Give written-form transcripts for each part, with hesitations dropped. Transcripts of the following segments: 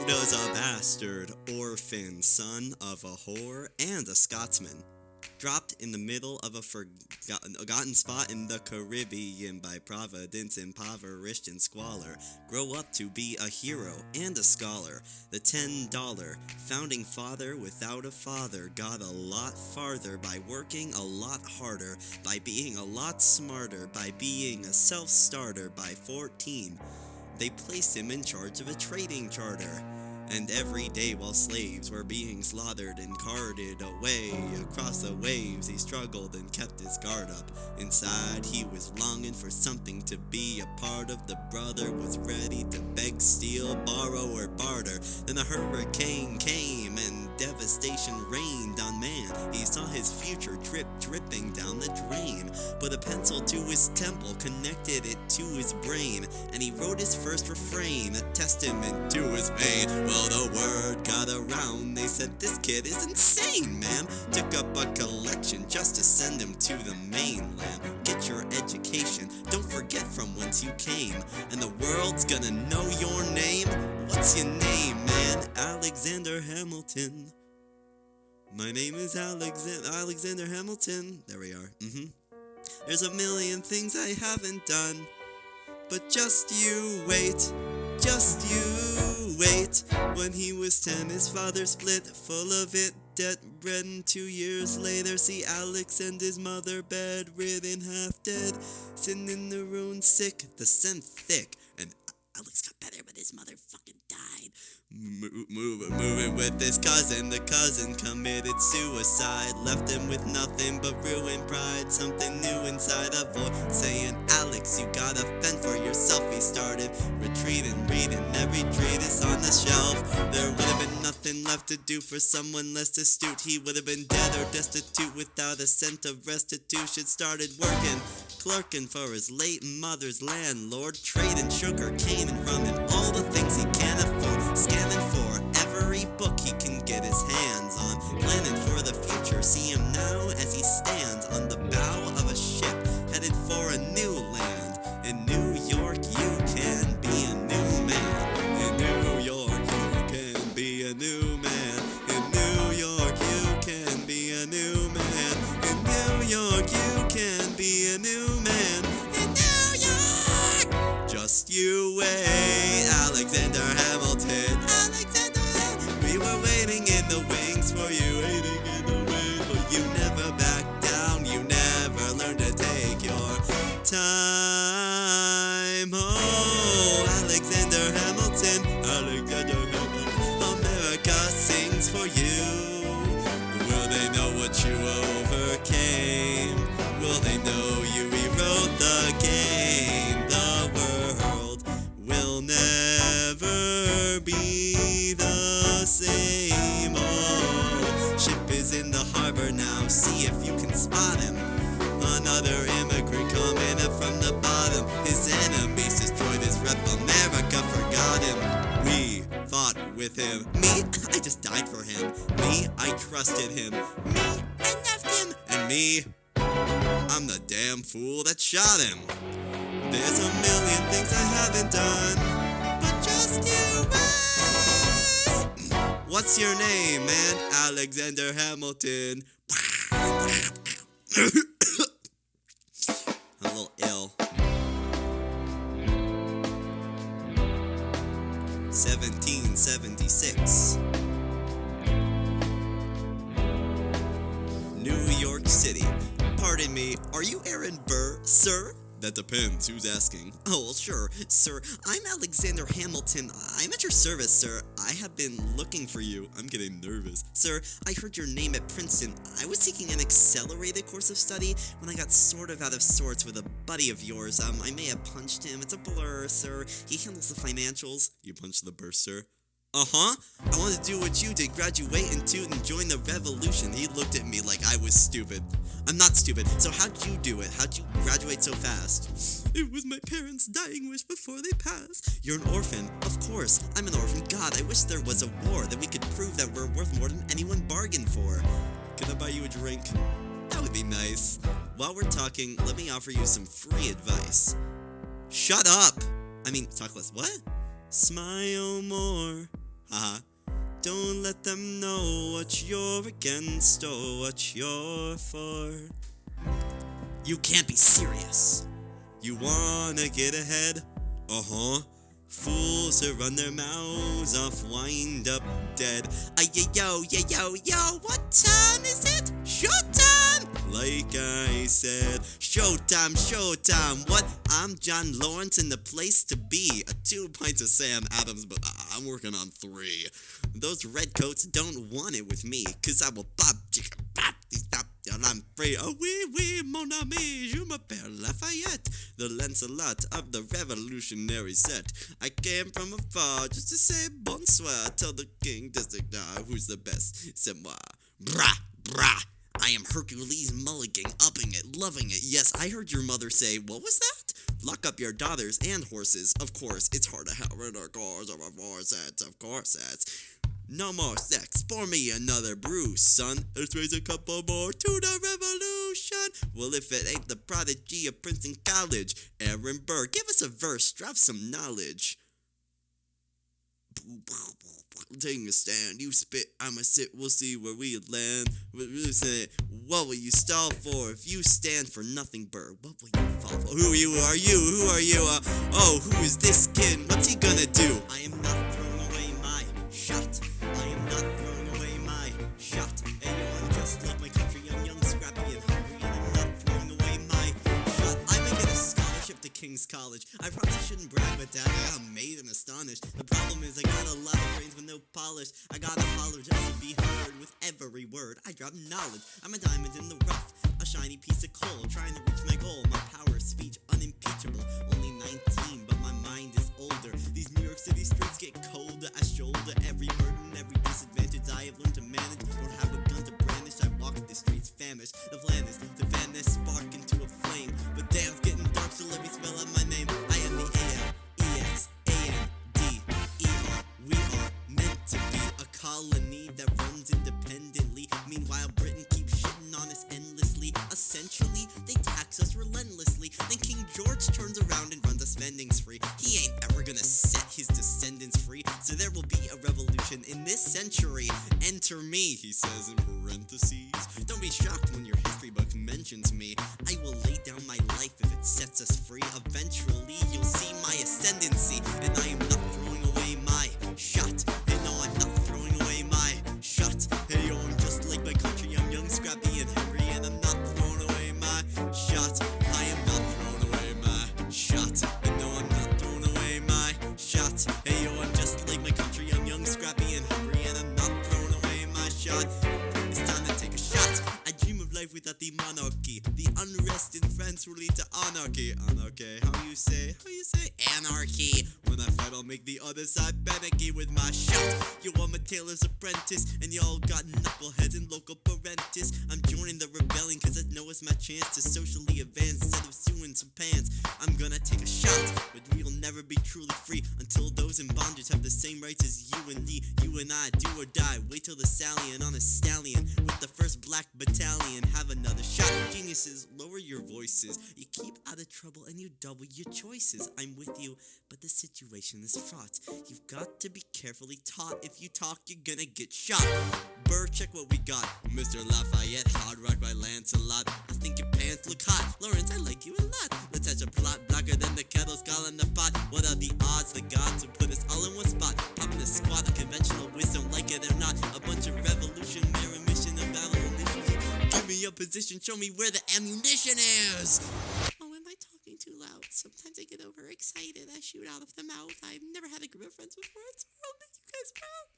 does a bastard, orphan, son of a whore and a Scotsman, dropped in the middle of a forgotten spot in the Caribbean by providence, impoverished and squalor, grow up to be a hero and a scholar. The $10 founding father without a father got a lot farther by working a lot harder, by being a lot smarter, by being a self-starter. By 14, they placed him in charge of a trading charter. And every day while slaves were being slaughtered and carted away across the waves, he struggled and kept his guard up. Inside he was longing for something to be a part of. The brother was ready to beg, steal, borrow, or barter. Then a hurricane came and devastation rained on man. He saw his future dripping down the drain. Put a pencil to his temple, connected it to his brain, and he wrote his first refrain, a testament to his pain. Well, the word got around, they said this kid is insane, man. Took up a collection just to send him to the mainland. Get your education, don't forget from whence you came, and the world's gonna know your name. What's your name, man? Alexander Hamilton. My name is Alexander Hamilton. There we are. There's a million things I haven't done, but just you wait. Just you wait. When he was 10, his father split, full of it, debt-ridden. 2 years later, see Alex and his mother bedridden, half dead, sitting in the ruin, sick, the scent thick. And Alex got better, but his mother fucking died. Moving with his cousin, the cousin committed suicide, left him with nothing but ruined pride. Something new inside, a voice saying, Alex, you gotta fend for yourself. He started retreating, reading every treatise on the shelf. There would have been nothing left to do for someone less astute. He would have been dead or destitute without a cent of restitution. Started working, clerking for his late mother's landlord, trading sugar cane and rum and all the things he can't afford, scanning for every book he can get his hands on, planning for the future. See him now as he stands on the bow of a ship, headed for a new land. In New York you can be a new man. In New York you can be a new man. In New York you can be a new man. In New York you can be a new man. In New York! Just you wait, Alexander Hamilton. We were waiting in the wings for you, waiting in the wings, but you never backed down, you never learned to take your time. Oh, Alexander Hamilton, America sings for you. Will they know what you overcame? Will they know you rewrote the game? The world will never be the same. Oh, ship is in the harbor now, see if you can spot him. Another immigrant coming up from the bottom. His enemies destroyed his rep, America forgot him. We fought with him. Me, I just died for him. Me, I trusted him. Me, I left him. And me, I'm the damn fool that shot him. There's a million things I haven't done, but just you wait. What's your name, man? Alexander Hamilton. I'm a little ill. 1776. New York City. Pardon me, are you Aaron Burr, sir? That depends, who's asking? Oh, well, sure, sir. I'm Alexander Hamilton. I'm at your service, sir. I have been looking for you. I'm getting nervous. Sir, I heard your name at Princeton. I was seeking an accelerated course of study when I got sort of out of sorts with a buddy of yours. I may have punched him. It's a blur, sir. He handles the financials. You punched the burr, sir? Uh-huh. I wanted to do what you did, graduate and toot and join the revolution. He looked at me like I was stupid. I'm not stupid, so how'd you do it? How'd you graduate so fast? It was my parents' dying wish before they passed. You're an orphan. Of course, I'm an orphan. God, I wish there was a war that we could prove that we're worth more than anyone bargained for. Can I buy you a drink? That would be nice. While we're talking, let me offer you some free advice. Shut up! I mean, talk less. What? Smile more. Haha. Don't let them know what you're against or what you're for. You can't be serious. You wanna get ahead? Uh-huh. Fools who run their mouths off wind up dead. Yo, what time is it? Showtime! Like I said, showtime. What? I'm John Lawrence in the place to be. 2 pints of Sam Adams, but I'm working on 3. Those redcoats don't want it with me, 'cause I will bop, chicka, bop, stop, till I'm free. Oh, oui, mon ami, je m'appelle Lafayette, the Lancelot of the revolutionary set. I came from afar just to say bonsoir. Tell the king, who's the best? C'est moi. Brah. I am Hercules Mulligan, upping it, loving it. Yes, I heard your mother say, what was that? Lock up your daughters and horses. Of course, it's hard to have rid of cars of corsets, of corsets. No more sex, pour me another brew, son. Let's raise a couple more to the revolution. Well, if it ain't the prodigy of Princeton College, Aaron Burr, give us a verse, drop some knowledge. Taking a stand, you spit, I'ma sit, we'll see where we land. What will you stall for if you stand for nothing, Burr? What will you fall for? Who are you? Who is this kid? What's he gonna do? I am not throwing away my shot. I am not throwing away my shot. Hey, yo, I'm just like my country, I'm young, scrappy, and hungry, and I'm not throwing away my shot. I may get a scholarship to King's College. I probably shouldn't brag, but Dad, I got amazed and astonished. The problem is I got a lot of brains with no polish. I gotta holler just to be heard with every word. I drop knowledge. I'm a diamond in the rough, a shiny piece of coal, trying to reach my goal. My power of speech unimpeachable. Only 19, but my mind is older. These New York City streets get colder. I shoulder every burden, every disadvantage I have learned to manage. Don't have a gun to brandish. I walk the streets famished. The plan is to fan this spark into a flame. But damn, it's getting dark, so let me spell out my name. I am the ALEXANDER. We are meant to be a colony that runs independently. Meanwhile, Britain keeps shitting on us endlessly. Essentially, they tax us relentlessly. Then King George turns around and runs a spending spree. He ain't ever gonna set his descendants free. So there will be a revolution in this century. Enter me, he says in parentheses. Don't be shocked when your history book mentions me. I will lay down my life if it sets us free. Eventually, you'll see my ascendancy. And I am not throwing away my shot. Hey, no, I'm not throwing away my shot. Hey, yo, I'm just like my country. I'm young, scrappy, and hungry, and I'm not throwing away my shot. I am not throwing away my shot. And no, I'm not throwing away my shot. Hey, yo, I'm just like my country. I'm young, scrappy, and hungry, and I'm not throwing away my shot. It's time to take a shot. I dream of life without the monarchy. The unrest in France will lead to anarchy. Anarchy, how you say? Anarchy. When I fight, I'll make the other side panicky with my shot. You are my tailor's apprentice, and y'all got knuckleheads and local parentis. I'm joining the rebellion, cause I know it's my chance to socially advance instead of suing some pants. I'm gonna take a shot, but we'll never be truly free until those in bondage have the same rights as you and me. You and I, do or die. Wait till the stallion on a stallion with the 1st Black Battalion. Have another shot. Geniuses, lower your voices. You keep out of trouble and you double your choices. I'm with you, but the situation is fraught. You've got to be carefully taught. If you talk, you're gonna get shot. Burr, check what we got. Mr. Lafayette, hard rock by Lancelot. I think your pants look hot. Lawrence, I like you a lot. Let's hatch a plot blacker than the kettle skull in the pot. What are the odds the gods would put us all in one spot? Popping a squad of conventional wisdom, like it or not. A bunch of revolutionary mission of abolition. Give me your position, show me where the ammunition is. Oh, am I talking too loud? Sometimes I get overexcited. I shoot out of the mouth. I've never had a group of friends before. It's world that you guys proud.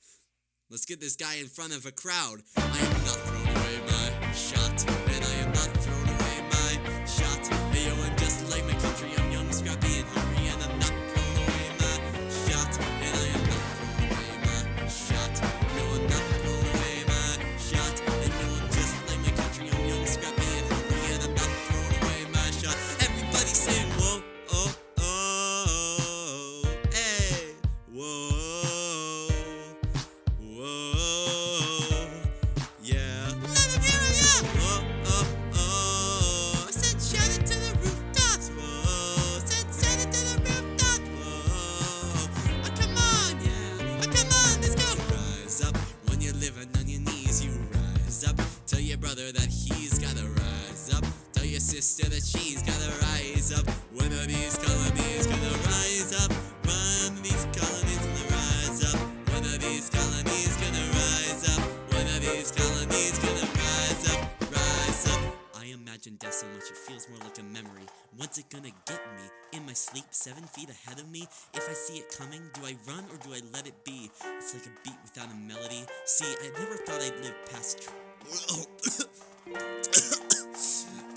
Let's get this guy in front of a crowd. I am not throwing away my shot, and I am not throwing away my shot. Hey, yo, I'm just like my country. I'm young, scrappy, and hungry, and I'm not throwing away my shot. And I am not throwing away my shot. No, I'm not throwing away my shot. And no, I'm just like my country. I'm young, scrappy, and hungry, and I'm not throwing away my shot. Everybody sing, whoa, oh, oh, hey, whoa. I said shout it to the rooftops. Whoa, said shout it to the that she's gonna rise up. One of these colonies gonna rise up. One of these colonies gonna rise up. One of these colonies gonna rise up. One of these colonies gonna rise up. Rise up. I imagine death so much it feels more like a memory. When's it gonna get me? In my sleep, 7 feet ahead of me? If I see it coming, do I run or do I let it be? It's like a beat without a melody. See, I never thought I'd live past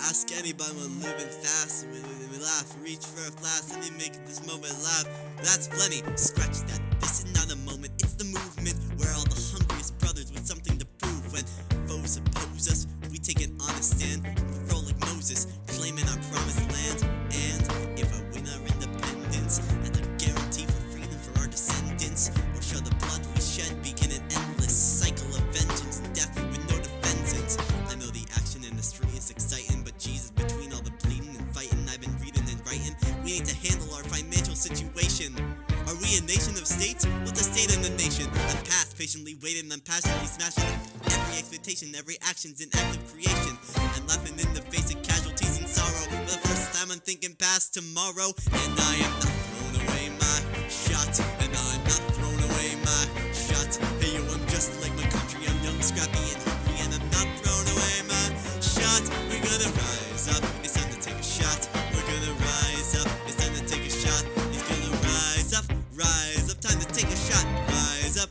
Ask anybody when living fast, and we laugh, reach for a flask, and you make this moment laugh. That's plenty, scratch that. This is not a moment, it's the movement where all the hungriest brothers with something to prove. When foes oppose us, we take an honest stand, roll like Moses, claiming our promised land. And if I win our independence, that's a guarantee for freedom for our descendants. Or shall the blood we shed begin an endless cycle of vengeance and death with no defense? I know the action in the street is exciting, but Jesus, between all the bleeding and fighting I've been reading and writing, we need to handle our financial situation. Are we a nation of states? What's a state in the nation? I'm past patiently waiting, I'm passionately smashing every expectation, every action's an act of creation. I'm laughing in the face of casualties and sorrow. For the first time I'm thinking past tomorrow. And I am not throwing away my shot. And I'm not throwing away my shot. Hey yo, I'm just like my country, I'm young, scrappy, and hungry, and I'm not throwing away my shot. We're gonna rise up, it's time to take a shot. We're gonna rise up, it's time to take a shot. It's gonna rise up, time to take a shot. Rise up,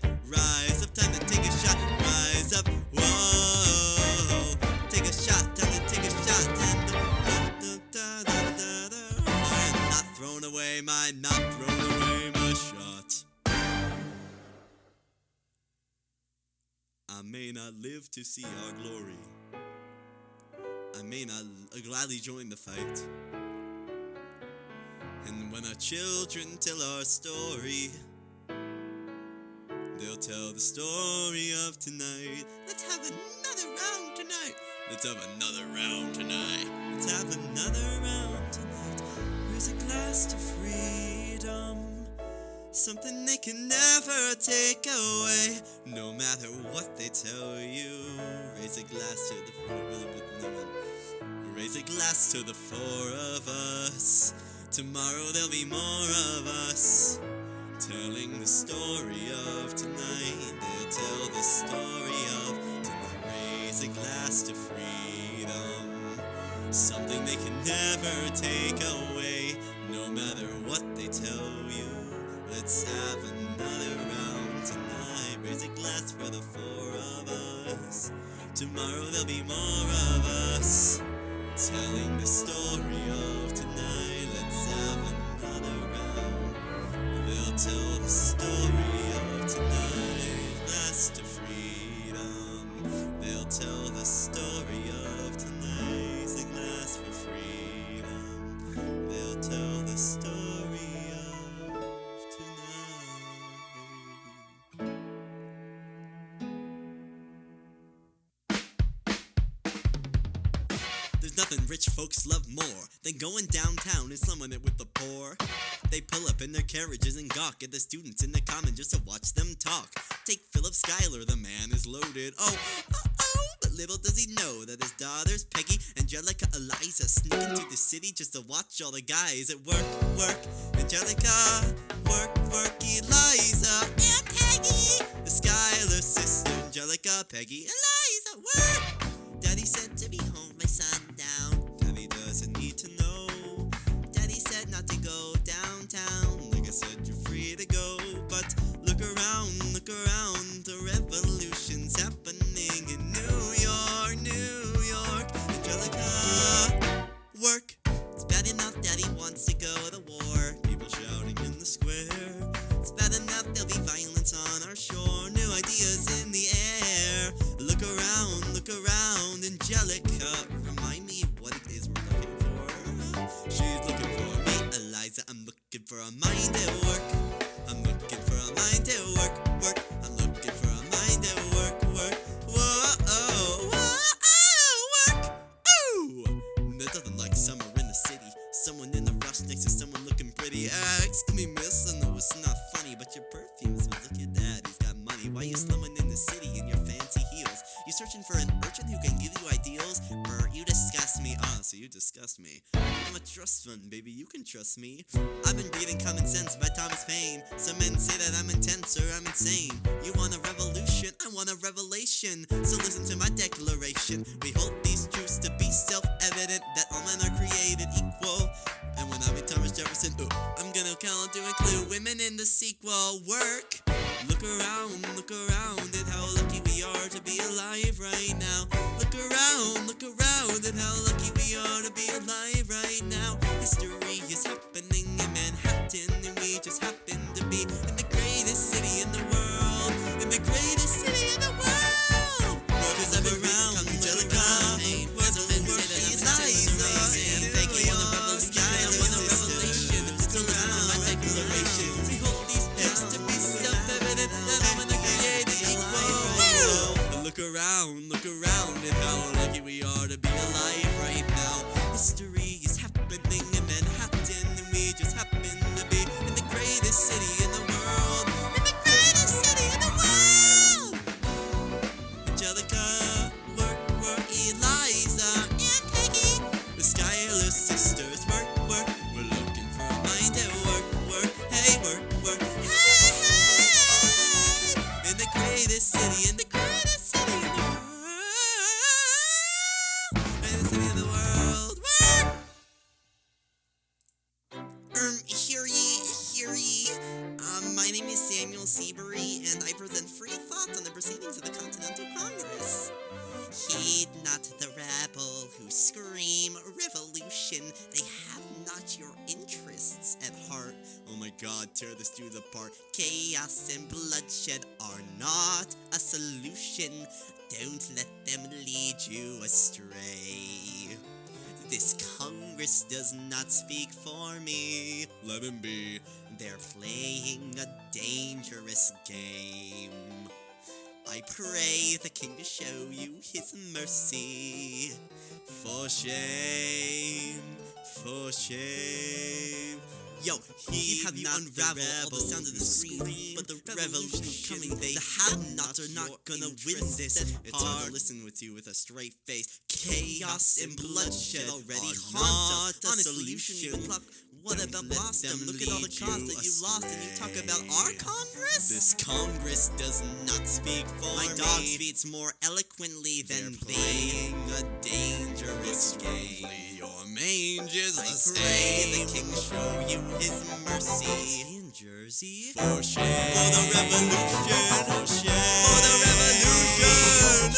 time to take a shot. Rise up, whoa, take a shot, time to take a shot. I'm not throwing away my shot. I may not live to see our glory. I may not gladly join the fight. And when our children tell our story, they'll tell the story of tonight. Let's have another round tonight. Let's have another round tonight. Let's have another round tonight. Raise a glass to freedom, something they can never take away, no matter what they tell you. Raise a glass to the Raise a glass to the four of us. Tomorrow there'll be more of us, telling the story of tonight. They'll tell the story of tonight. Raise a glass to freedom, something they can never take away, no matter what they tell you. Let's have another round tonight. Raise a glass for the four of us. Tomorrow there'll be more of us, telling the story of tonight. Let's have another round. They'll tell the story of tonight. Glass to freedom. They'll tell the story of tonight. It's a glass for freedom. They'll tell the story of tonight. There's nothing rich folks love more than going downtown and slumming it with the poor. They pull up in their carriages and gawk at the students in the common just to watch them talk. Take Philip Schuyler, the man is loaded. Oh, but little does he know that his daughters, Peggy, Angelica, Eliza, sneak into the city just to watch all the guys at work. Angelica, work, Eliza, and Peggy. The Schuyler sister, Angelica, Peggy, Eliza, work. Daddy said to be home by sundown. Daddy doesn't need to know. Daddy said not to go downtown. Like I said, you're free to go. But look around, the revolution's happening in New York. Angelica, work. It's bad enough Daddy wants to go to war. People shouting in the square. It's bad enough there'll be violence on our shore. New ideas in the air. Look around, Angelica. Remind me what it is we're looking for. She's looking for me, Eliza. I'm looking for a mind at work. I'm looking for a mind at work. I'm looking for a mind at work. Whoa, work. Ooh, there's nothing like summer in the city. Someone in the rush next to someone looking pretty. Excuse me, miss. I know it's not funny, but your perfume smells like your daddy's got money. Why you slumming in the city in your fancy heels? You searching for an urchin who can give you ideals? trust fund, baby, you can trust me. I've been reading Common Sense by Thomas Paine. Some men say that I'm intense or I'm insane. You want a revolution, I want a revelation. So listen to my declaration. We hold these truths to be self-evident, that all men are created equal. And when I meet Thomas Jefferson, I'm gonna count to include women in the sequel. Work! Look around at how lucky we are to be alive right now. Look around at how lucky we are to be alive right now. History is happening in Manhattan, and we just happen to be in the greatest city in the world. In the greatest city in the world! Cause I've been around Angelica, where the men say that I'm amazing. They want a revolution, I want a revelation. So listen to my declaration. We hold these truths to be self-evident, that all men are created equal. Look around at how lucky we are to be alive right now. History is happening in Manhattan, and we just happen to be in the greatest city in the world. In the greatest city in the world! Angelica, work, Eliza, and Peggy, the Schuyler sisters, work. We're looking for a mind at work, hey, work, hey! In the greatest city, in the greatest city in the world. City in the world. Hear ye. My name is Samuel Seabury, and I present free thoughts on the proceedings of the Continental Congress. Heed not the rabble who scream revolution. They have not your interests at heart. Oh my God, tear this dude apart. Chaos and bloodshed are not a solution. Don't let them lead you astray. This Congress does not speak for me. Let him be. They're playing a dangerous game. I pray the king to show you his mercy. For shame. Yo, he have not unravel all the sounds of the scream, but the revolution coming, the have-nots are not gonna win this. It's hard to listen with you with a straight face. Chaos and bloodshed already haunt us. On a solution, what about Boston? Look at all the cause that you lost, and you talk about our Congress? This Congress does not speak for me. My dog speaks more eloquently than playing a dangerous game. Your mange is the same. I pray the king show you his mercy. In Jersey? For shame. For the revolution. For shame. For the revolution.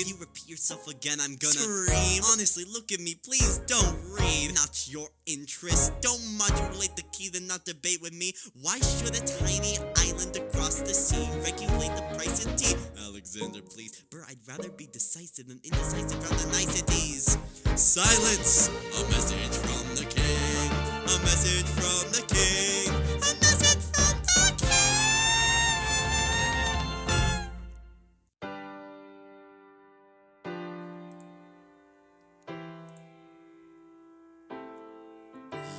You repeat yourself again, I'm gonna scream. Honestly, look at me, please don't read. Not your interest. Don't modulate the key, then not debate with me. Why should a tiny island across the sea regulate the price of tea? Alexander, please. Bro, I'd rather be decisive than indecisive around the niceties. Silence! A message from the king. A message from the king. A message from the king.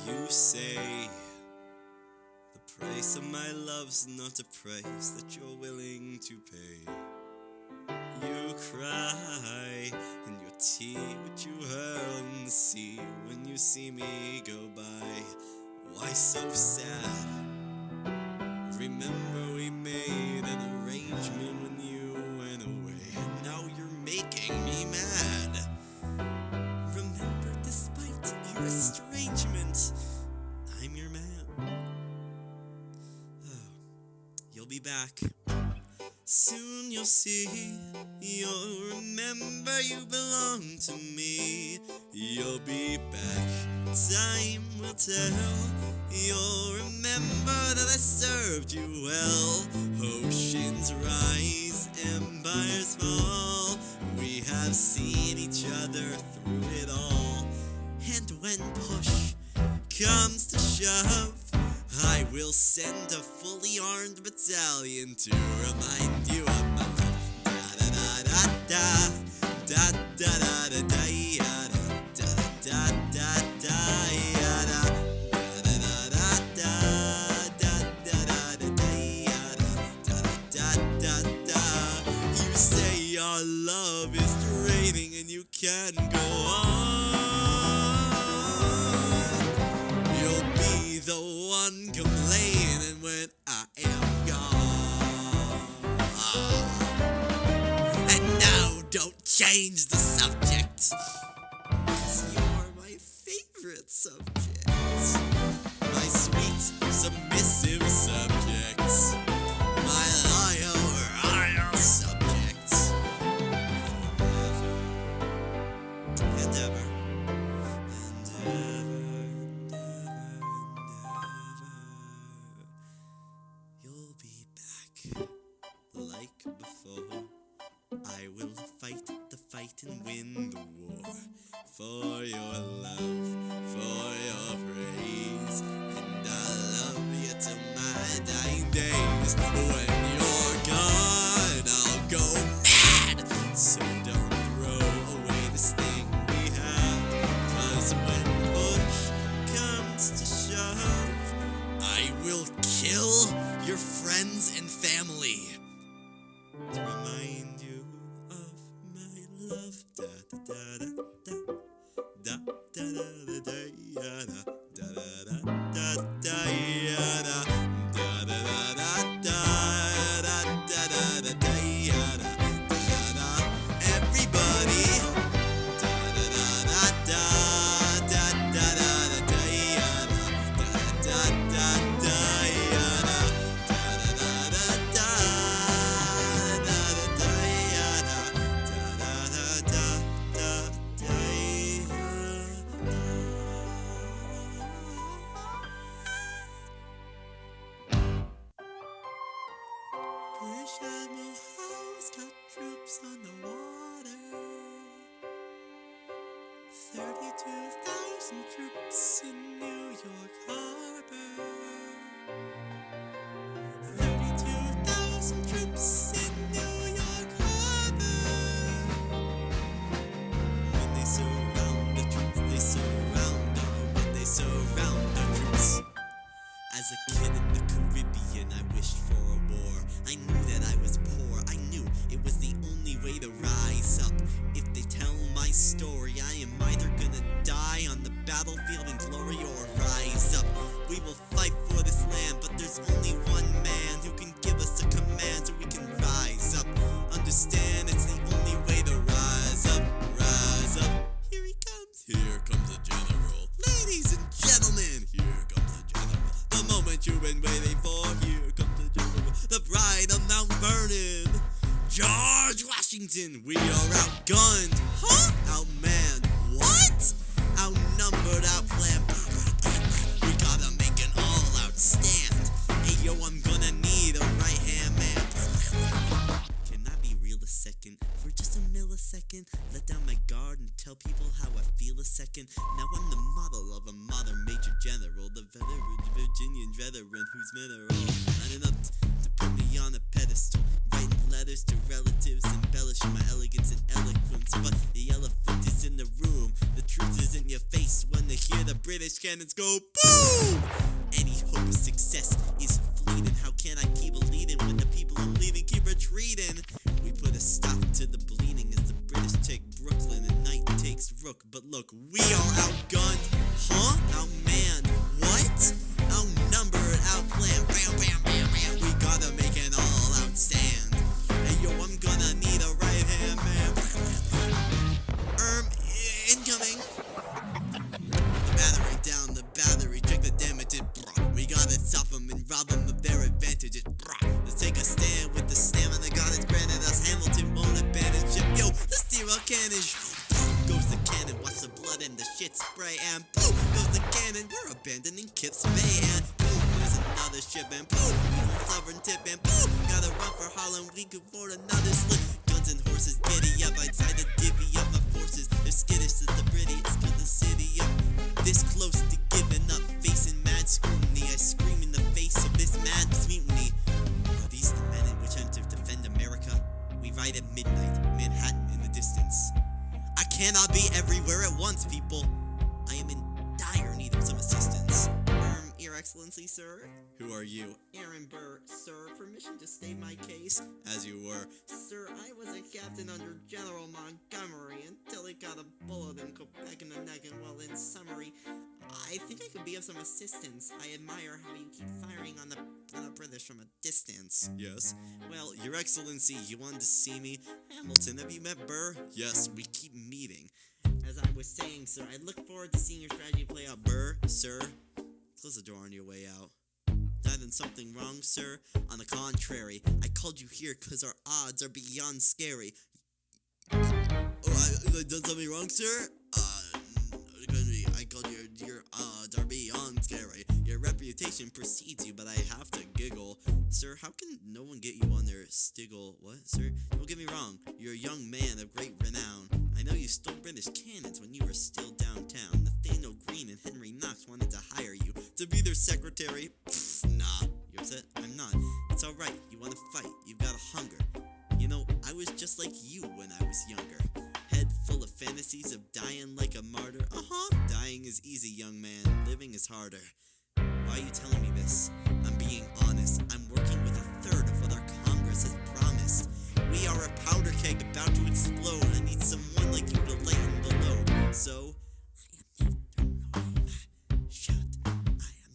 You say the price of my love's not a price that you're willing to pay. You cry in your tea, which you hurl in the sea when you see me go by. Why so sad? Remember we made an arrangement when you went away, and now you're making me mad. Remember, despite our estrangement, I'm your man. Oh, you'll be back. Soon you'll see, you'll remember you belong to me. You'll be back, time will tell. You'll remember that I served you well. Oceans rise, empires fall. We have seen each other through it all. And when push comes to shove, I will send a fully armed battalion to remind you of my love. Da-da-da-da-da, da-da-da-da-da-da-da, da-da-da-da-da-da, da-da-da-da-da-da-da-da-da-da-da. You say your love is draining and you can't go on. I will fight the fight and win the war for your love, for your praise, and I'll love you till my dying days. When you're gone, I'll go mad. So don't throw away this thing we have, 'cause when push comes to shove, I will kill your friends and family to remind you of my love. Da da da da da da da da da da da da da da da da da da. Everybody. Da da da da da da da da da da da da. British Admiral Howe's got troops on the water. 32,000 troops in New York Harbor. 32,000 troops in New York Harbor. When they surround the troops, they surround our. When they surround the troops. As a kid in the Caribbean, I wished for a war. I knew that I was poor. I knew it was the only way to rise up. If they tell my story, I am either gonna die on the battlefield in glory or rise up. We will fight for this land, but there's only one man who can give us a command so we can rise up. Understand, it's the only way to rise up, rise up. Here he comes. Here comes the general. Ladies and gentlemen, here comes the general. The moment you've been waiting for, here comes the general. The bride of Mount Vernon, George Washington. We are outgunned. Huh? Outmanned. What? Outnumbered, outplanned. We gotta make an all-out stand. Hey yo, I'm gonna need a right-hand man. Can I be real a second? For just a millisecond, let down my guard and tell people how I feel a second. Now I'm the model of a modern major general, the Virginian veteran whose men are all lining up to put me on a pedestal, writing letters to relatives, embellishing my elegance and eloquence. But the elephant is in the room, the truth is in your face when they hear the British cannons go boom! Any hope of success is fleeting. How can I keep leading when the people I'm leading keep retreating? We put a stop to the bleeding as the British take Brooklyn and night takes Rook. But look, we are outgunned. Huh? Outmanned. What? Outnumbered, outplanned. Bam, bam, bam, bam. We gotta make an all-out stand. Hey yo, I'm gonna need a right-hand man. Incoming. The battery down, the battery, check the damages. We gotta stop them and rob them of their advantages. Let's take a stand with the stamina God has granted us. Hamilton won't abandon ship. Yo, let's steer our cannon. Goes the cannon, watch the blood and the shit spray. And boom, goes the cannon. We're abandoning Kips Bay. And boom, there's another ship. And boom, sovereign tip. And boom, gotta run for Holland. We could afford another slip. Guns and horses, giddy up. I tried to divvy up my forces. They're skittish as the British, kill the city up. This close to giving up, facing mad scrutiny. I scream in the face of this mad mutiny. Are these the men in which I'm to defend America? We ride at midnight, Manhattan in the distance. I cannot be everywhere at once, people. I am in dire need of some assistance. Your Excellency, sir? Who are you? Aaron Burr, sir. Permission to state my case? As you were. Sir, I was a captain under General Montgomery until he got a bullet in Quebec in the neck, and well, in summary, I think I could be of some assistance. I admire how you keep firing on the British from a distance. Yes? Well, Your Excellency, you wanted to see me? Hamilton, have you met Burr? Yes, we keep meeting. As I was saying, sir, I look forward to seeing your strategy play out. Burr, sir, close the door on your way out. Did I done something wrong, sir? On the contrary, I called you here because our odds are beyond scary. Oh, I done something wrong, sir? I called your odds are beyond scary. Your reputation precedes you, but I have to giggle. Sir, Sir, how can no one get you on their stiggle? What, sir? Don't get me wrong, you're a young man of great renown. I know you stole British cannons when you were still downtown. Nathaniel Greene and Henry Knox wanted to hire you to be their secretary. Pfft, nah. You upset? I'm not. It's alright, you wanna fight, you've got a hunger. You know, I was just like you when I was younger. Head full of fantasies of dying like a martyr. Dying is easy, young man. Living is harder. Why are you telling me this? I'm being honest. I'm working with a third of what our Congress has promised. We are a powder keg about to explode. I need someone like you to lighten the load. So, I am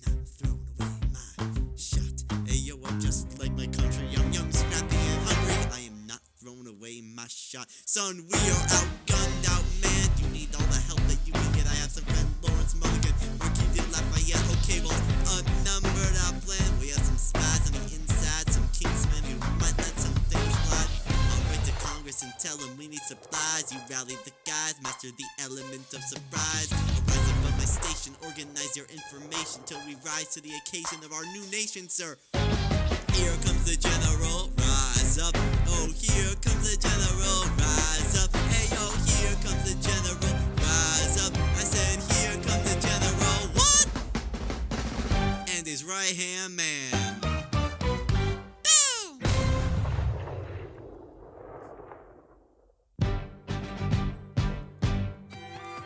not throwing away my shot. Hey yo, I'm just like my country. Young, scrappy and hungry. I am not throwing away my shot. Son, we are outgunned, outmanned. You need all the help that you can get. I have some friend Lawrence Mulligan. Working did Lafayette. Okay, well, unnumbered our plan. We have some spies on the inside. Some kingsmen who might let some things slide. I'll write to Congress and tell them we need supplies. You rally the guys, master the element of surprise. I'll rise above my station, organize your information till we rise to the occasion of our new nation, sir. Here comes the general, rise up. Oh, here comes the general, rise up. Hey, yo, here comes the general, rise up. I said, here comes the general, what? And his right-hand man. Boom!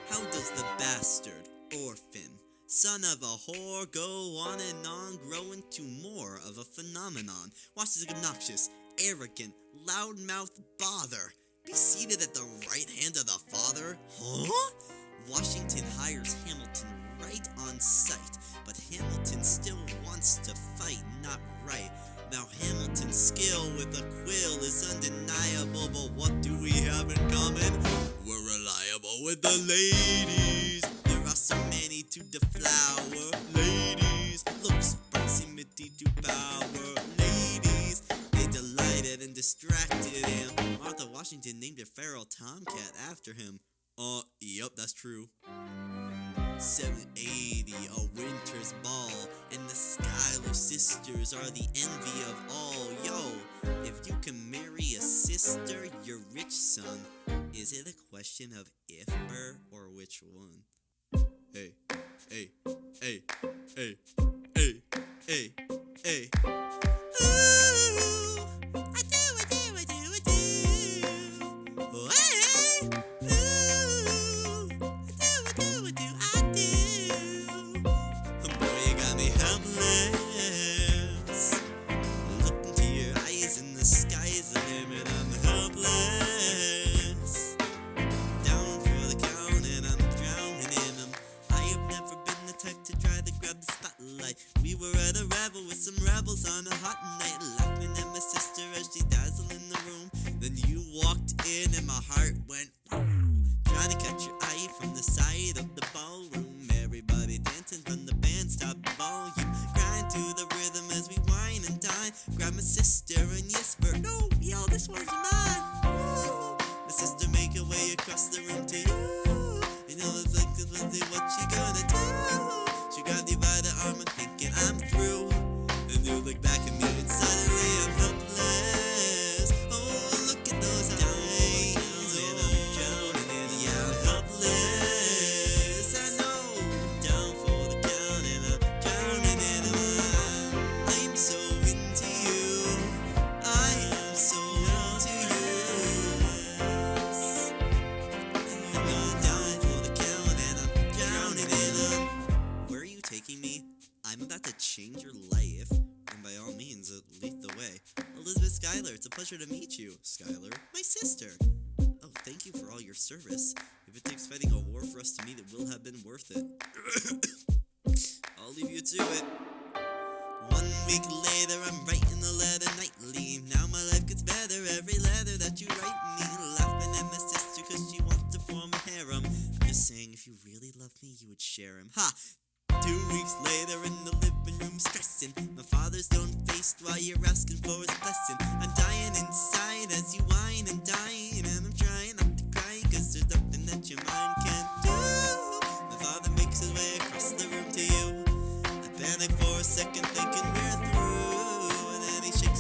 How does the bastard, orphan, son of a whore, go on and on, grow into more of a phenomenon? Watch this obnoxious, arrogant, loudmouth bother be seated at the right hand of the father? Huh? Washington hires Hamilton right on sight, but Hamilton still wants to fight, not right. Now Hamilton's skill with a quill is undeniable, but what do we have in common? We're reliable with the ladies. There are so many to deflower. Ladies, looks, proximity to power. Ladies, they delighted and distracted him. Martha Washington named a feral tomcat after him. Yep, that's true. 780, a winter's ball, and the Schuyler sisters are the envy of all. Yo, if you can marry a sister, you're rich, son. Is it a question of if or which one? Hey, hey, hey, hey, hey, hey, hey. Ooh, I do. Oh, hey, ooh, I do. Boy, you got me helpless. Look into your eyes and the sky's the limit. I'm helpless. Down for the count and I'm drowning in them. I have never been the type to try to grab the spotlight. We were at a revel with some rebels on a hot night, laughing at my sister as she dazzled in the room. Then you walked in and my heart went trying to catch your eye from the side of the ballroom. Everybody dancing from the band, stop the volume. Grind to the rhythm as we whine and dine. Grab my sister and whisper, no, yo, this one's mine. Ooh. My sister make her way across the room to you. You know it's like what she gonna do. She grabbed you by the arm and thinking I'm through. And you look back at me and suddenly I'm helpless. Oh, look at those eyes. And I'm drowning in them. Yeah, I'm helpless. I know. Down for the count and I'm drowning in them. I'm so into you. I am so into you. I'm down for the count and I'm drowning in them. Where are you taking me? I'm about to change your life, and by all means, lead the way. Elizabeth Schuyler, it's a pleasure to meet you. Schuyler, my sister. Oh, thank you for all your service. If it takes fighting a war for us to meet, it will have been worth it. I'll leave you to it. 1 week later, I'm writing the letter nightly. Now my life gets better every letter that you write me. Laughing at my sister cause she wants to form a harem. I'm just saying, if you really love me, you would share him. Ha! 2 weeks later in the living room stressing. My father's stone faced while you're asking for his blessing. I'm dying inside as you whine and dine. And I'm trying not to cry cause there's nothing that your mind can't do. My father makes his way across the room to you. I panic for a second thinking we're through. And then he shakes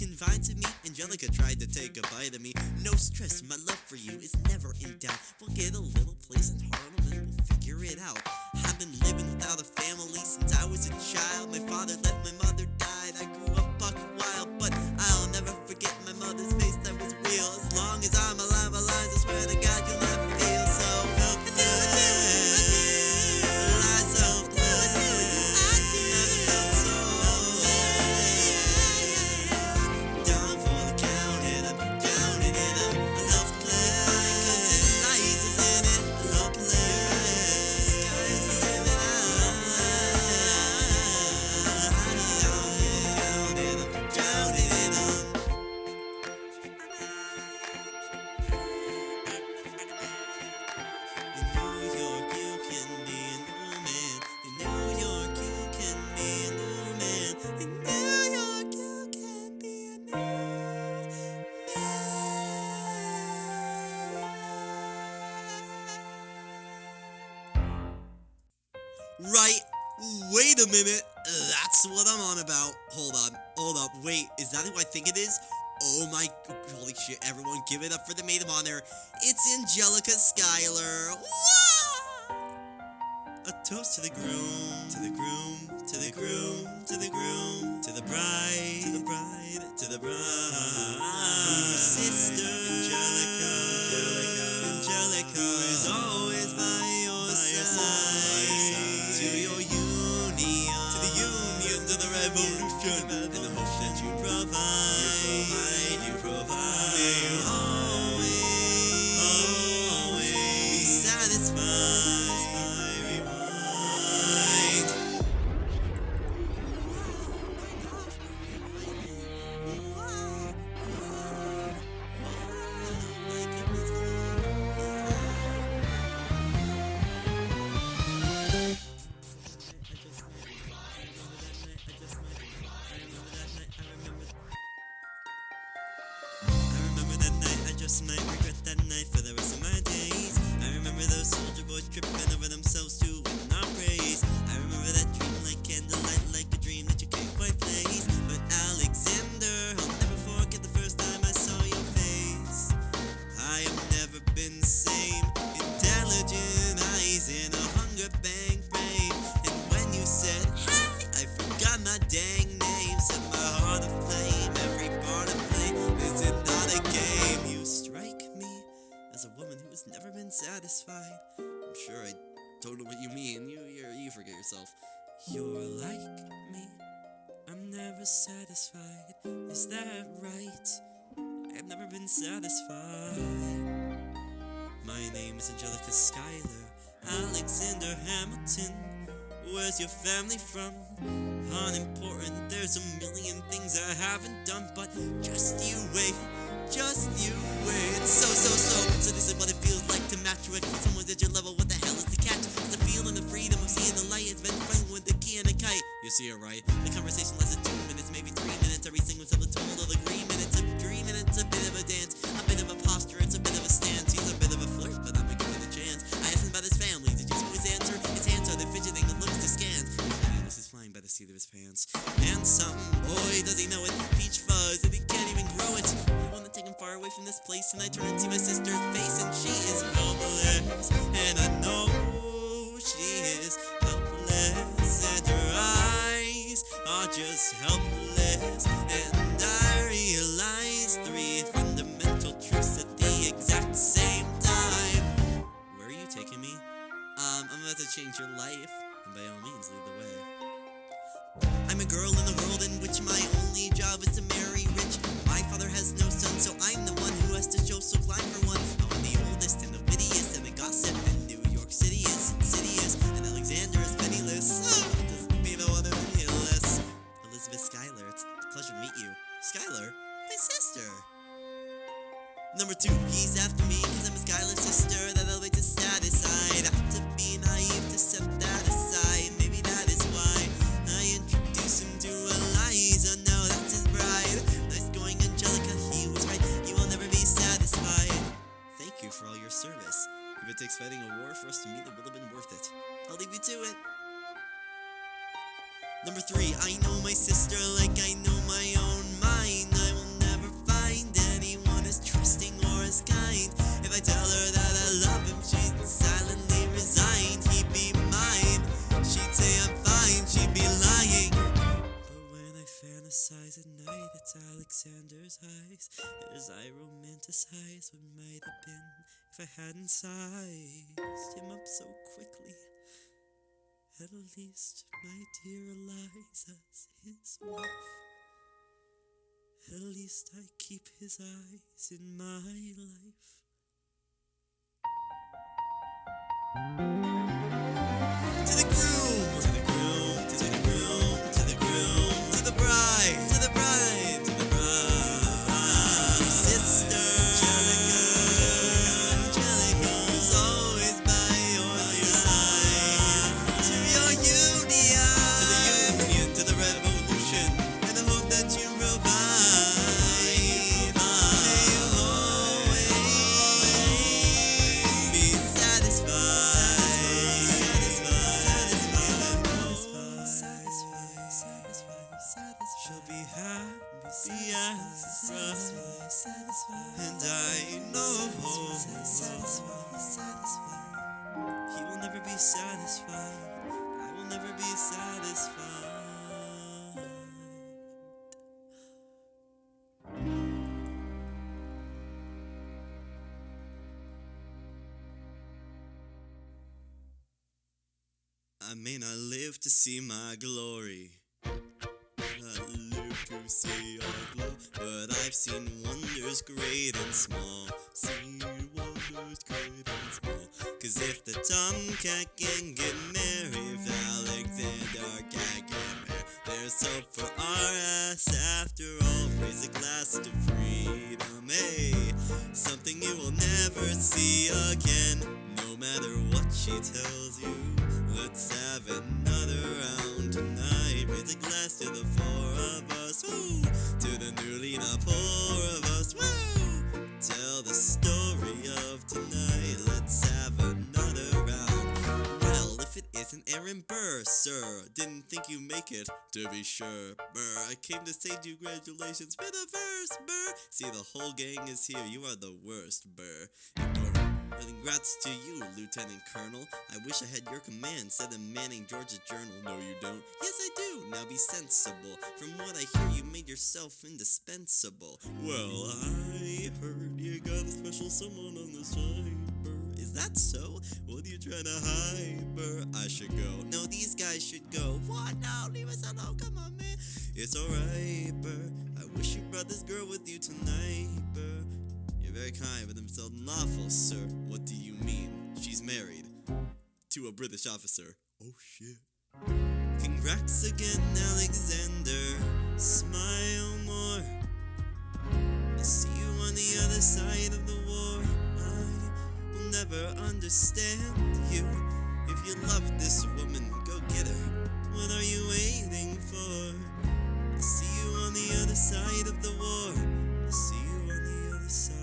confide to me. Angelica tried to take a bite of me. No stress, my love for you is never in doubt. We'll get a little place in Harlem and we'll figure it out. I've been living without a family since I was a child. My father left, my mother died. I grew up buck wild, but I'll never forget my mother's face that was real. As long as I'm alive, I swear to God you'll never feel so helpless. Right, wait a minute, that's what I'm on about. Hold up, wait, is that who I think it is? Oh my, holy shit, everyone give it up for the maid of honor. It's Angelica Schuyler. Wah! A toast to the groom, to the groom, to the groom, to the groom, to the bride, to the bride, to the bride. From your sister, Angelica, Angelica is always by your side. To your union, to the union, to the revolution, and the hope that you provide, you provide. May you always be satisfied. Might regret that night for the rest of my days. I remember those soldier boys tripping over themselves to win our praise. I remember that dream like candlelight, like a dream that you can't quite place. But Alexander, I'll never forget the first time I saw your face. I have never been the same. Intelligent eyes in a hunger bang frame. And when you said hi, I forgot my dang name. Set my heart aflame, every part aflame. This is not a game. You strike me as a woman who has never been satisfied. I'm sure I don't know what you mean. You forget yourself. You're like me. I'm never satisfied. Is that right? I have never been satisfied. My name is Angelica Schuyler, Alexander Hamilton. Where's your family from? Unimportant, there's a million things I haven't done, but just you wait, just you wait. So this is what it feels like to match with someone at your level. What the hell is the catch? It's the feeling of freedom of seeing the light. It's been fun with the key and a kite. You see it right? The conversation lasted 2 minutes, maybe 3 minutes. Every single syllable total agreement. It's a dream and it's a bit of a dance, a bit of a posture, it's a bit of a stance. He's a bit of a flirt, but I'm gonna give it a chance. I asked him about his family. Did you see his answer? His hands are the fidgeting and looks askance. This is flying by the seat of his pants. And something, boy, does he know it? Peach fuzz, and he can't even grow it. I wanna take him far away from this place, and I turn and see my sister's face, and she is helpless. And I know she is helpless, and her eyes are just helpless. And I realize 3 fundamental truths at the exact same time. Where are you taking me? I'm about to change your life, and by all means, lead the way. I'm a girl in a world in which my only job is to marry rich. My father has no son, so I'm the one who has to show, so climb for one. I'm the oldest and the wittiest, and the gossip in New York City is insidious, and Alexander is penniless. Doesn't mean I want to be less. Elizabeth Schuyler, it's a pleasure to meet you. Schuyler? My sister. Number 2, he's after me, cause I'm a Schuyler sister that I'll wait to satisfied. I have to be naive to set that aside. Maybe that is why I introduce him to Eliza. Now that's his bride. Nice going, Angelica, he was right. You will never be satisfied. Thank you for all your service. If it takes fighting a war for us to meet, it will have been worth it. I'll leave you to it. Number 3, I know my sister like I know my own mind. I will never find anyone as trusting or as kind. If I tell her that I love him, she'd silently resign. He'd be mine. She'd say I'm fine, she'd be lying. But when I fantasize at night, it's Alexander's eyes. As I romanticize what might have been if I hadn't sized him up so quickly. At least my dear Eliza's his wife. At least I keep his eyes in my life. To the groom, to the groom, to the groom, to the groom, to the bride, to the bride, to the bride. Sister Angelica, is always by your side. To your union, to the union, to the revolution, and the hope that you provide. May you always be satisfied. She'll be happy, satisfied, and I know he will never be satisfied. I will never be satisfied. I may not live to see my glory. Not live to see our glory, but I've seen wonders great and small. See wonders great and small. 'Cause if the tomcat can get married, if Alexander can't get married, there's hope for our ass after all. Raise a glass to freedom, hey, something you will never see again. No matter what she tells you, let's have another round tonight. Raise a glass to the 4 of us, woo, to the newly not poor of us, woo. Tell the story of tonight, let's have another round. Well, if it isn't Aaron Burr, sir, didn't think you'd make it, to be sure. Burr, I came to say congratulations for the first, Burr. See, the whole gang is here, you are the worst, Burr. Ignore it. Congrats to you, Lieutenant Colonel. I wish I had your command, said in Manning George's journal. No, you don't. Yes, I do. Now be sensible. From what I hear, you made yourself indispensable. Well, I heard you got a special someone on the side, Burr. Is that so? What are you trying to hide, Burr? I should go. No, these guys should go. What? No, leave us alone. Come on, man. It's alright, Burr. I wish you brought this girl with you tonight, Burr. Very kind, but it's unlawful, sir. What do you mean? She's married to a British officer. Oh shit. Congrats again, Alexander. Smile more. I'll see you on the other side of the war. I will never understand you. If you love this woman, go get her. What are you waiting for? I'll see you on the other side of the war. I'll see you on the other side.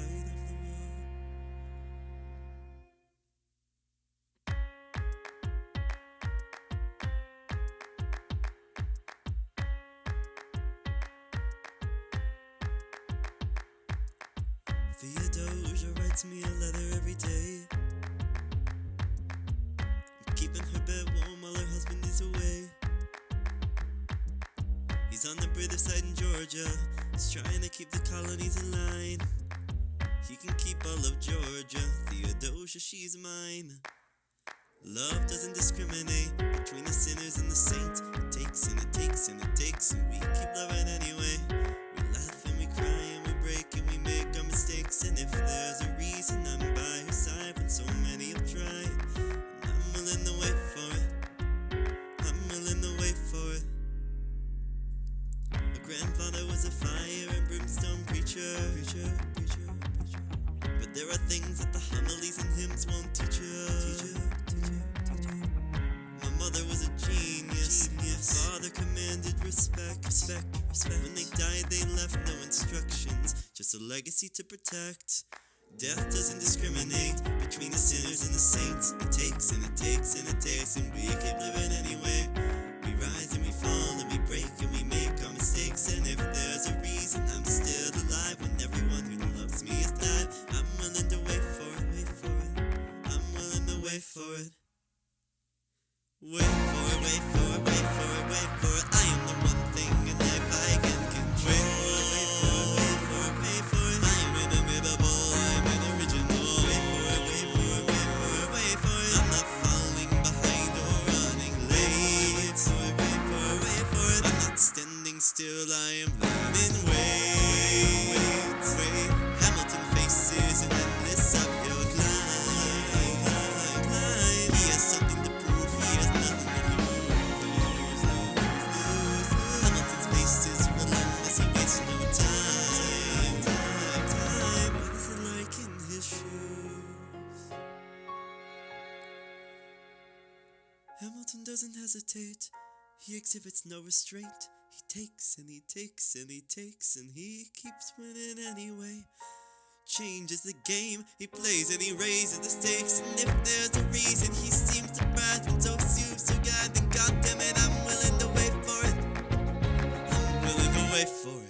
Theodosia writes me a letter every day, keeping her bed warm while her husband is away. He's on the British side in Georgia, he's trying to keep the colonies in line. He can keep all of Georgia, Theodosia, she's mine. Love doesn't discriminate between the sinners and the saints. It takes and it takes and it takes, and we keep loving anyway. We laugh and we cry and we break and we make our mistakes. And if there's a reason, I'm by her side when so many have tried. And I'm willing to wait for it. I'm willing to wait for it. My grandfather was a fire and brimstone preacher. But there are things that the homilies and hymns won't teach you. My mother was a genius. My father commanded respect. When they died, they left no instructions, just a legacy to protect. Death doesn't discriminate between the sinners and the saints. It takes and it takes and it takes, and we keep living anyway. We rise and we fall doesn't hesitate. He exhibits no restraint. He takes and he takes and he takes and he keeps winning anyway. Changes the game, he plays and he raises the stakes. And if there's a reason he seems surprised and so soothed, so God, then goddammit, I'm willing to wait for it. I'm willing to wait for it.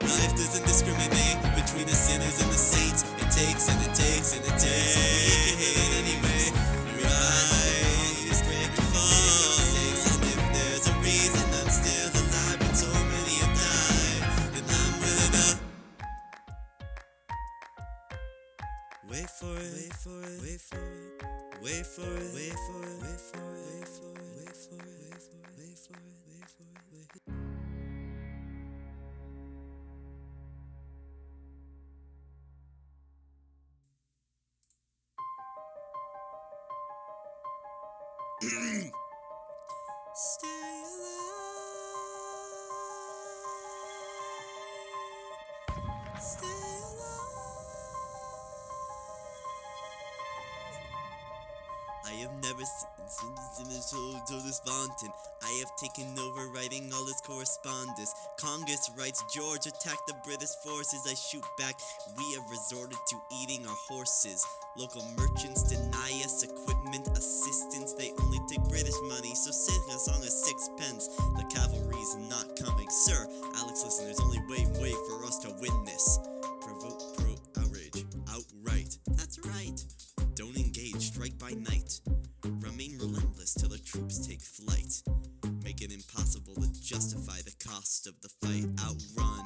Life doesn't discriminate between the sinners and the saints. It takes and it takes and it takes and we can hit it anyway. Rise, break and fall. And if there's a reason I'm still alive when so many have died, then I'm willing to wait for it, wait for it, wait for it, wait for it, wait for it, wait for it, wait for it, wait for it, wait for it, wait for it, wait for it, wait for it. Stay alive. Stay alive. I have never seen so despondent. I have taken over writing all his correspondence. Congress writes, George attacked the British forces. I shoot back, we have resorted to eating our horses. Local merchants deny us equipment assistance. They only take British money, so sing a song of sixpence. The cavalry's not coming. Sir, Alex, listen, there's only way for us to win this. Provoke, outrage, outright. That's right. Don't engage, strike by night. Remain relentless till the troops take flight. Make it impossible to justify the cost of the fight. Outrun,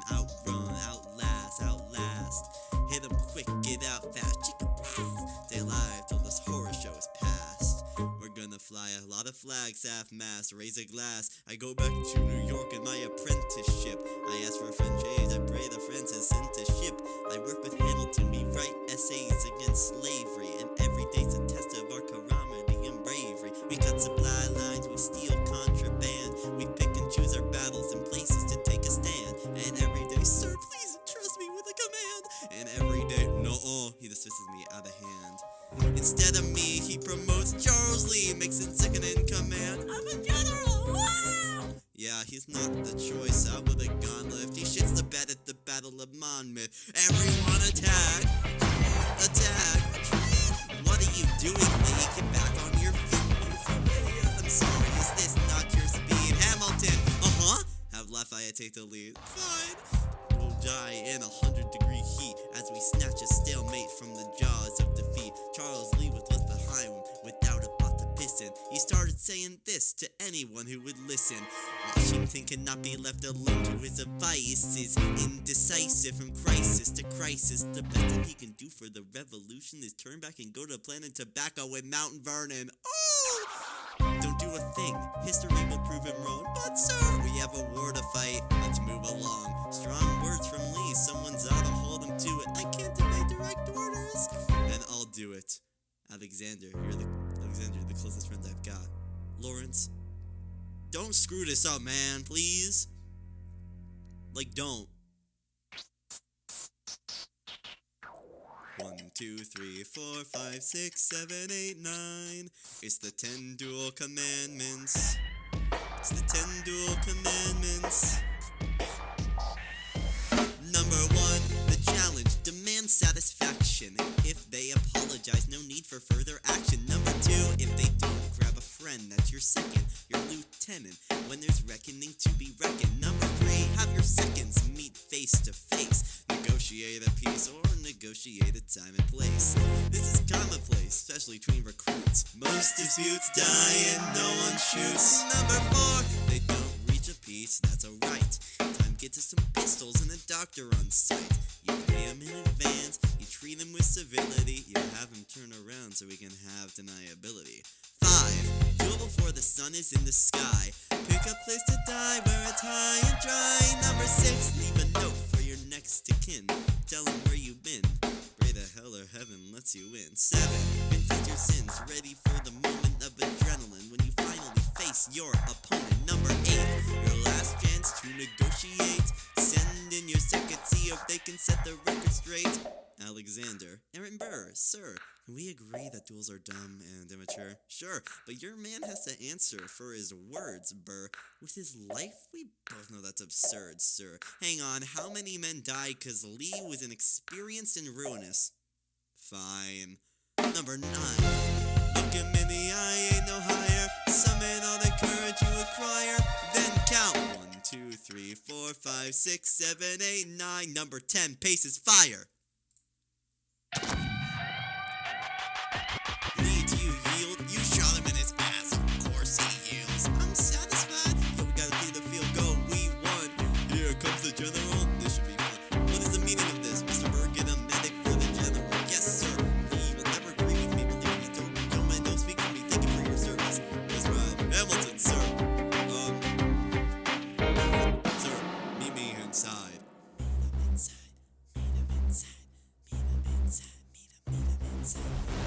outlast. Hit them quick, get out fast. Chicken blast. Stay alive till this horror show is past. We're gonna fly a lot of flags, half-mast, raise a glass. I go back to New York in my apprenticeship. I ask for a friend Jade, I pray the friends has sent a ship. I work with Hamilton, we write essays against slavery, and every day's a test of our calamity and bravery. We cut supply lines, we steal contraband. We pick and choose our battles and places to take a stand. And every day, sir, please entrust me with a command. And every day, he dismisses me out of hand. Instead of me, he promotes Charles Lee, makes it second in command. I'm a general, wow! Yeah, he's not the choice out with a gauntlet. He shits the bed at the Battle of Monmouth. Everyone attack! What are you doing, Lee? Get back on your feet. I'm sorry, is this not your speed? Hamilton, have Lafayette take the lead. Fine. We'll die in 100-degree heat as we snatch a stalemate from the jaws of defeat. Charles Lee was left behind without a pot to piss in. He started saying this to anyone who would listen. Washington cannot be left alone to his devices. Indecisive from crisis to crisis. The best that he can do for the revolution is turn back and go to Planet Tobacco with Mount Vernon. Oh! Don't do a thing. History will prove him wrong. But sir, we have a war to fight. Let's move along. Strong words from Lee. Someone's ought to hold him to it. I can't obey direct orders. Then I'll do it. Alexander, you're the closest friend I've got. Lawrence, don't screw this up, man, please. Like, don't. 1, 2, 3, 4, 5, 6, 7, 8, 9. It's the 10 dual commandments. It's the 10 dual commandments. Number 1, the challenge. Demand satisfaction. If they apologize, no need for further action. Number 2, if they don't, grab a friend. That's your second, your lieutenant. When there's reckoning to be reckoned. Number 3, have your seconds meet face to face. Negotiate a peace or negotiate a time and place. This is commonplace, especially between recruits. Most disputes die and no one shoots. Number 4, they don't reach a peace, that's alright. Time gets us some pistols and a doctor on site. You pay him in advance, you treat him with civility, you have him turn around so we can have deniability. 5, do it before the sun is in the sky. Pick a place to die where it's high and dry. Number 6, leave a note for your next to kin. Tell him where you've been. Pray the hell or heaven lets you in. 7, confess your sins, ready for the moment of adrenaline when you finally face your opponent. Number 8, your last chance to negotiate. Send in your secretary if they can set the record straight. Alexander. Aaron Burr. Sir, can we agree that duels are dumb and immature? Sure, but your man has to answer for his words, Burr. With his life, we both know that's absurd, sir. Hang on, how many men died because Lee was inexperienced and ruinous? Fine. Number 9. Look him in the eye, ain't no higher. Summon all the courage you acquire. Then count 1, 2, 3, 4, 5, 6, 7, 8, 9. Number 10, paces fire. Lee, do you yield? You shot him in his ass. Of course he yields. I'm satisfied. Yo, we gotta clear the field. Go, we won. Here comes the general. This should be fun. What is the meaning of this? Mr. Burr, get a medic for the general. Yes, sir. Lee will never agree with me. Believe me, don't mind, don't speak for me. Thank you for your service. That's right. Hamilton, sir. Sir, meet me inside.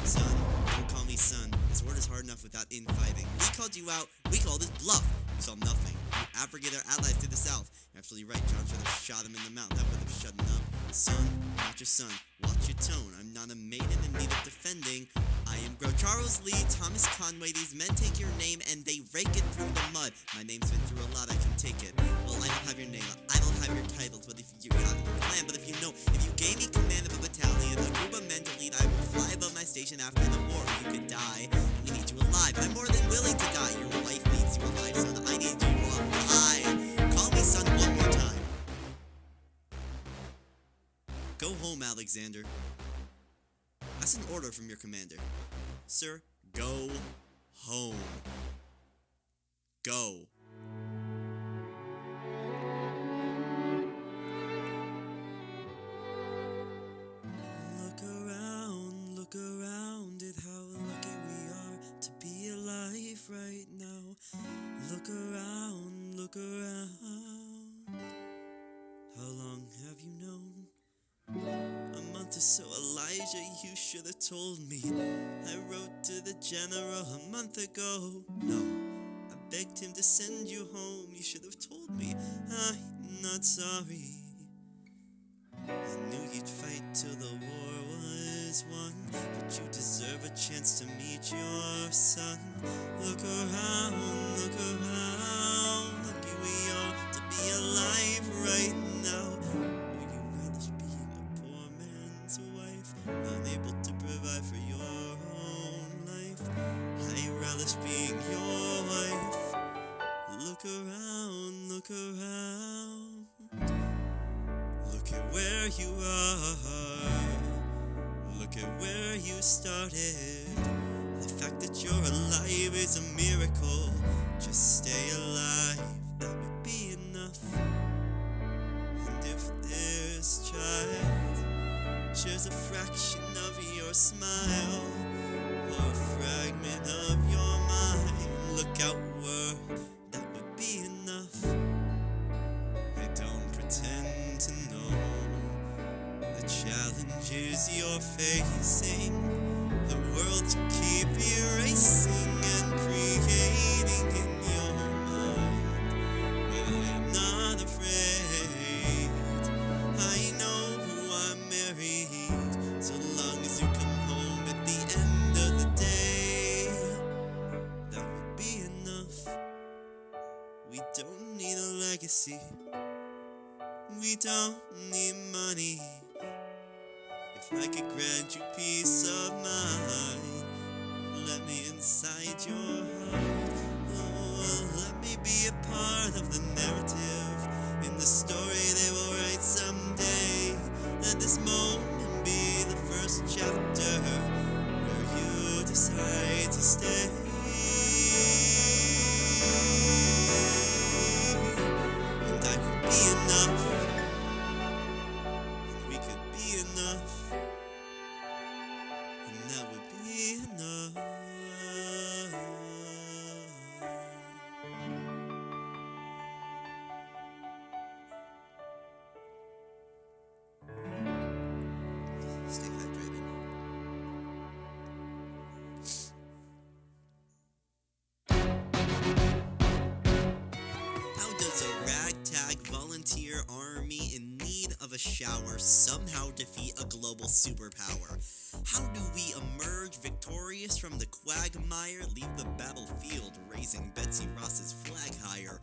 Son, don't call me son. This word is hard enough without infighting. We called you out. We called it bluff. You saw nothing. You abrogated our allies to the south. You're absolutely right, John. Should have shot him in the mouth. That would have shut him up. Son, not your son. Watch your tone. I'm not a maiden in need of defending. I am Charles Lee, Thomas Conway. These men take your name and they rake it through the mud. My name's been through a lot. I can take it. Well, I don't have your name. I don't have your titles. But if you got your plan, but if you know, if you gave me command of a battalion, a group of men to lead, I would fly above my station after the war. You could die. We need you alive. I'm more than willing to die. Your wife needs you alive, son. I need you alive. Call me son one more time. Go home, Alexander. That's an order from your commander. Sir, go home. Go. Look around at how lucky we are to be alive right now. Look around. How long have you known? A month or so, Elijah, you should have told me. I wrote to the general a month ago. No, I begged him to send you home. You should have told me. I'm not sorry. I knew you'd fight till the war was won, but you deserve a chance to meet your son. Look around. Lucky we are to be alive right now. Will you relish being a poor man's wife, unable to provide for your own life? I relish being your wife. Look around. Look at where you are. Look at where you started. The fact that you're alive is a miracle. Just stay alive, that would be enough. And if this child shares a fraction of your smile, or a fragment of your mind, look outward, that would be enough. I don't pretend to know the challenges you're facing, the world you keep erasing and creating in your mind. But I am not afraid. I know who I'm married, so long as you come home at the end of the day, that would be enough. We don't need a legacy. We don't need money. If I could grant you peace of mind, let me inside your heart. Oh, let me be a part of the narrative in the story they will write someday. Let this moment be the first chapter where you decide to stay. And I could be enough. And we could be enough. And that would be enough. Stay hydrated. How does a ragtag volunteer army in need of a shower shower, somehow defeat a global superpower? How do we emerge victorious from the quagmire, leave the battlefield, raising Betsy Ross's flag higher?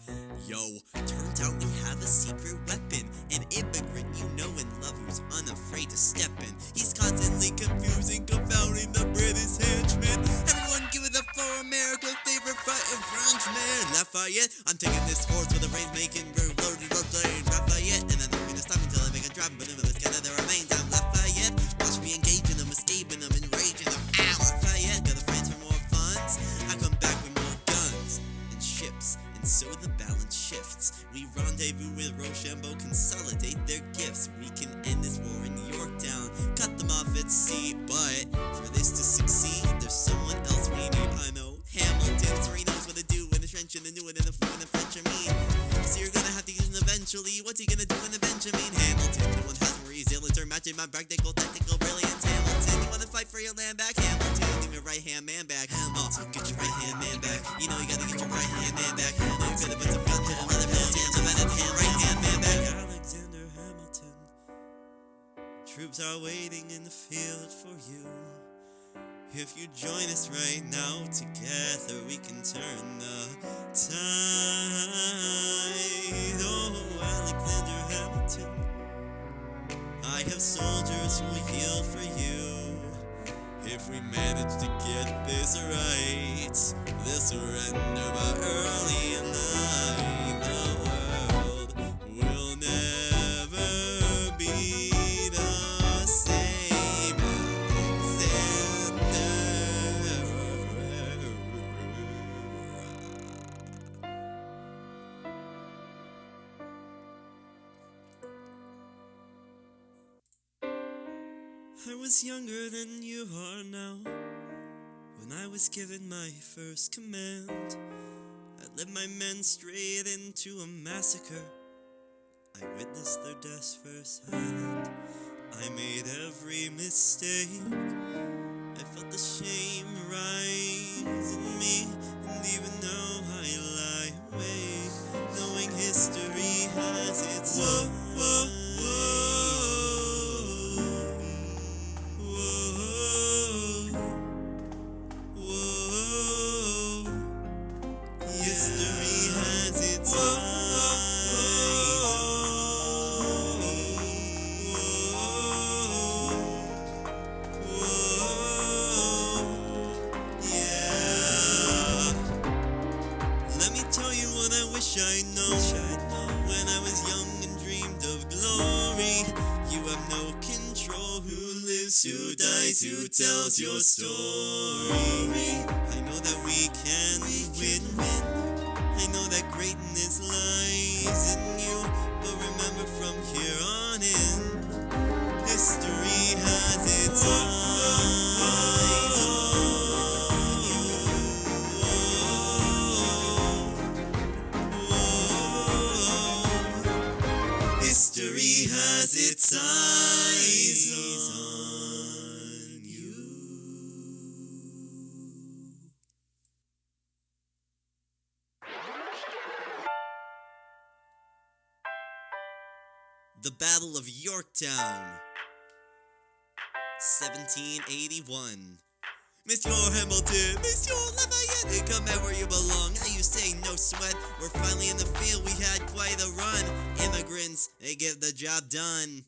Yo, turns out we have a secret weapon, an immigrant you know and love who's unafraid to step in. He's constantly confusing, confounding the British henchmen. Everyone give it up for America's favorite fighting Frenchman, Lafayette. I'm taking this horse with a rain making loaded road Lafayette, and I'm not gonna stop until I make a drop, but never scatter their remains. I'm Lafayette. Watch me engaging them, escaping them, enraging them. Ow, Lafayette. Got a France for more funds. I come back with more guns and ships, and so the balance shifts. We rendezvous with Rochambeau, consolidate their gifts. We can end this war in Yorktown, cut them off at sea. But for this to succeed, there's someone else we need. I know Hamilton, so he knows what to do in the trench and do it in the French. I mean, so you're gonna have to use him eventually. What's he gonna do in the Benjamin Hamilton? No one has Marie Zillinger matching my practical, technical brilliance. Hamilton, you wanna fight for your land back? Hamilton, give your right hand man back. Oh, get your right hand man back. You know you gotta get your right hand man back. You gotta put some gun to the leather pills, hands up at the hand, right hand man back. Alexander Hamilton, troops are waiting in the field for you. If you join us right now, together we can turn the tide. Oh, Alexander Hamilton, I have soldiers who will heal for you. If we manage to get this right, they'll surrender by early light. The world will never be the same. I was younger than you are now, when I was given my first command. I led my men straight into a massacre. I witnessed their deaths firsthand. I made every mistake. I felt the shame rise in me, and even now I lie awake, knowing history has its history has its I know, when I was young and dreamed of glory. You have no control. Who lives, who dies, who tells your story? I know that we can win. I know that greatness lies in you. But remember, from here on in, history has its eyes on you. History has its eyes on you. The Battle of Yorktown, 1781. Monsieur Hamilton, Monsieur Lafayette, come back where you belong. Now you say no sweat. We're finally in the field. We had quite a run. Immigrants, they get the job done.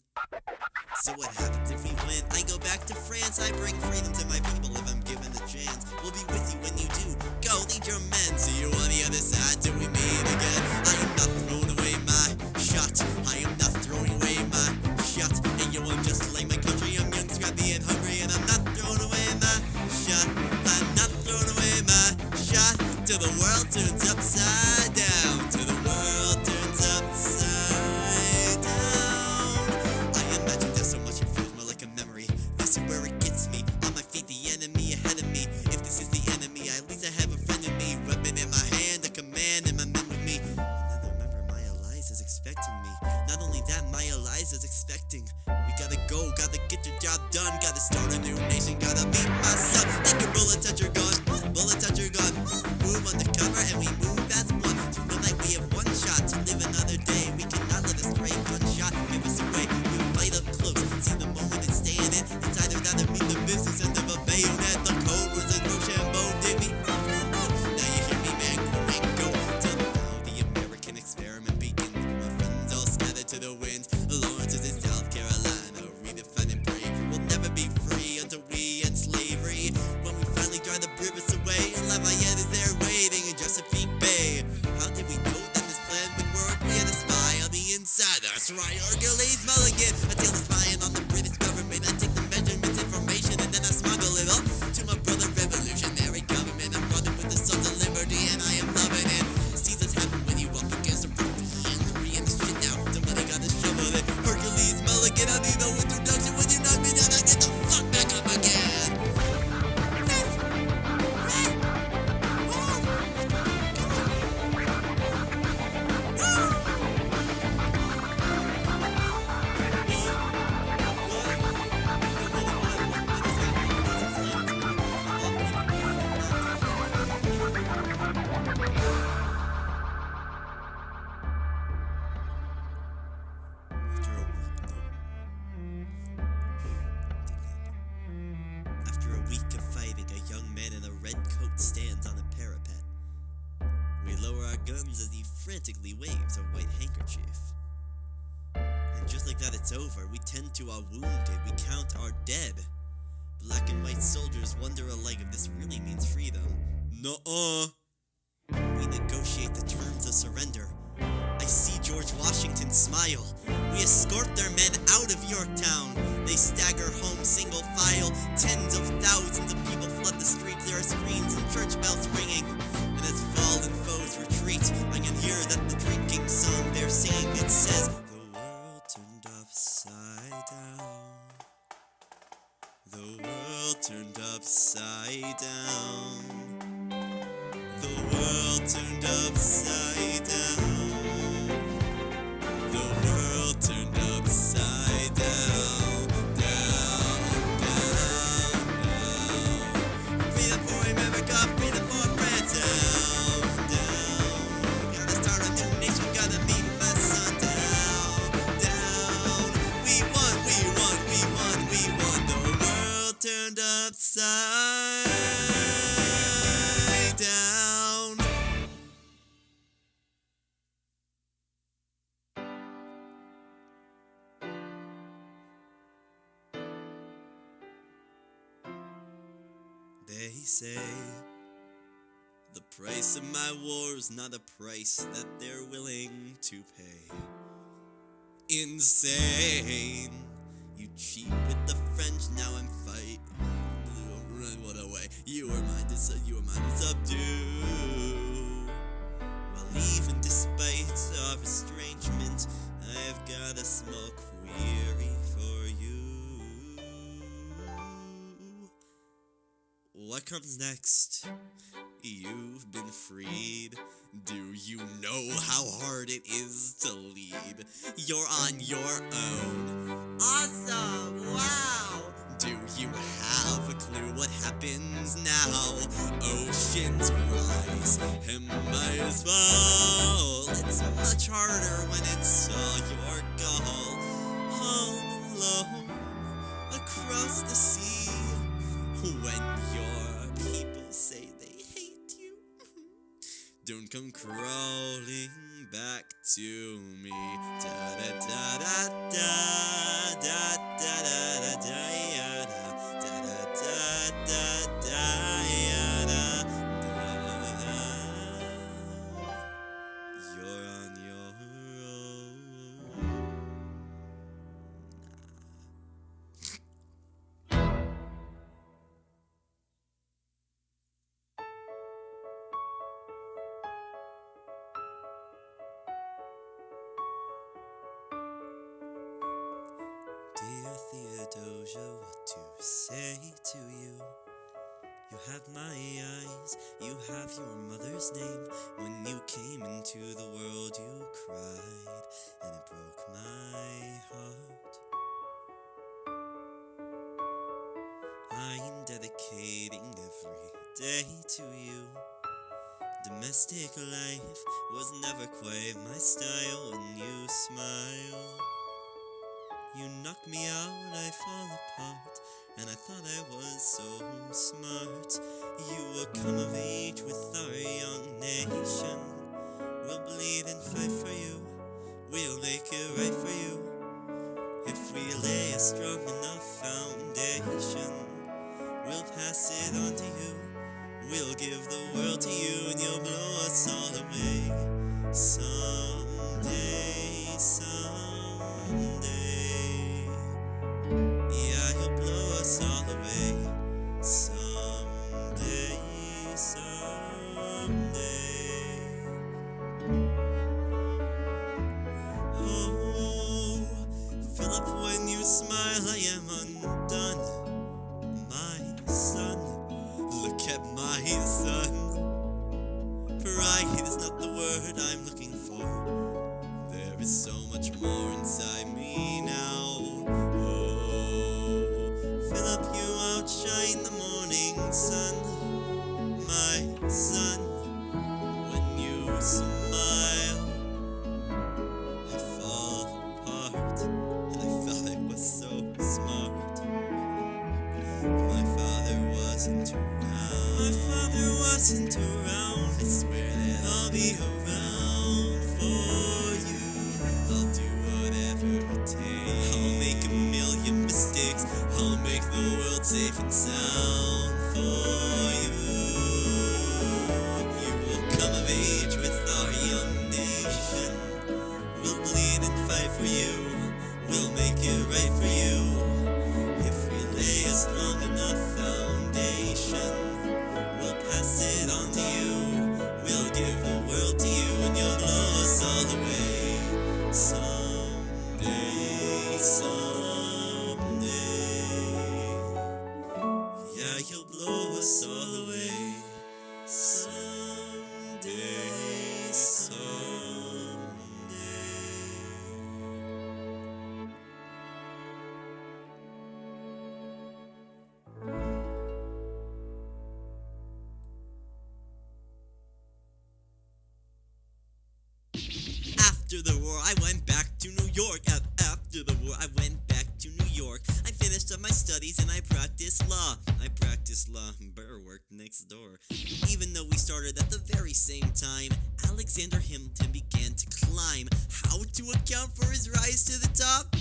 So what happens if we win? I go back to France. I bring freedom to my people if I'm given the chance. We'll be with you when you do. Go lead your men. See you on the other side till we meet again. I am not throwing away my shot. I am not throwing away my shot. And yo, I'm just like my country. I'm young, scrappy, and hungry, and I'm not throwing away my shot. I'm not throwing away my shot till the world turns upside down. Till the world turns upside down. I imagine there's so much it feels more like a memory. This is where it gets me. On my feet, the enemy ahead of me. If this is the enemy, at least I have a friend in me. Weapon in my hand, a command, and my men with me. And then I remember my Eliza's expecting me. Not only that, my Eliza's expecting. We gotta go, gotta get the job done. Gotta start a new nation, gotta meet my son. Take your bullet, touch your gun. Bullet, touch your gun. Move undercover and we move as one. Tonight we have one shot to live another day. We cannot let a stray gunshot give us away. We fight guns as he frantically waves a white handkerchief. And just like that it's over, we tend to our wounded, we count our dead. Black and white soldiers wonder alike if this really means freedom. Nuh-uh. We negotiate the terms of surrender. I see George Washington smile. We escort their men out of Yorktown. They stagger home single file. Tens of thousands of people flood the streets. There are screams and church bells ringing. And as fallen foes retreat, I can hear that the drinking song they're singing, it says, the world turned upside down. The world turned upside down. The world turned upside down. The world turned upside down, down, down, down. Freedom for America, freedom for France, down, down. Gotta start a new nation, gotta meet my son, down, down. We won, we won, we won, we won. The world turned upside down. They say the price of my war is not a price that they're willing to pay. Insane. You cheat with the French, now I'm fighting. What a way. You are mine to subdue. Well, even despite our estrangement, I've got a small query for you. What comes next? You've been freed. Do you know how hard it is to lead? You're on your own. Awesome! Wow! Do you have a clue what happens now? Oceans rise, empires fall. It's much harder when it's all your goal. All alone across the sea. When your people say they hate you, don't come crawling back to me. Da da da da da da da da da da da da da da da. You're on your own. Dear Theodosia, what to say to you? You have my eyes, you have your mother's name. When you came into the world you cried, and it broke my heart. I'm dedicating every day to you. Domestic life was never quite my style. When you smile, you knock me out, I fall apart, and I thought I was so smart. You will come of age with our young nation. We'll bleed and fight for you, we'll make it right for you. If we lay a strong enough foundation, we'll pass it on to you. We'll give the world to you, and you'll blow us all away. Someday, someday. Yeah, you'll blow us all away. Someday, someday. Oh, Philip, when you smile, I am undone. My son, look at my son. Pride is not the word I'm looking for. There is so much more inside me now. Philip, you outshine the morning sun, my son. When you smile, I fall apart, and I thought I was so smart. My father wasn't around. My father wasn't around. I swear that I'll be around. for you. I'll do whatever it takes. I'll make a million mistakes. I'll make the world safe and sound for you. You will come of age with our young nation. We'll bleed and fight for you. We'll make it right for you. If we lay a strong enough foundation, we'll pass it on to you. We'll give the world to you, and you'll blow us all away. Someday, someday. Yeah, you'll blow us all away. Someday, someday. After the war, I went back to New York. After the war, I went back to New York. I finished up my studies and I practiced law. Burr worked next door. Even though we started at the very same time, Alexander Hamilton began to climb. How to account for his rise to the top?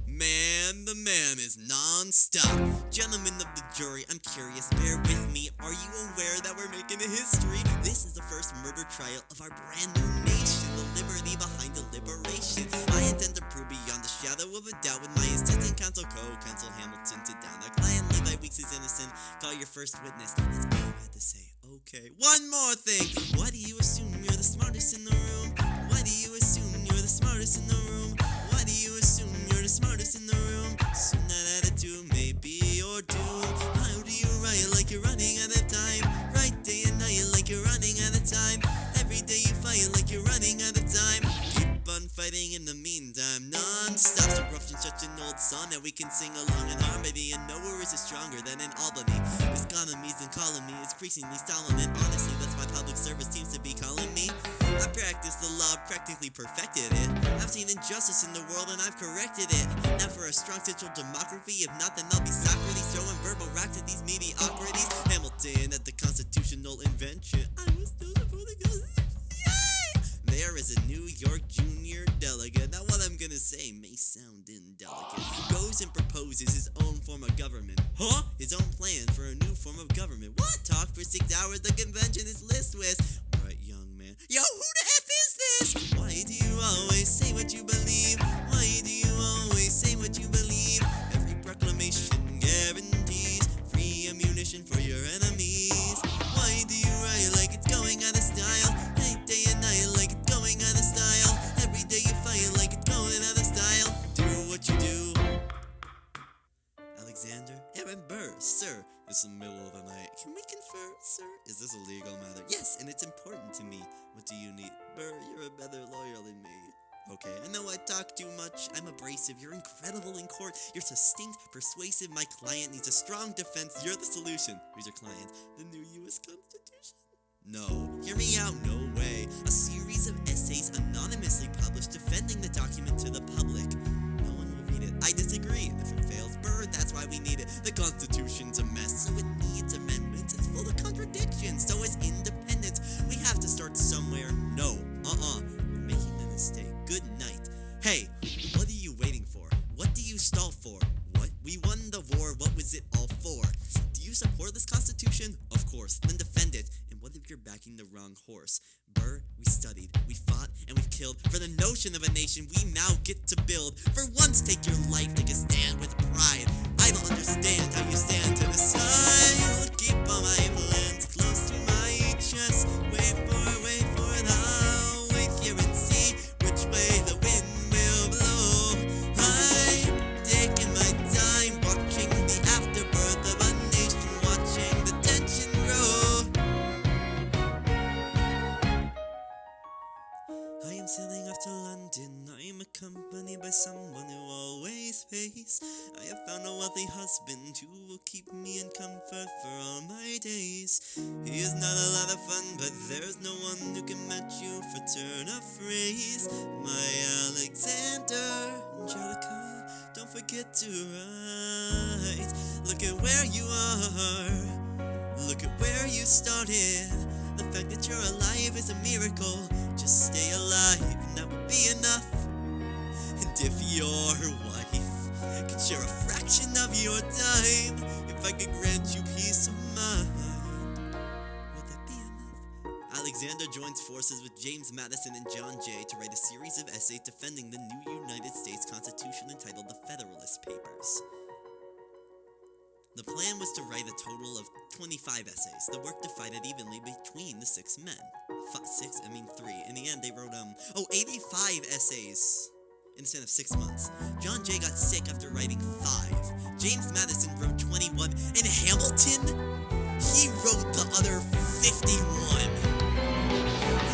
Man, the man is non-stop. Gentlemen of the jury, I'm curious, bear with me. Are you aware that we're making a history? This is the first murder trial of our brand new nation. The liberty behind the liberation. I intend to prove beyond the shadow of a doubt with my assistant counsel, co-counsel Hamilton to down. Our client Levi Weeks is innocent. Call your first witness. That's all I had to say. Okay, one more thing. Why do you assume you're the smartest in the room? Why do you assume you're the smartest in the room? Why do you assume you're the smartest in the room? Soon that attitude may be your doom. How do you write like you're running out of time? Write day and night like you're running out of time. Every day you fight like you're running out of time. Keep on fighting in the meantime. Non-stop corruption, such an old song that we can sing along in harmony. And nowhere is it stronger than in Albany. This economy's and calling me is increasingly stolen. And honestly, that's why public service seems to be calling me. I practiced the law, practically perfected it. I've seen injustice in the world and I've corrected it. Now for a strong central democracy, if not then I'll be Socrates, throwing verbal rocks at these mediocrities. Hamilton at the constitutional invention. I was still before the Constitution. Yay! There is a New York junior delegate. Now what I'm gonna say may sound indelicate. Goes and proposes his own form of government. Huh? His own plan for a new form of government. What? Talk for 6 hours, the convention is list with. Right, young man. Yo, who the F is this? Why do you always say what you believe? Why do you always say what you believe? Every proclamation guarantees free ammunition for your enemies. Why do you write like it's going out of style? Hey, day and night like it's going out of style. Every day you fight like it's going out of style. Do what you do. Alexander Aaron Burr, sir. It's the middle of the night. Can we confer, sir? Is this a legal matter? Yes, and it's important to me. What do you need? Burr, you're a better lawyer than me. Okay, I know I talk too much. I'm abrasive. You're incredible in court. You're succinct, persuasive. My client needs a strong defense. You're the solution. Who's your client? The new U.S. Constitution? No. Hear me out. No way. A series of essays anonymously published defending the document to the public. No one will read it. I disagree. And if it fails, Burr, that's why we need it. The Constitution's a mess, so it needs amendments. It's full of contradictions, so is independence. We have to start somewhere. No. You're making a mistake. Good night. Hey, what are you waiting for? What do you stall for? What? We won the war. What was it all for? Do you support this Constitution? Of course. Then defend it. And what if you're backing the wrong horse? Burr, we studied, we fought, and we've killed for the notion of a nation we now get to build. For once, take your life, take a stand with pride. I don't understand how you stand to the side. Keep all my plans close to my chest. Wait for it, I'll wait here and see which way the wind will blow. I'm taking my time, watching the afterbirth of a nation, watching the tension grow. I am sailing off to London. I am accompanied by someone who always pays. I have found a wealthy husband who will keep me in comfort for all my days. He is not a lot of fun, but there's no one who can match you for turn of phrase. My Alexander, Angelica, don't forget to write. Look at where you are. Look at where you started. The fact that you're alive is a miracle. Just stay alive, now share a fraction of your time. If I could grant you peace of mind, would that be enough? Alexander joins forces with James Madison and John Jay to write a series of essays defending the new United States Constitution entitled the Federalist Papers. The plan was to write a total of 25 essays, the work divided evenly between the 6 men. 3. In the end, they wrote, 85 essays instead of 6 months. John Jay got sick after writing 5. James Madison wrote 21, and Hamilton, he wrote the other 51.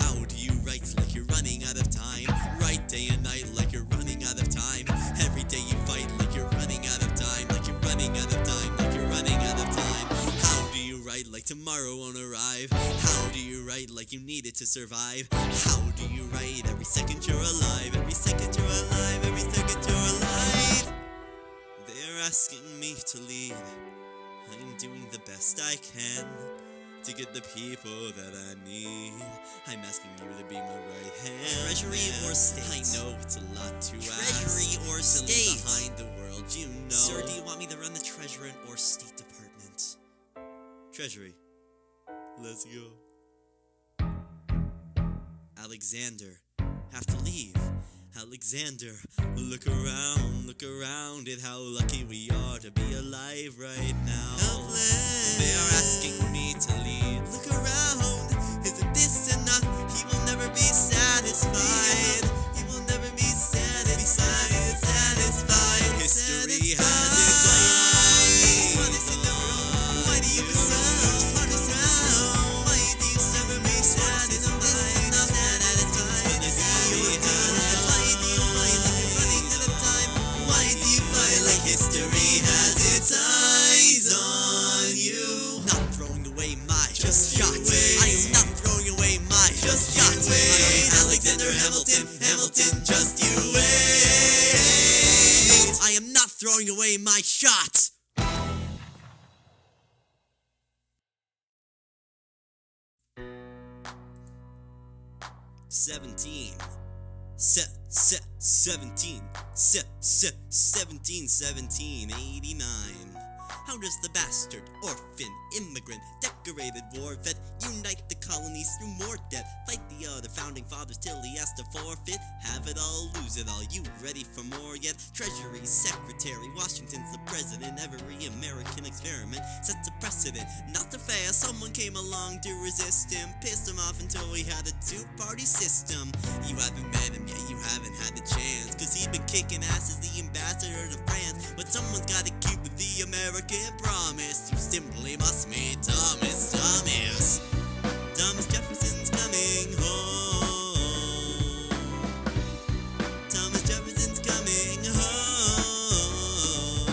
How do you write like you're running out of time? Write day and night like you're running out of time. Every day you fight like you're running out of time, like you're running out of time, like you're running out of time. How do you write like tomorrow won't arrive? How do you write like you need it to survive? How do you write every second you're alive? Every second you're alive, every second you're alive. They're asking me to lead. I'm doing the best I can to get the people that I need. I'm asking you to be my right hand. Treasury or state? I know it's a lot to ask. Treasury or state? Behind the world, you know. Sir, do you want me to run the Treasury or State Department? Treasury. Let's go. Alexander, have to leave. Alexander, look around at how lucky we are to be alive right now. Helpless. They are asking me to leave. Look around, isn't this enough? He will never be satisfied. He will never be satisfied. History has its eyes. Why do you sound? Why do you never be satisfied? History has its eyes on you. Not throwing away my just shot. I am not throwing away my just shot. Alexander Hamilton, just you wait. I am not throwing away my shot. Seventeen. 1789. How does the bastard, orphan, immigrant, decorated war vet unite the colonies through more debt? Fight the other founding fathers till he has to forfeit. Have it all, lose it all, you ready for more yet? Treasury Secretary, Washington's the president. Every American experiment sets a precedent. Not to fail, someone came along to resist him. Pissed him off until we had a two-party system. You haven't met him yet, you haven't had the chance, cause he's been kicking ass as the ambassador to France. But someone's gotta keep the American promise. You simply must meet Thomas Jefferson's coming home. Thomas Jefferson's coming home.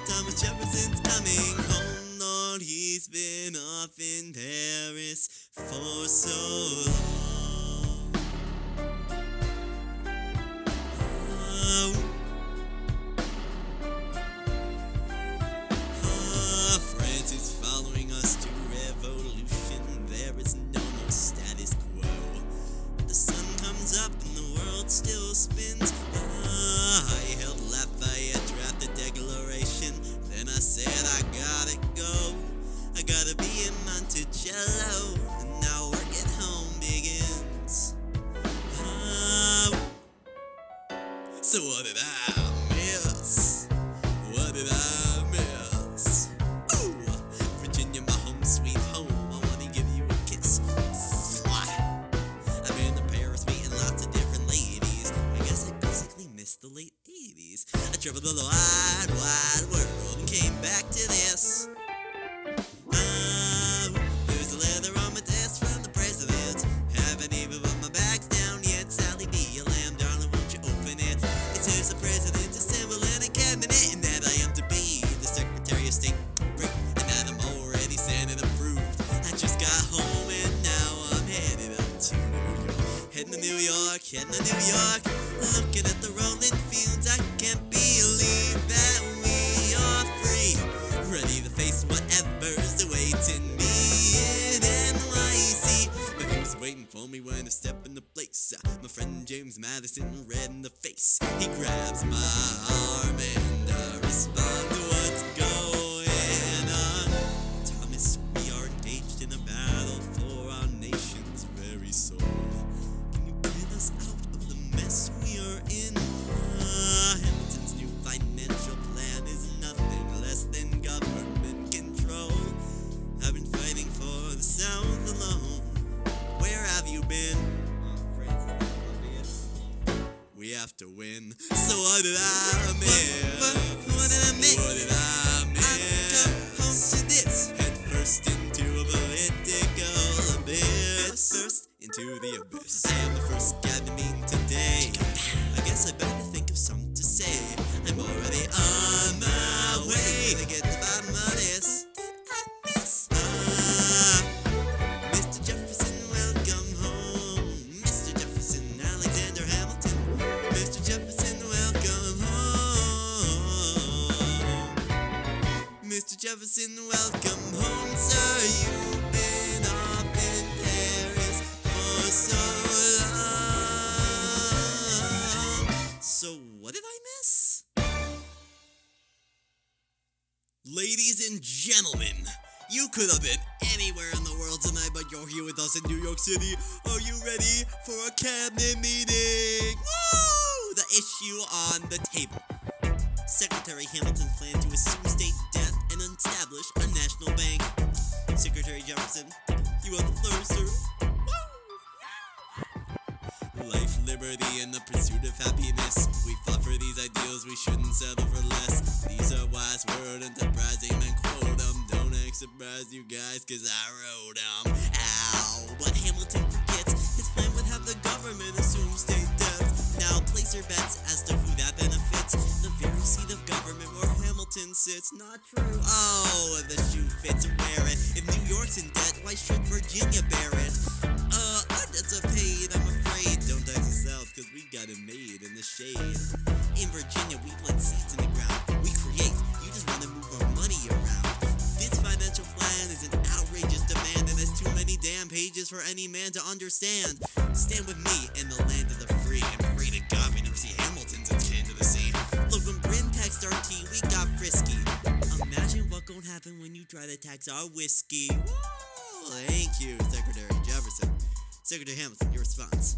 Thomas Jefferson's coming home. Lord, he's been up in Paris for so long. France is following us to revolution. There is no more status quo. The sun comes up and the world still spins. I held Lafayette draft the Declaration. Then I said I gotta go. I gotta be in Monticello. And now work at home begins. So what did I miss? What did I miss? Ooh, Virginia, my home sweet home. I wanna give you a kiss. I've been to Paris meeting lots of different ladies. I guess I basically missed the late 80s. I traveled the wide, wide world and came back to this. There's a letter on my desk from the president. Haven't even put my bags down yet. Sally B, a lamb, darling, won't you open it? It says the president assembling a cabinet, and that I am to be the Secretary of State, and that I'm already Senate approved. I just got home and now I'm headed up to New York. Heading to New York, looking at the rolling fields. I can't believe that we are free, ready to face whatever's awaiting me in NYC. But who's waiting for me when I step in the place? My friend James Madison, red in the face. He grabs my arm Madison, welcome home, sir. You've been up in Paris for so long. So, what did I miss? Ladies and gentlemen, you could have been anywhere in the world tonight, but you're here with us in New York City. Are you ready for a cabinet meeting? Woo! The issue on the table. Secretary Hamilton's plan to assume state debt and establish a national bank. Secretary Jefferson, you have the floor, sir. Life, liberty, and the pursuit of happiness. We fought for these ideals, we shouldn't settle for less. These are wise words, enterprising men quote them. Don't act surprised, you guys, cause I wrote them. Ow! But Hamilton forgets his plan would have the government assume state debts. Now place your bets as to who that benefits. The very seat of government where Hamilton sits. Not true. Oh, the shoe fits, wear it. If New York's in debt, why should Virginia bear it? Our debts are paid, I'm afraid. Don't tax the South, cause we got it made in the shade. In Virginia, we plant seeds in the ground. We create, you just wanna move our money around. This financial plan is an outrageous demand, and there's too many damn pages for any man to understand. Stand with me in the land of the free, and pray to God we never see Hamilton's at the end of the sea. Look, when Britain taxed our tea, we got frisky. Imagine what gon' happen when you try to tax our whiskey. Whoa, thank you, Secretary Jefferson. Secretary Hamilton, your response.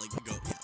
Like we go, yeah.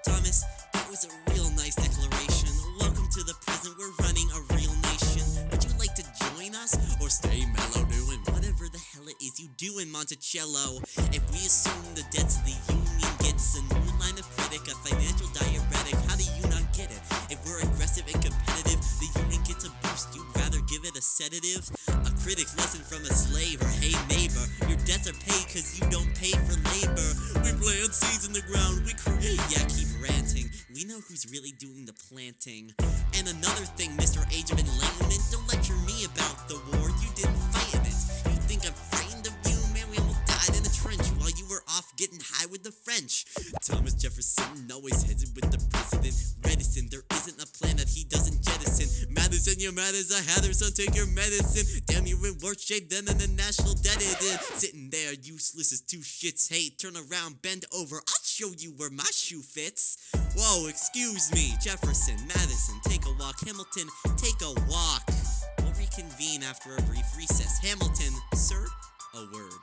Thomas, that was a real nice declaration. Welcome to the present, we're running a real nation. Would you like to join us, or stay mellow doing whatever the hell it is you do in Monticello? If we assume the debts the union gets, a new line of critic, a financial diuretic, how do you not get it? If we're aggressive and competitive, the union gets a boost, you'd rather give it a sedative? A critic's lesson from a slave, or hey neighbor, your debts are paid cause you don't pay for labor. We plant seeds in the ground, we create, yeah, keep ranting. We know who's really doing the planting. And another thing, Mr. Age of Enlightenment, don't lecture me about the war, you didn't fight in it. You think I'm frightened of you? Man, we almost died in a trench while you were off getting high with the French. Thomas Jefferson always headed with the president. Reticent, there isn't a plan that he doesn't jettison. Madison, you're mad as a hatter, son, take your medicine. Damn, you're in worse shape than the national debt it is. Sitting there, useless as two shits. Hey, turn around, bend over, I'll show you where my shoe fits. Whoa, excuse me, Jefferson, Madison, take a walk. Hamilton, take a walk. We'll reconvene after a brief recess. Hamilton, sir, a word.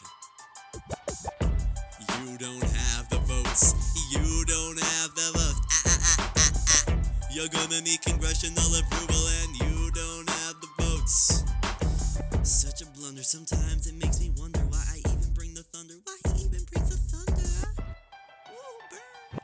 You don't have the votes. You don't have the votes. You're gonna need congressional approval, and you don't have the votes. Such a blunder. Sometimes it makes me wonder why I even bring the thunder. Why he even brings the thunder? Ooh, bird.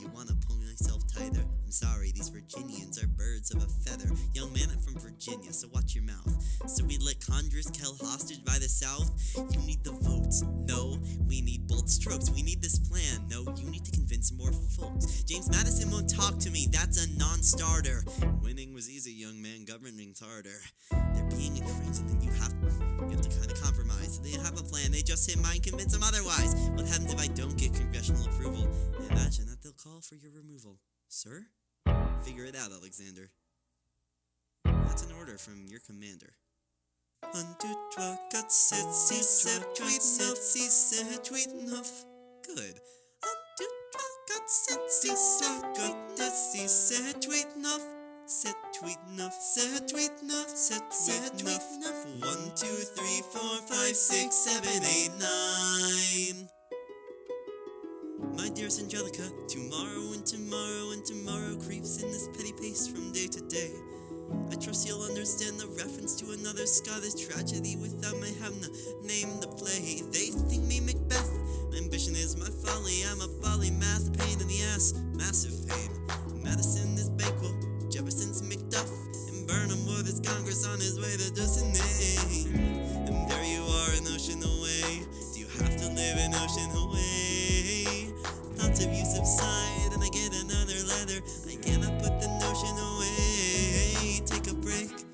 You wanna pull myself tighter? I'm sorry, these Virginians are birds of a feather. Young man, I'm from Virginia, so watch your mouth. So we let Congress held hostage by the South? You need the votes. No, we need bold strokes. We need this plan. No, you need to convince more folks. James Madison won't talk to me. That's a non-starter. Winning was easy, young man. Governing's harder. They're being infringed, and then you have to kind of compromise. They have a plan. They just hit mine, convince them otherwise. What happens if I don't get congressional approval? Imagine that they'll call for your removal. Sir? Figure it out, Alexander. That's an order from your commander. 1, 2, 3, 4, 5, 6, 7, 8, 9. Good. 1, 2, 3, 4, 5, 6, 7, 8, 9. 1, 2, 3, 4, 5, 6, 7, 8, 9. My dearest Angelica, tomorrow and tomorrow and tomorrow creeps in this petty pace from day to day. I trust you'll understand the reference to another Scottish tragedy without my having to name the play. They think me Macbeth. Ambition is my folly. I'm a polymath, pain in the ass, massive pain. Madison is Bakewell, Jefferson's Macduff, and Burnham with his Congress on his way to just a name. And there you are, an ocean away. Do you have to live an ocean away? Thoughts of you subside, and I get another letter. I cannot put the notion away. Take a break.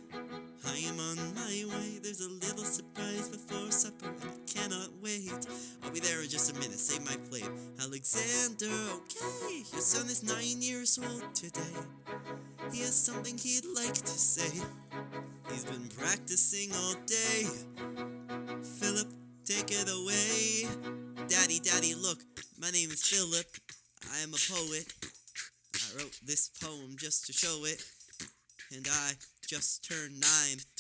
I am on my way. There's a little surprise before supper, and I cannot wait. I'll be there in just a minute. Save my plate. Alexander, okay. Your son is 9 years old today. He has something he'd like to say. He's been practicing all day. Philip, take it away. Daddy, look, my name is Philip. I am a poet. I wrote this poem just to show it. And I just turned 9.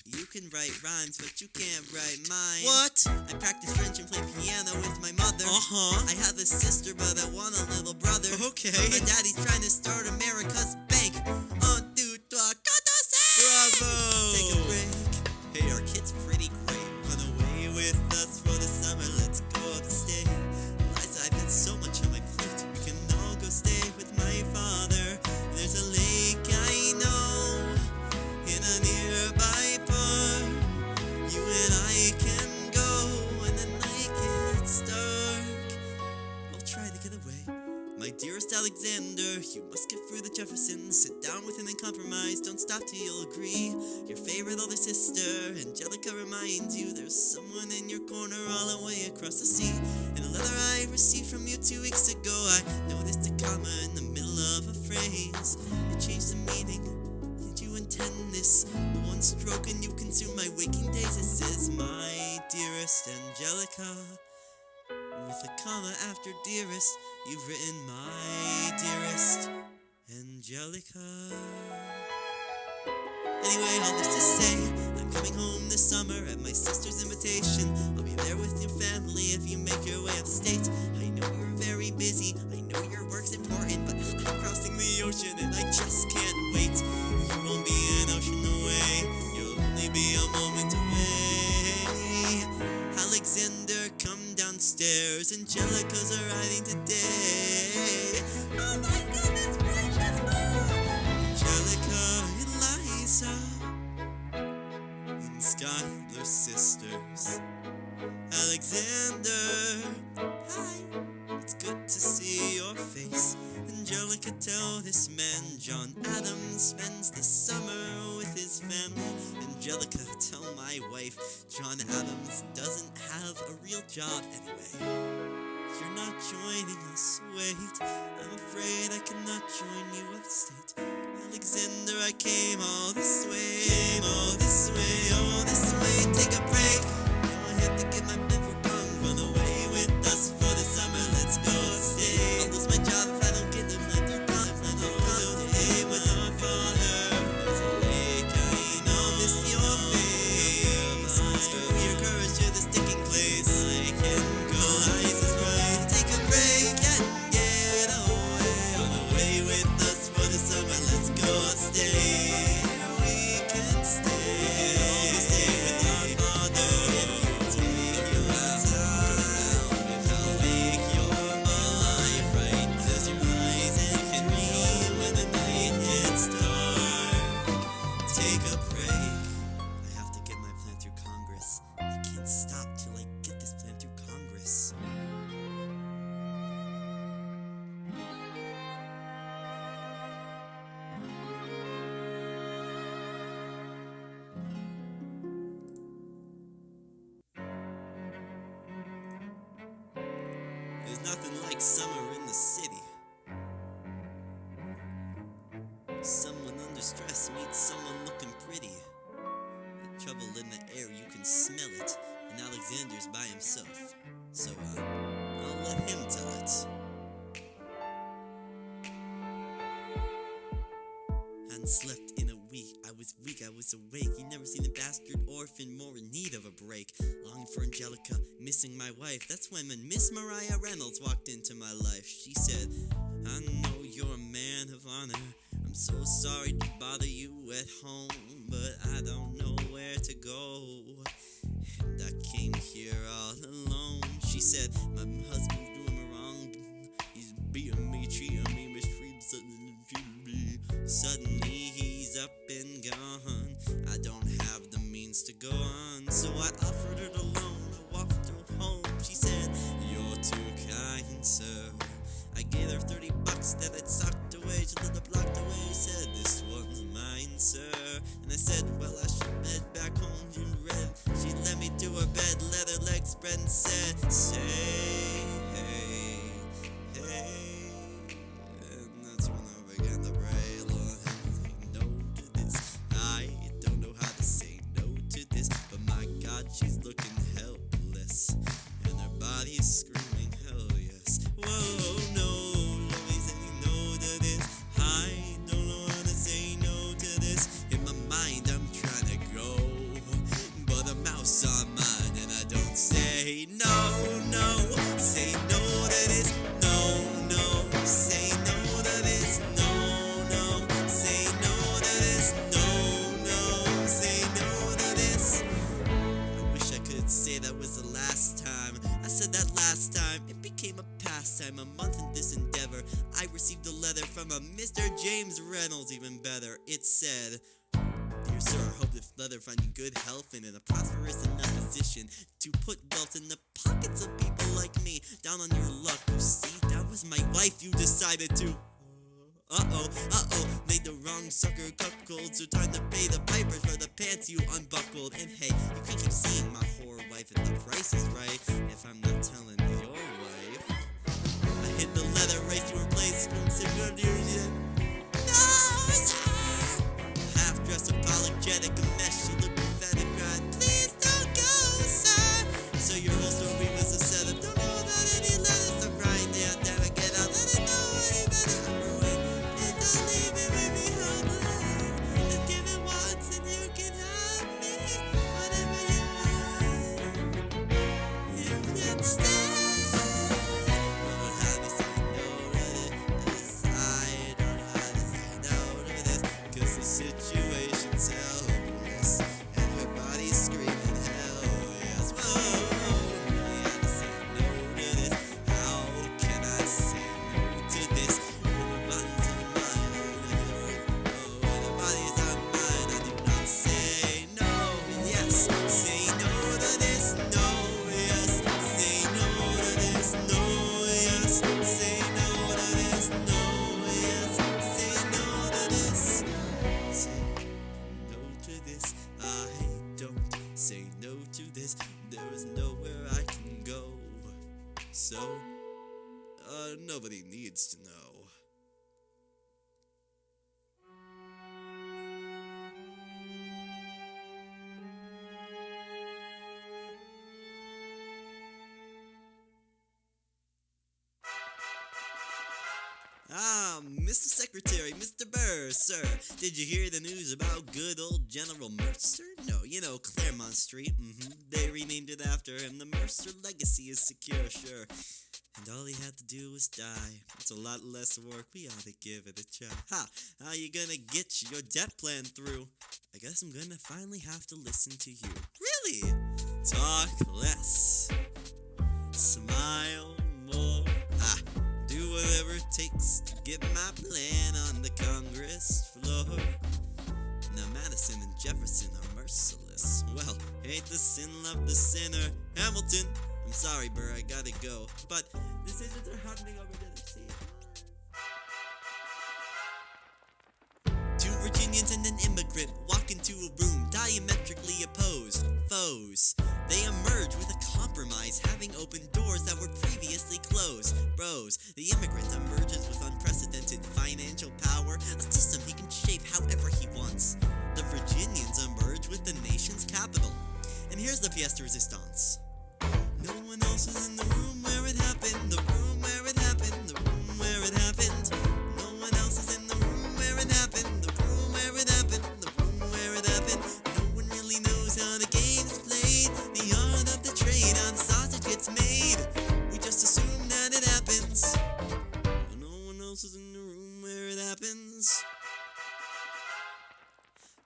You can write rhymes, but you can't write mine. What? I practice French and play piano with my mother. Uh-huh. I have a sister, but I want a little brother. Okay. My daddy's trying to start America's bank. 1, 2, 3, 4, 5. Bravo! Take a break. Hey, our kid's pretty great. Run away with us for the summer. Let's go upstate. Eliza, I've got so much on my plate. We can all go stay with my father. There's a lake I know in a nearby park. You and I can go when the night gets dark. I'll try to get away. My dearest Alexander, you must get through the Jeffersons. Sit down with him and compromise. Don't stop till you'll agree. Your favorite older sister, Angelica, reminds you there's someone in your corner all the way across the sea. In a letter I received from you 2 weeks ago, I noticed a comma in the middle of a phrase. It changed the meaning. Did you intend this? One stroke and you consume my waking days. It says, my dearest Angelica. With a comma after dearest, you've written my dearest Angelica. Anyway, all this to say, I'm coming home this summer at my sister's invitation. I'll be there with your family if you make your way upstate. I know you're very busy, I know your work's important, but I'm crossing the ocean and I just can't wait. You won't be an ocean away, you'll only be a moment away. Alexander, come downstairs, Angelica's arriving today. Oh my goodness gracious, Angelica, Eliza, and Skylar sisters. Alexander, hi, it's good to see your face. Angelica, tell this man John Adams spends the summer with his family. Angelica, tell my wife John Adams doesn't have a real job anyway. You're not joining us, wait, I'm afraid I cannot join you upstate. Alexander, I came all this way, all this way, take a break. Now I have to get my plan for prom, run away with us for the summer, let's go stay. I'll lose my job if I don't get the plan through prom, I'll stay with our father. There's a lake, I know, miss your face. Screw your courage to the sticking place. I can go, eyes is right, take a break and get away. Run away with us for the summer, let's go stay. We can stay. Stay with our father. If you take your time, I'll make your life right. Close your eyes and can read when the night gets dark. Take a break. I have to get my plan through Congress. I can't stop till I get this plan through Congress. There's nothing like summer in the city. Someone under stress meets someone looking pretty. The trouble in the air, you can smell it. And Alexander's by himself. So, I'll let him tell it. Hadn't slept in a week. I was weak, I was awake. You never seen a bastard orphan more in need of a break. Longing for Angelica, missing my wife. That's when Miss Mariah Reynolds walked into my life. She said, I know you're a man of honor. I'm so sorry to bother you at home, but I don't know where to go. And I came here all alone. She said, my husband's doing me wrong. He's beating me, treating me, mistreating me. Suddenly he's up and gone. I don't have the means to go on, so I offered her the loan. I walked her home. She said, you're too kind, sir. I gave her $30 that I'd socked away. She lived a block away. Said, this one's mine, sir. And I said, well, I should head back home. She read. She led me to her bed, let her legs spread, and said, say, hey. And that's when I began to pray, Lord, no from a Mr. James Reynolds, even better. It said, "Dear sir, hope this letter find you good health and in a prosperous enough position to put wealth in the pockets of people like me. Down on your luck, you see, that was my wife you decided to." Made the wrong sucker cuckold, so time to pay the pipers for the pants you unbuckled. And hey, you can keep seeing my whore wife if the price is right, if I'm not telling your wife. I hit the leather race to her place, some confusion. No, sir! Half-dressed, apologetic, a mess, she looked pathetic, cried, "Please don't go, sir!" So your whole story was a setup, don't know about any letters, so crying down, damn it, get out, let it know any better, I'm ruined. Don't leave it with me, homie. Just give it once and you can have me. Whatever you want, you can stay. Don't know how to say no to this. I don't know how to say no to this, 'cause the situation's hopeless and her body's screaming hell yes. Whoa, don't know how to say no to this. How can I say no to this? When her body's on mine, when her body's on mine, I do not say no, yes. Say no to this, no, yes. Say no to this, no, yes. Say no to this, no, yes. Say no to this. Say no to this. I don't say no to this. There is nowhere I can go. So, nobody needs to know. Mr. Secretary, Mr. Burr, sir, did you hear the news about good old General Mercer? No, you know, Claremont Street, They renamed it after him. The Mercer legacy is secure, sure. And all he had to do was die. It's a lot less work, we ought to give it a try. How you gonna get your debt plan through? I guess I'm gonna finally have to listen to you. Really? Talk less. Smile more. Do whatever it takes to get my plan on the Congress floor. Now Madison and Jefferson are merciless. Well, hate the sin, love the sinner. Hamilton, I'm sorry, Burr, I gotta go. But decisions are happening over Tennessee. Two Virginians and an immigrant walk into a room diametrically opposed. Foes. They emerge with a compromise, having opened doors that were previously closed. Bros, the immigrant emerges with unprecedented financial power, a system he can shape however he wants. The Virginians emerge with the nation's capital. And here's the pièce de résistance. No one else is in the room where it happened, the room where it happened, the room where it happened. No one else is in the room where it happened, the room where it happened, the room where it happened. No one really knows how the game's played, the art of the trade, how the sausage gets made. We just assume that it happens. No one else is in the room where it happens.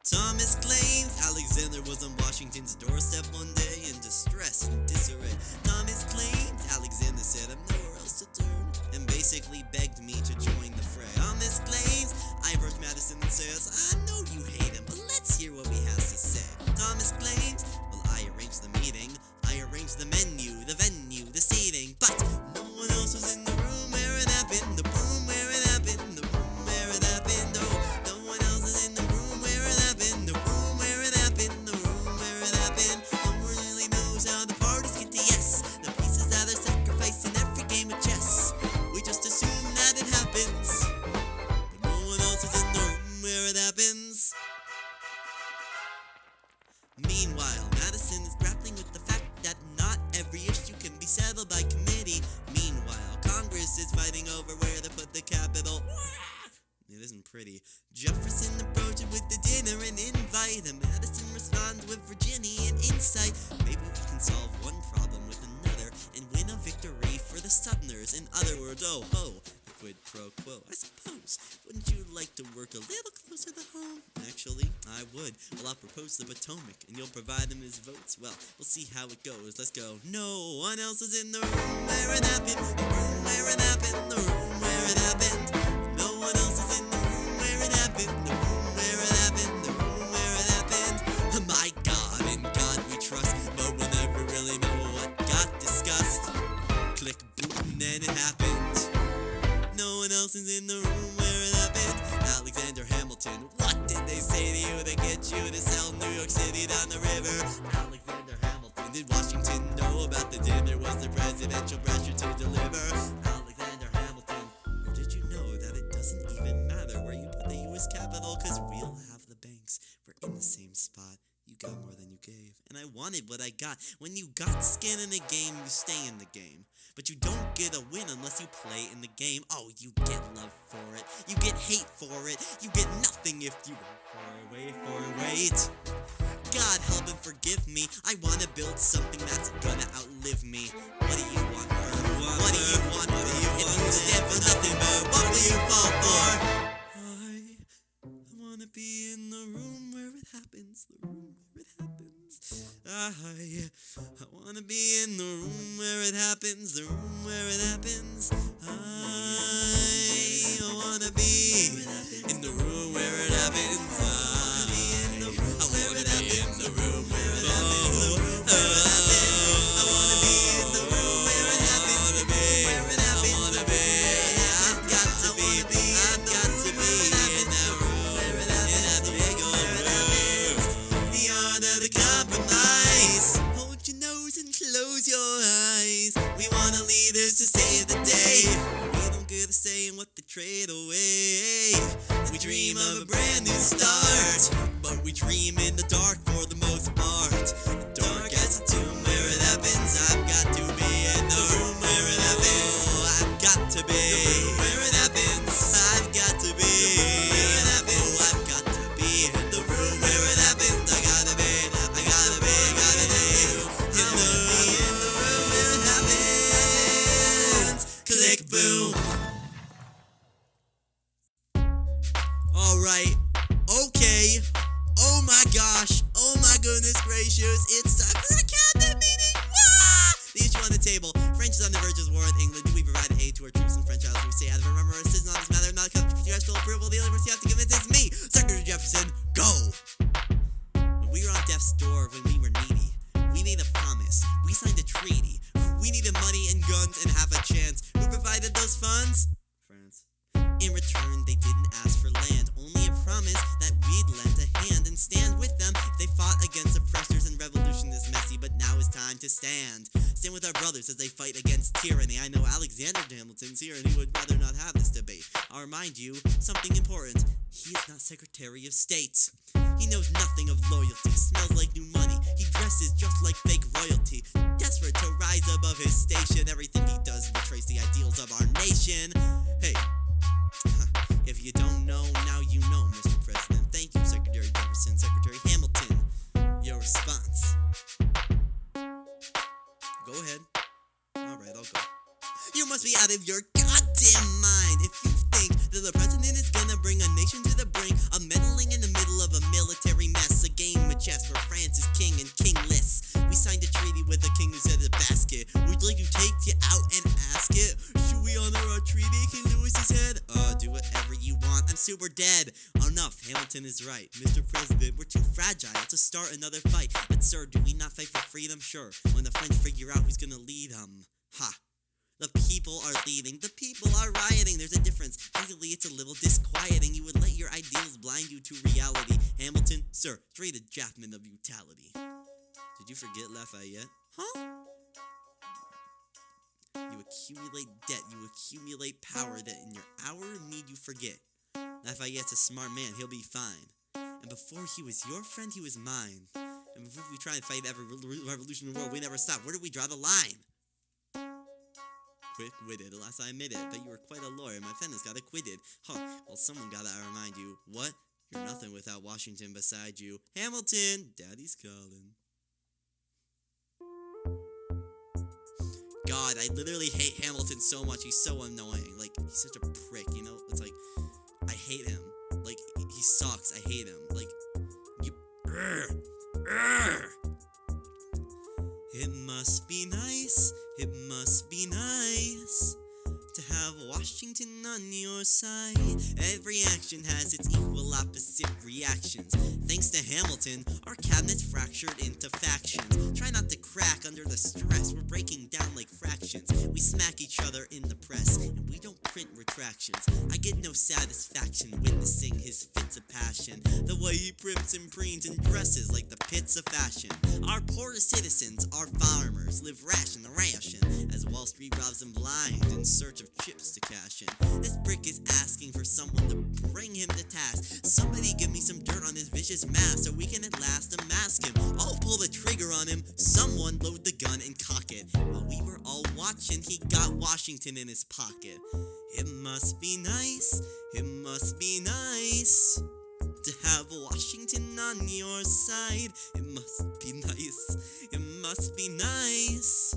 Thomas claims Alexander was on Washington's doorstep one day in distress and disarray. Thomas claims Alexander said, "I'm nowhere else to turn," and basically begged me to join the fray. Thomas claims I approached Madison and says, "I know you hate him, but let's hear what he has to say." Thomas claims, "Well, I arranged the meeting, I arranged the menu, the venue, the seating, but no one else was in the room where it happened, the room where it happened, the room where it happened. Oh, no one else is in the room where it happened, the room where it happened, the room where it happened. No one really knows how the parties get to yes, the pieces that are sacrificed in every game of chess. We just assume that it happens, but no one else is in the room where it happens." Meanwhile, Madison is grappling with the fact that not every issue can be settled by committee. Meanwhile, Congress is fighting over where to put the capital. It isn't pretty. Jefferson approaches with the dinner and invite, and Madison responds with Virginian insight. Maybe we can solve one problem with another and win a victory for the Southerners. In other words, oh ho, the quid pro quo. I suppose, wouldn't you like to work a little closer to home? Actually, I would. Well, I'll propose the Potomac, and you'll provide them as votes. Well, we'll see how it goes. Let's go. No one else is in the room where it happened, the room where it happened, the room where it happened. No one else wanted what I got. When you got skin in a game, you stay in the game. But you don't get a win unless you play in the game. Oh, you get love for it, you get hate for it, you get nothing if you wait. God help and forgive me, I wanna build something that's gonna outlive me. What do you want, What do you want, If you stand for nothing, what will you fall for? I wanna be in the room where it happens, the room where it happens. I wanna be in the room where it happens, the room where it happens. I wanna be in the room where it happens. I wanna be in the room where it happens, the room where it happens. I wanna be in the room where it happens, the room where it happens. I wanna be, I've got to be in that room where it happens, the big old room. The art of the compromise. Hold your nose and close your eyes. We want our leaders to save the day. We don't get a say in what they trade away. We dream of a brand new start, but we dream in the dark for the most part. Dark as a tomb where it happens. I've got to be in the room where it happens. Oh, I've got to be where it happens. I've got to be where it happens. Oh, I've got to be in the room where it happens. I gotta be in the room where it happens. Click boom. Alright, okay, oh my gosh, oh my goodness gracious, it's time for a cabinet meeting! Wah! The issue on the table, France is on the verge of war with England. Do we provide aid to our troops in French Isles? Do we stay out of it? Remember, our decision on this matter not come to congressional approval. The only person you have to convince is me, Secretary Jefferson, go! When we were on death's door, when we were needy, we made a promise, we signed a treaty. We needed money and guns and have a chance. Who provided those funds? France. In return, they didn't ask for land, only a promise that we'd lend a hand and stand with them if they fought against oppressors. And revolution is messy, but now is time to stand. Stand with our brothers as they fight against tyranny. I know Alexander Hamilton's here and he would rather not have this debate. I'll remind you something important. He is not Secretary of State. He knows nothing of loyalty, smells like new money. He dresses just like fake royalty, desperate to rise above his station. Everything he does betrays the ideals of our nation. Hey, if you don't know, now you know, Mr. President. Thank you, Secretary Jefferson, Secretary Hamilton. Your response. Go ahead. Alright, I'll go. You must be out of your goddamn mind if you think that the president is gonna bring a nation to the brink of meddling in the middle of a military mess. A game of chess where France is king and kingless. We signed a treaty with a king who's in a basket. Would you like to take you out and ask it? Should we honor our treaty? King Louis his head? Do whatever you want. I'm super dead. Enough. Hamilton is right. Mr. President, we're too fragile to start another fight. But sir, do we not fight for freedom? Sure. When the French figure out who's gonna lead them. Ha. The people are leading. The people are rioting. There's a difference. Frankly, it's a little disquieting. You would let your ideals blind you to reality. Hamilton, sir, straight a Jackman of brutality. Did you forget Lafayette? Huh? You accumulate debt. You accumulate power that in your hour of need you forget. Lafayette's a smart man. He'll be fine. And before he was your friend, he was mine. And before we try and fight every revolution in the world, we never stop. Where do we draw the line? Quick-witted, alas I admit it, but you were quite a lawyer. My pen has got acquitted. Huh, well someone gotta remind you. What? You're nothing without Washington beside you. Hamilton! Daddy's calling. God, I literally hate Hamilton so much. He's so annoying. Like, he's such a prick, you know? It's like, I hate him. Like, he sucks. I hate him. Like, you... It must be nice, it must be nice to have Washington on your side. Every action has its equal opposite reactions. Thanks to Hamilton, our cabinet's fractured into factions. Try not to crack under the stress, we're breaking down like fractions. We smack each other in the press, and we don't print retractions. I get no satisfaction witnessing his fits of passion. The way he primps and preens and dresses like the pits of fashion. Our poorest citizens, our farmers, live ration to ration as Wall Street robs them blind in search of chips to cash in. This prick is asking for someone to bring him to task. Somebody give me some dirt on his vicious mask so we can at last unmask him. I'll pull the trigger on him. Someone load the gun and cock it. While we were all watching, he got Washington in his pocket. It must be nice, it must be nice to have Washington on your side. It must be nice, it must be nice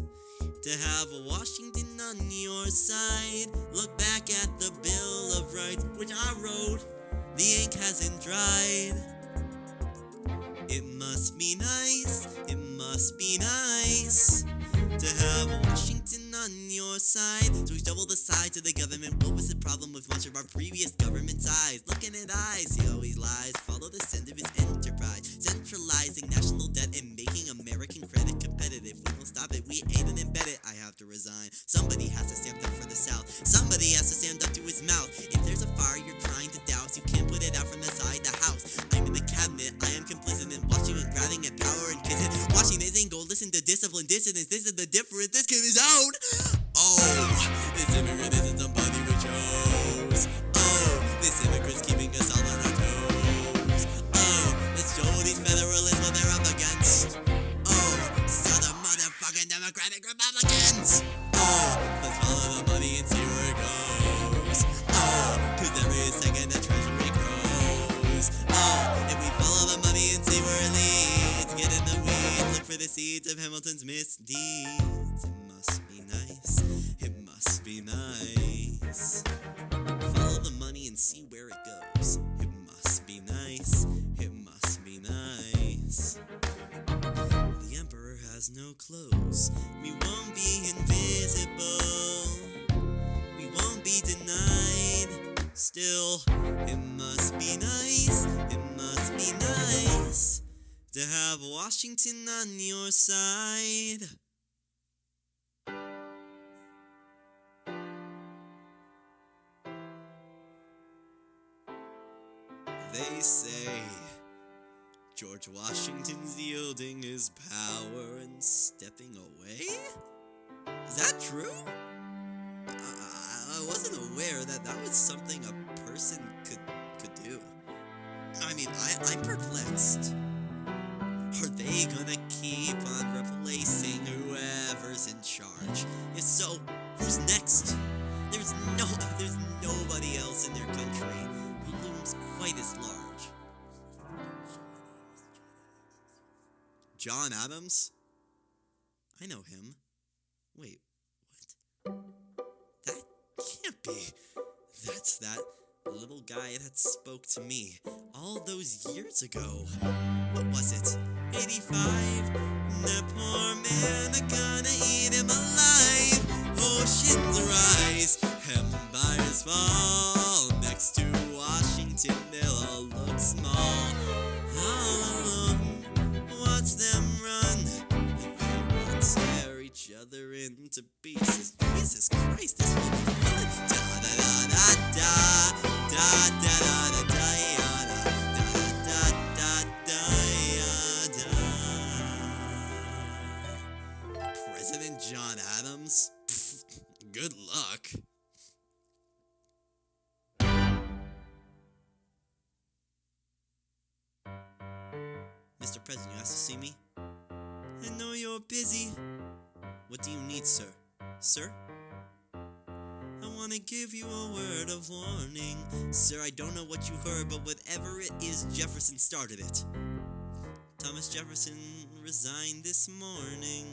to have Washington on your side. Look back at the Bill of Rights, which I wrote. The ink hasn't dried. It must be nice, it must be nice to have Washington on your side. So we double the size of the government. What was the problem with much of our previous government's eyes? Looking at eyes, he always lies. Follow the scent of his enterprise, centralizing national debt and making American credit competitive. We don't stop it, we aid and embed it. I have to resign. Somebody has to stand up for the South. Somebody has to stand up to his mouth. If there's a fire you're trying to douse, you can't put it out from inside the house. I'm in the cabinet, I am complicit in watching and grabbing at power and kissing. Watching isn't gold, listen to discipline, dissidence. This is the difference, this kid is out. Oh, this immigrant isn't somebody we chose. Oh, this immigrant's keeping us all on our toes. Oh, let's show these federalists what they're up against. Oh, Southern motherfucking Democratic Republicans. Oh, let's follow the money and see where it goes. Oh, cause every second the treasury grows. Oh, if we follow the money and see where it leads, get in the weeds, look for the seeds of Hamilton's misdeeds. It must be nice, it must be nice. Follow the money and see where it goes. It must be nice, it must be nice. The emperor has no clothes. We won't be invisible. We won't be denied. Still, it must be nice, it must be nice to have Washington on your side. They say George Washington's yielding his power and stepping away? Is that true? I wasn't aware that that was something a person could do. I mean, I'm perplexed. Are they gonna keep on replacing whoever's in charge? If so, who's next? There's nobody else in their country who looms quite as large. John Adams? I know him. Wait, what? That can't be. That's that little guy that spoke to me all those years ago. What was it? 85? That poor man, they're gonna eat him alive. Oceans rise, empires fall. Next to Washington, they'll all look small. All alone, watch them run. They won't tear each other into pieces. Jesus Christ, this will be fun. Da da da da da da da da da da. President John Adams? Good luck. Mr. President, you asked to see me? I know you're busy. What do you need, sir? Sir? I want to give you a word of warning. Sir, I don't know what you heard, but whatever it is, Jefferson started it. Thomas Jefferson resigned this morning.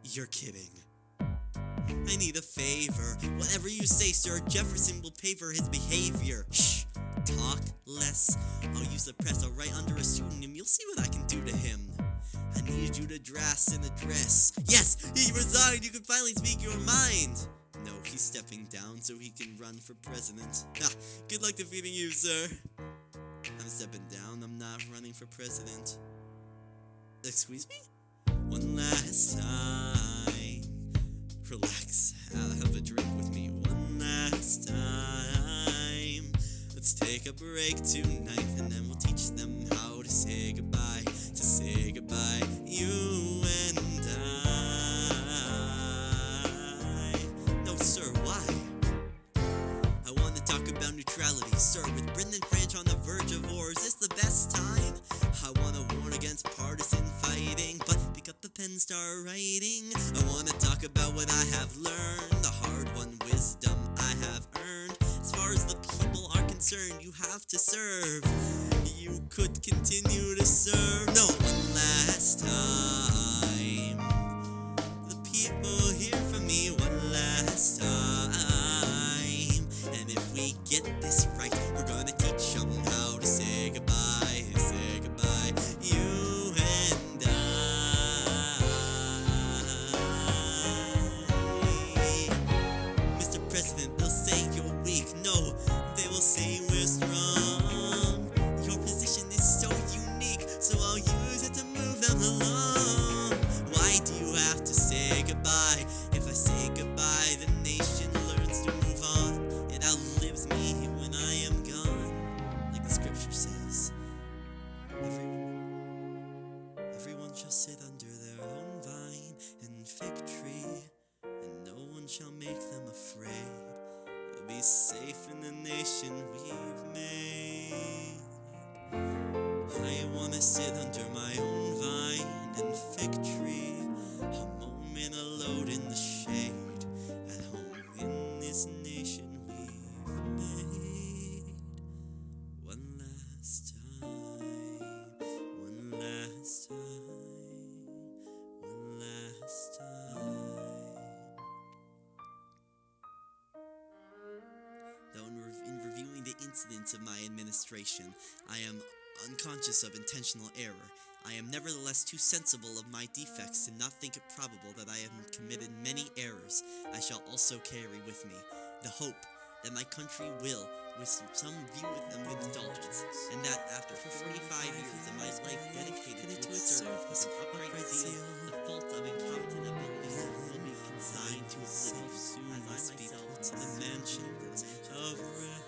You're kidding. I need a favor. Whatever you say, sir, Jefferson will pay for his behavior. Shh. Talk less. I'll use the press. I'll write under a pseudonym. You'll see what I can do to him. I need you to dress in a dress. Yes, he resigned. You can finally speak your mind. No, he's stepping down so he can run for president. Good luck defeating you, sir. I'm stepping down. I'm not running for president. Excuse me? One last time. Relax. Have a drink with me. One last time. Let's take a break tonight, and then we'll teach them how to say goodbye, you and I. No, sir, why? I want to talk about neutrality, sir, with Britain and France on the verge of war. Is this the best time? I want to warn against partisan fighting, but pick up the pen, start writing. I want to talk about what I have learned, the hard-won wisdom I have earned. As far as the people are concerned, you have to serve. You could continue to serve. No, one last time. The people hear from me one last time. And if we get this right, we're gonna teach them how to say goodbye, you and I. Mr. President, they'll say you're weak. No, they will say we're strong. Your position is so unique, so I'll use it to move them along. Why do you have to say goodbye? If I say goodbye, the nation learns to move on. It outlives me when I am gone. Like the scripture says, everyone shall sit under their own vine and fig tree, and no one shall make them afraid. They'll be safe in the nation we've made. I wanna sit under my own vine and fig tree, a moment alone in the shade, at home in this nation we've made. One last time, one last time, one last time. Though in reviewing the incidents of my administration, I am unconscious of intentional error. I am nevertheless too sensible of my defects to not think it probable that I have committed many errors. I shall also carry with me the hope that my country will, with some view with them with indulgence, and that after 45 years of my life dedicated to its service with upright zeal, the fault of incompetent ability will be consigned to oblivion, as I myself to the mansion of rest.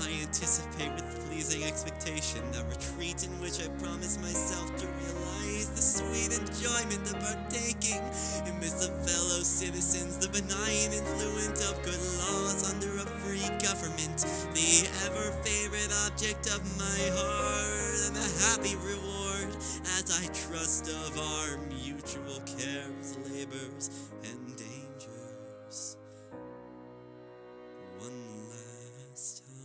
I anticipate with pleasing expectation that retreat in which I promise myself to realize the sweet enjoyment of partaking amidst the fellow citizens, the benign influence of good laws under a free government, the ever-favorite object of my heart, and the happy reward, as I trust, of our mutual cares, labors, and dangers. One last time,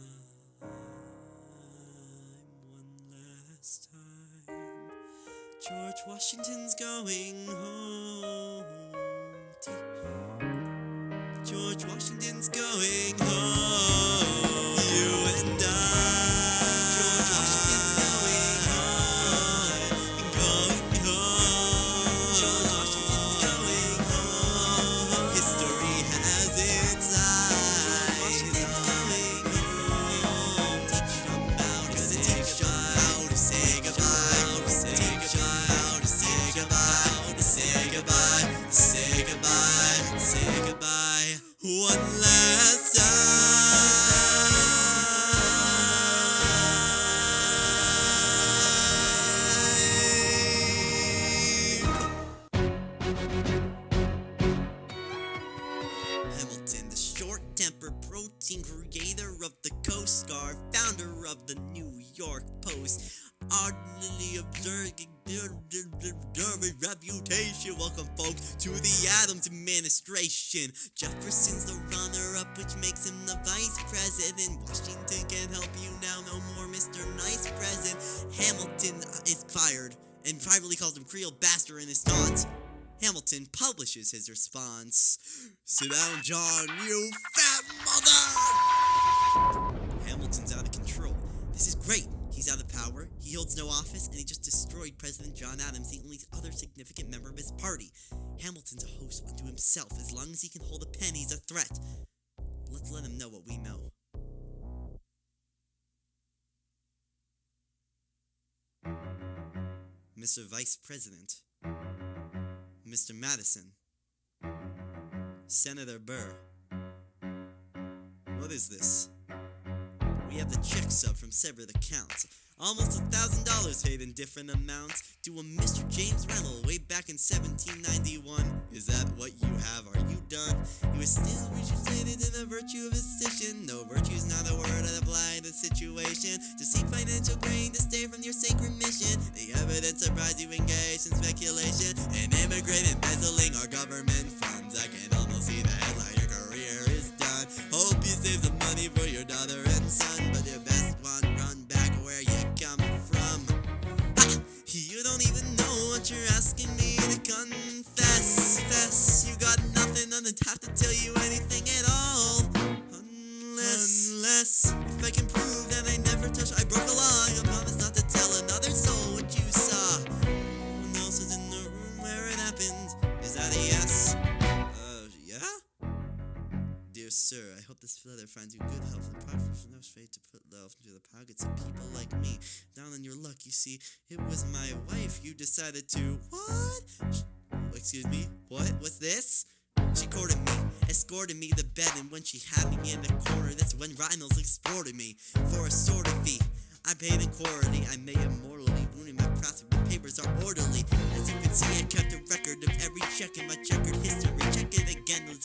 George Washington's going home. George Washington's going home. You and I. George Washington's going home. George Washington's going home. History has its eyes. Washington's going home. Teach them how to say goodbye. Say goodbye, one last time. Hamilton, the short-tempered protein creator of the Coast Guard, founder of the New York Post, ardently observing reputation. Welcome, folks, to the Adams administration. Jefferson's the runner-up, which makes him the vice president. Washington can't help you now, no more Mr. Nice President. Hamilton is fired, and privately calls him Creole bastard in his taunts. Hamilton publishes his response. Sit down, John, you fat mother! Hamilton's out of control. This is great. He's out of power, he holds no office, and he just destroyed President John Adams, the only other significant member of his party. Hamilton's a host unto himself. As long as he can hold a pen, he's a threat. Let's let him know what we know. Mr. Vice President, Mr. Madison, Senator Burr. What is this? We have the check stub from severed accounts. Almost $1,000 paid in different amounts to a Mr. James Reynolds way back in 1791. Is that what you have? Are you done? He was still reinstated in the virtue of his position. No, virtue's not a word that applies to the situation. To seek financial gain, to stay from your sacred mission. The evidence surprised you engaged in speculation. An immigrant embezzling our government funds. I can almost see the headline, your career is done. Hope you save some money for your daughter and son, but you best one run back where you come from. Ha! You don't even know what you're asking me to confess. You got nothing, I don't have to tell you anything at all. Unless if I can prove that I never touched, I broke a law. I promise not to tell another soul what you saw. No one else is in the room where it happened. Is that a yes? Yeah? Dear sir, I hope this letter finds you good health and prosperous enough faith to put love into the pockets of people like me. Down on your luck, you see, it was my wife you decided to. What? Excuse me? What? What's this? She courted me, escorted me to bed, and when she had me in the corner, that's when Reynolds exploited me for a sort of fee. I paid in quarterly, I may have mortally ruining my prospect, but papers are orderly. As you can see, I kept a record of every check in my checkered history. Check it again, let's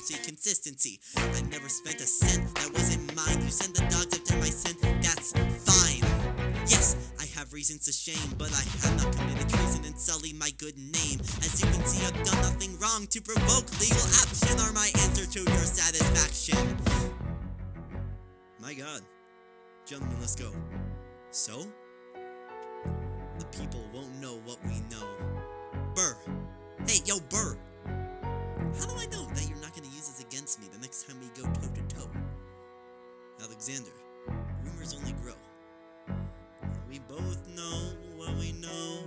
see consistency. I never spent a cent that wasn't mine. You send the dogs after my scent, that's fine. Yes, I have reasons to shame, but I have not committed treason and sullied my good name. As you can see, I've done nothing wrong to provoke legal action or my answer to your satisfaction. My God. Gentlemen, let's go. So? The people won't know what we know. Burr! Hey, yo, Burr! How do I know that you're not going to use this against me the next time we go toe-to-toe? Alexander, rumors only grow. We both know what we know.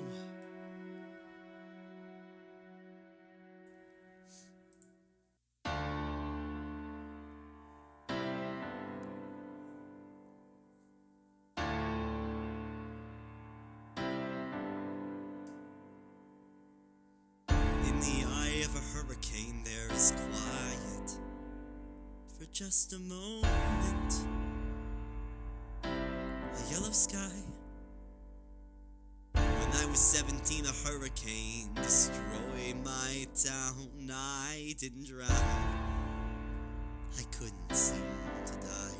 In the eye of a hurricane there is quiet for just a moment. A yellow sky. When I was 17, a hurricane destroyed my town. I didn't drive. I couldn't seem to die.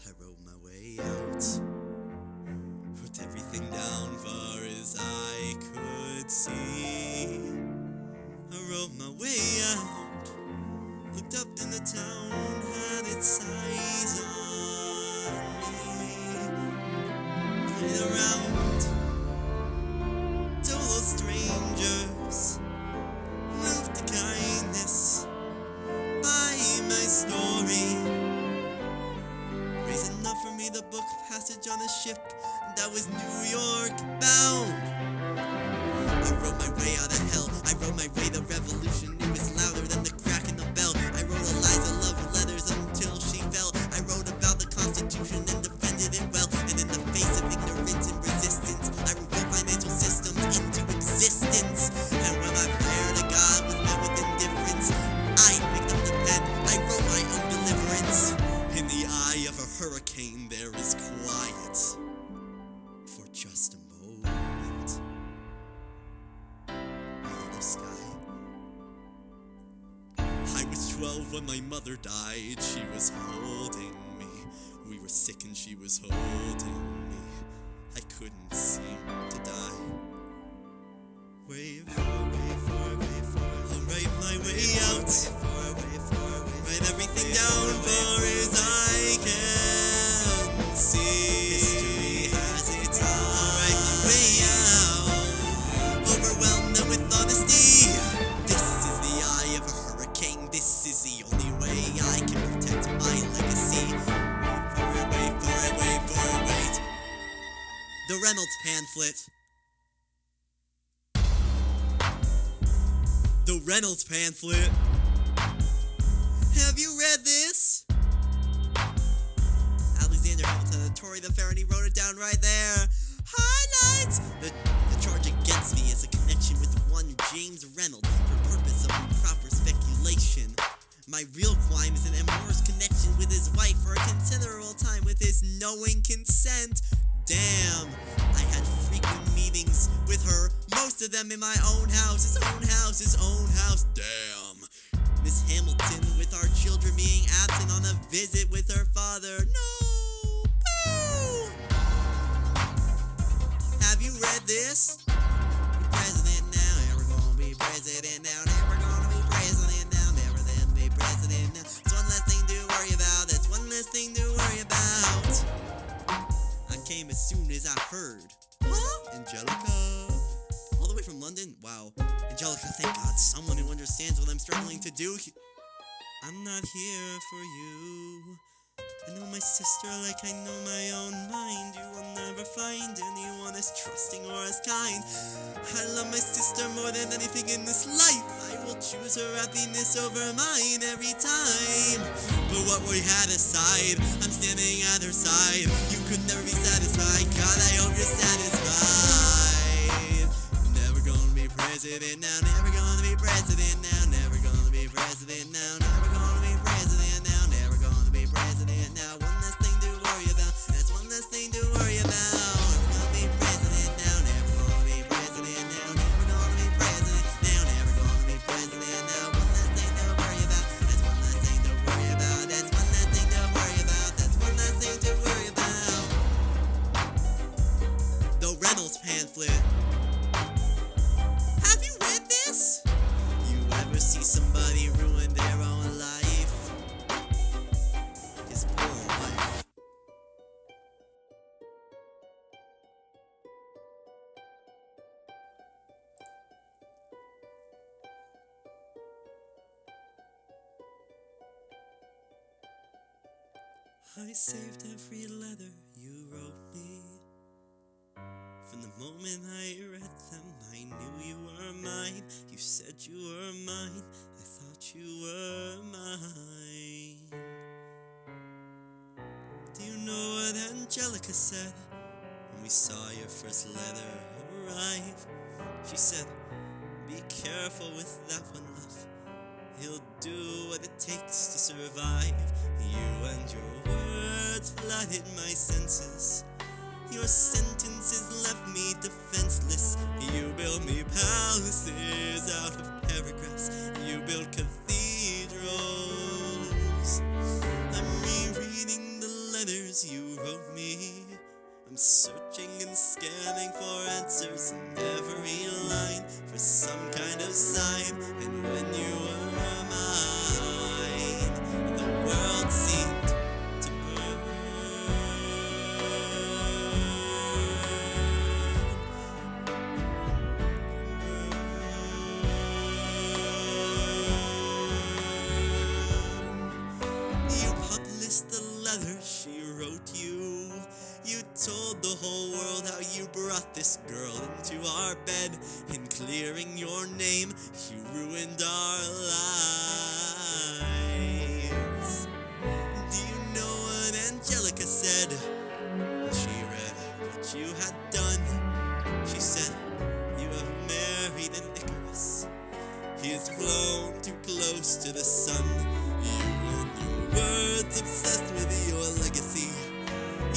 I rode my way out. Put everything down far as I could see. I rode my way out. Looked up in the town, had its eyes on me. Played around, told those strangers, moved to kindness by my story. Raised enough for me to book passage on a ship that was New York bound. I rode my way out of hell, I rode my way to revolution. It was louder than the crack in the bell. I wrote Eliza love letters until she fell. I wrote about the Constitution and defended it well. And in the face of ignorance and resistance, I rebuilt financial systems into existence. And when my prayer to God was met with indifference, I picked up the pen, I wrote my own deliverance. In the eye of a hurricane there is quiet for just a moment. The sky. I was 12 when my mother died. She was holding me. We were sick and she was holding me. I couldn't seem to die. Way far, way far, way far. I'll write my way out. Write everything down far as I can see. History has its eyes. I'll write my way out. Overwhelmed them with honesty. This is the eye of a hurricane. This is the only way I can protect my legacy. Wait. The Reynolds pamphlet. The Reynolds pamphlet. Have you read this? Alexander Hamilton, Tory the Fair, and he wrote it down right there. Highlights! The charge against me is a connection with one James Reynolds for purpose of improper speculation. My real crime is an amorous connection with his wife for a considerable time with his knowing consent. Damn, I had frequent meetings with her, most of them in my own house, his own house, his own house. Damn. Miss Hamilton, with our children being absent on a visit with her father. No! Boo! Have you read this? Be president now, never gonna be president now, never gonna be president now, never then be president now. That's one less thing to worry about, that's one less thing to worry about. I came as soon as I heard. Huh? Angelica. All the way from London? Wow. Angelica, thank God, someone who understands what I'm struggling to do. I'm not here for you. I know my sister like I know my own mind. You will never find anyone as trusting or as kind. I love my sister more than anything in this life. I will choose her happiness over mine every time. But what we had aside, I'm standing at her side. You could never be satisfied. God, I hope you're satisfied. Never gonna be president now, never gonna be president now, never gonna be president now, never gonna be president now, never gonna be president now. One less thing to worry about, that's one less thing to worry about. Never gonna be president now, never gonna be president now, never gonna be president now, never gonna be president now. One less thing to worry about, that's one less thing to worry about, that's one less thing to worry about, that's one less thing to worry about. The Reynolds pamphlet. Have you read this? You ever see somebody ruin their own life? His poor wife. I saved every letter you wrote me. From the moment I read them, I knew you were mine. You said you were mine. I thought you were mine. Do you know what Angelica said when we saw your first letter arrive? She said, be careful with that one, love. He'll do what it takes to survive. You and your words flooded my senses. Your sentences left me defenseless. You built me palaces out of paragraphs. You built cathedrals. I'm rereading the letters you wrote me. I'm searching and scanning for answers in every line, for some kind of sign. And when you were mine, the world seemed to burn. You published the letter she wrote you. You told the whole world how you brought this girl into our bed. In clearing your name, you ruined our lives. Do you know what Angelica said when she read what you had done? She said, you have married an Icarus. He has flown too close to the sun. You and your words obsessed with your legacy.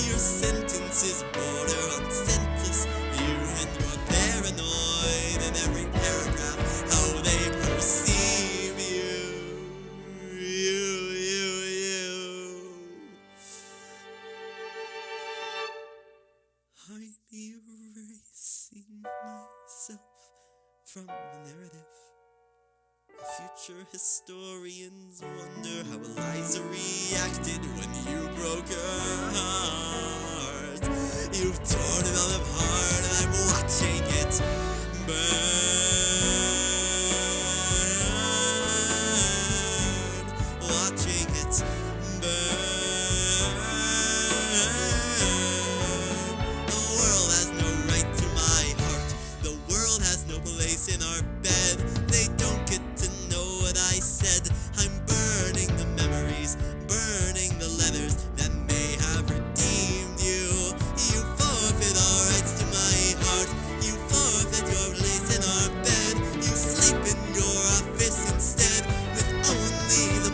Your sentences border on senseless. You and your paranoid in every paragraph. How they perceive you. I'm erasing myself from the narrative. Future historians wonder how Eliza reacted when you broke her heart. You've torn it all apart and I'm watching it burn. Watching it burn. The world has no right to my heart. The world has no place in our bed. They don't get to know what I said. I'm burning the memories, burning the letters that may have redeemed you. You forfeit all rights to my heart. You forfeit your place in our bed. You sleep in your office instead with only the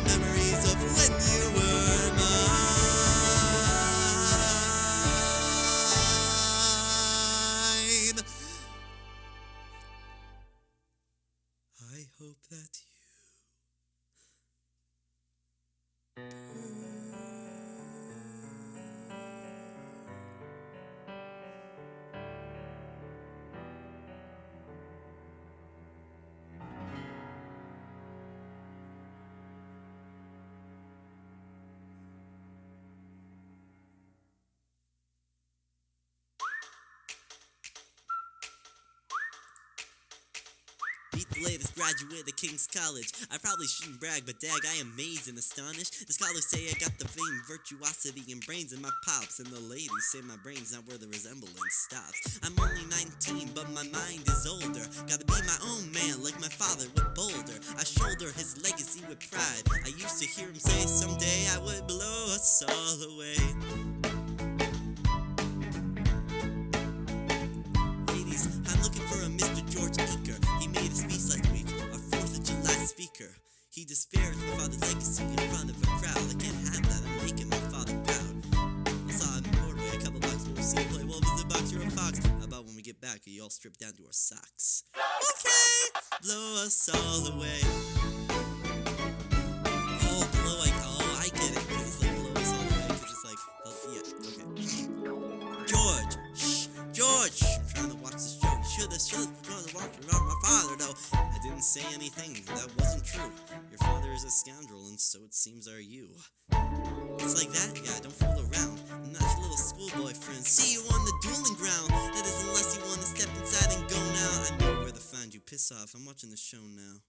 Beat the latest graduate of King's College. I probably shouldn't brag, but dag, I am amazed and astonished. The scholars say I got the vein, virtuosity, and brains in my pops, and the ladies say my brain's not where the resemblance stops. I'm only 19, but my mind is older. Gotta be my own man, like my father with Boulder. I shoulder his legacy with pride. I used to hear him say someday I would blow us all away. Ladies, I'm looking for a Mr. George Eaker. He made a speech last week, our 4th of July speaker. He disparaged my father's legacy in front of a crowd. I can't have that, I'm making my father proud. I saw him Broadway a couple blocks ago. See him play Wolf is a box, you're a fox. How about when we get back, you all strip down to our socks? Okay, blow us all away. I get it, because it's like blow us all away, because it's like, yeah, okay. George, I'm trying to watch this show. You should've walked around my father, though. I didn't say anything, that wasn't true. Your father is a scoundrel, and so it seems are you. It's like that? Yeah, don't fool around. I'm not your little schoolboy friend. See you on the dueling ground. That is unless you want to step inside and go now. I know where to find you. Piss off. I'm watching the show now.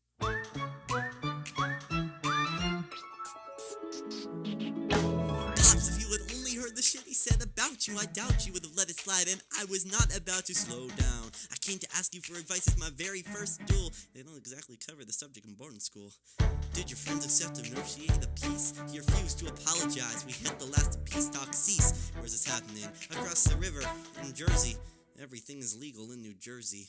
Pops, if you had only heard the shit he said about you, I doubt you would have let it slide, and I was not about to slow down. I came to ask you for advice as my very first duel. They don't exactly cover the subject in boarding school. Did your friends accept to negotiate a peace? He refused to apologize. We had the last peace talk cease. Where's this happening? Across the river, in Jersey. Everything is legal in New Jersey.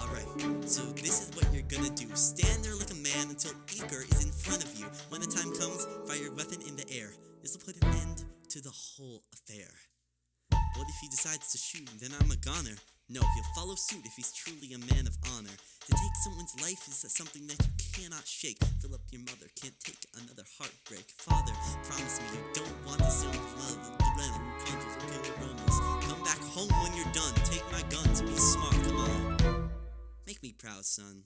Alright, so this is what you're gonna do. Stand there like a man until Eaker is in front of you. When the time comes, fire your weapon in the air. This will put an end to the whole affair. What if he decides to shoot? Then I'm a goner. No, he'll follow suit if he's truly a man of honor. To take someone's life is something that you cannot shake. Philip, your mother can't take another heartbreak. Father, promise me you don't want to see love the Lorena who conquers the killer Romans. Come back home when you're done. Take my guns. Be smart. Come on. Make me proud, son.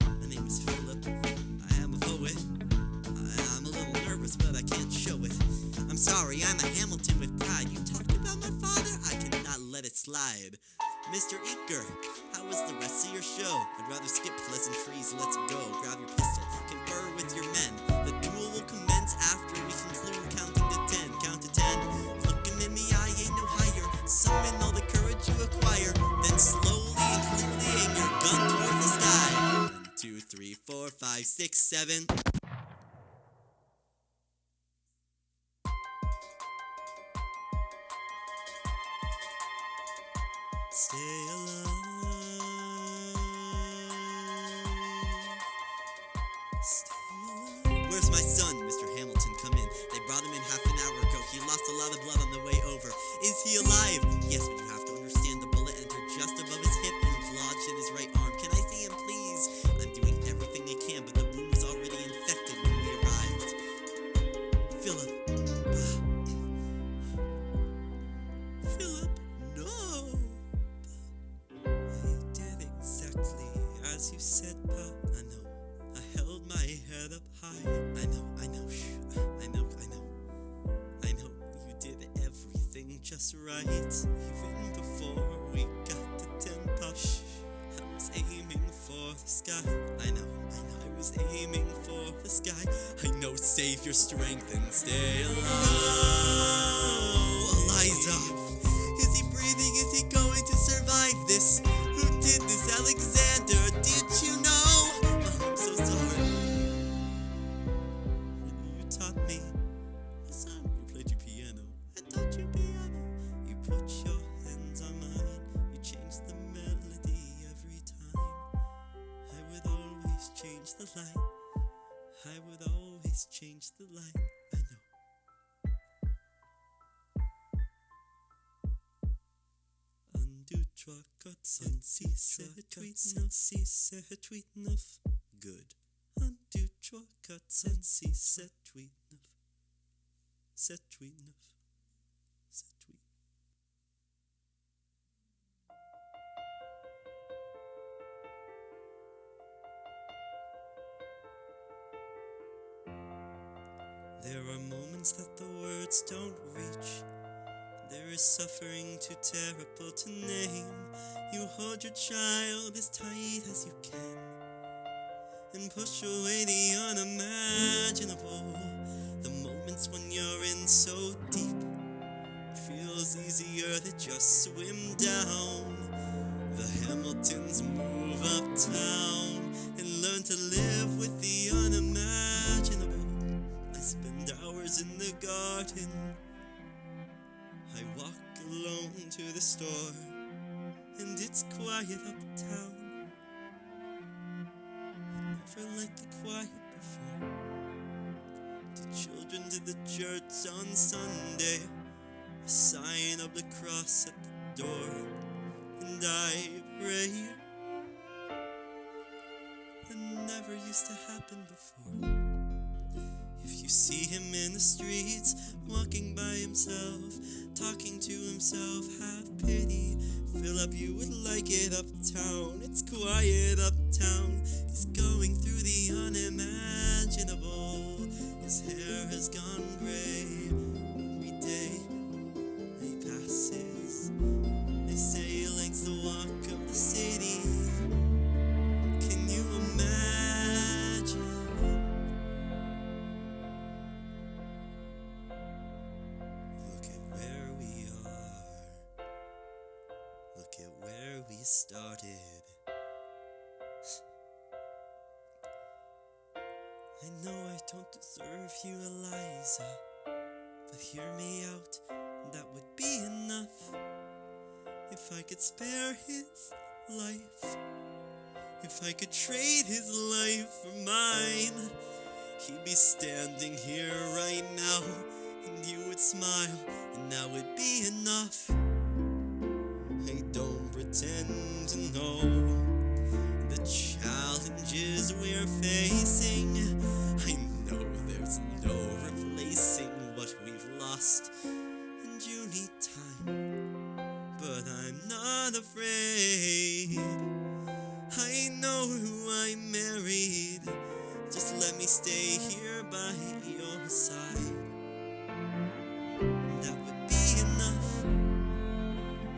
My name is Philip. I am a poet. I'm a little nervous, but I can't show it. I'm sorry, I'm a Hamilton with pride. You talk about my father? I cannot let it slide. Mr. Eaker, how was the rest of your show? I'd rather skip pleasantries. Let's go. Grab your pistol. Confer with your men. The duel will commence after we conclude counting to 10. Count to 10. Looking in the eye ain't no higher. Summon all the courage you acquire. Then slowly and clearly aim your gun towards the sky. 1, 2, 3, 4, 5, 6, 7. Stay alive. Stay alive. Where's my son? Mr. Hamilton, come in. They brought him in half an hour ago. He lost a lot of blood on the way over. Is he alive? Yes, but you have to understand the bullet entered just above his hip and lodged in his right arm. Can I see him, please? I'm doing everything I can, but the wound was already infected when we arrived. Philip. Philip, no. As you said, Pop, I know. I held my head up high. I know, shh. I know. You did everything just right. Even before we got to 10 Pop, I was aiming for the sky. I know. I was aiming for the sky. I know, save your strength and stay alive. Eliza, is he breathing? Is he going to survive this? Who did this, Alexander? Did you know? Oh, I'm so sorry. You taught me. Yes, you played your piano. I taught you piano. You put your hands on mine. You changed the melody every time. I would always change the line. I would always change the line. I know. Sensi set tweet enough. Good. Undo cut sensi set tweet enough. Set tweet enough. Set tweet. There are moments that the words don't reach. There is suffering too terrible to name. You hold your child as tight as you can. and push away the unimaginable. The moments when you're in so deep, it feels easier to just swim down. The Hamiltons move uptown and learn to live with the unimaginable. I spend hours in the garden. I walk alone to the store, and it's quiet uptown. I never liked the quiet before. The children to the church on Sunday, a sign of the cross at the door, and I pray. That never used to happen before. If you see him in the streets, walking by himself, talking to himself, have pity. Philip, you would like it uptown. It's quiet uptown. He's going through the unimaginable. His hair has gone gray. Every day he passes, they say he likes the walk of the city. Can you imagine? Look at where we are. Look at where we started. I know I don't deserve you, Eliza, but hear me out, that would be enough. If I could spare his life, if I could trade his life for mine, he'd be standing here right now, and you would smile, and that would be enough. I don't pretend to know the challenges we're facing. I know there's no replacing what we've lost, and you need time, but I'm not afraid. I know who I married. Just let me stay here by your side. That would be enough.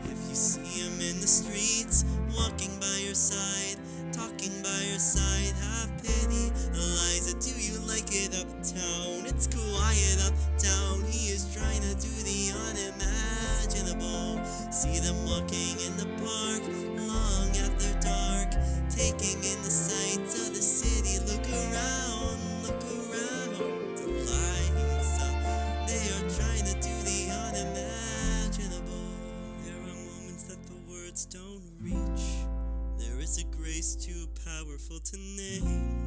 If you see him in the streets, walking by your side, talking by your side, have pity. Eliza, do you like it uptown? It's quiet uptown. He is trying to do the unimaginable. See them walking in the park, long after dark, taking in the sights of the city. Look around, Eliza. They are trying to do the unimaginable. There are moments that the words don't reach. There is a grace too powerful to name.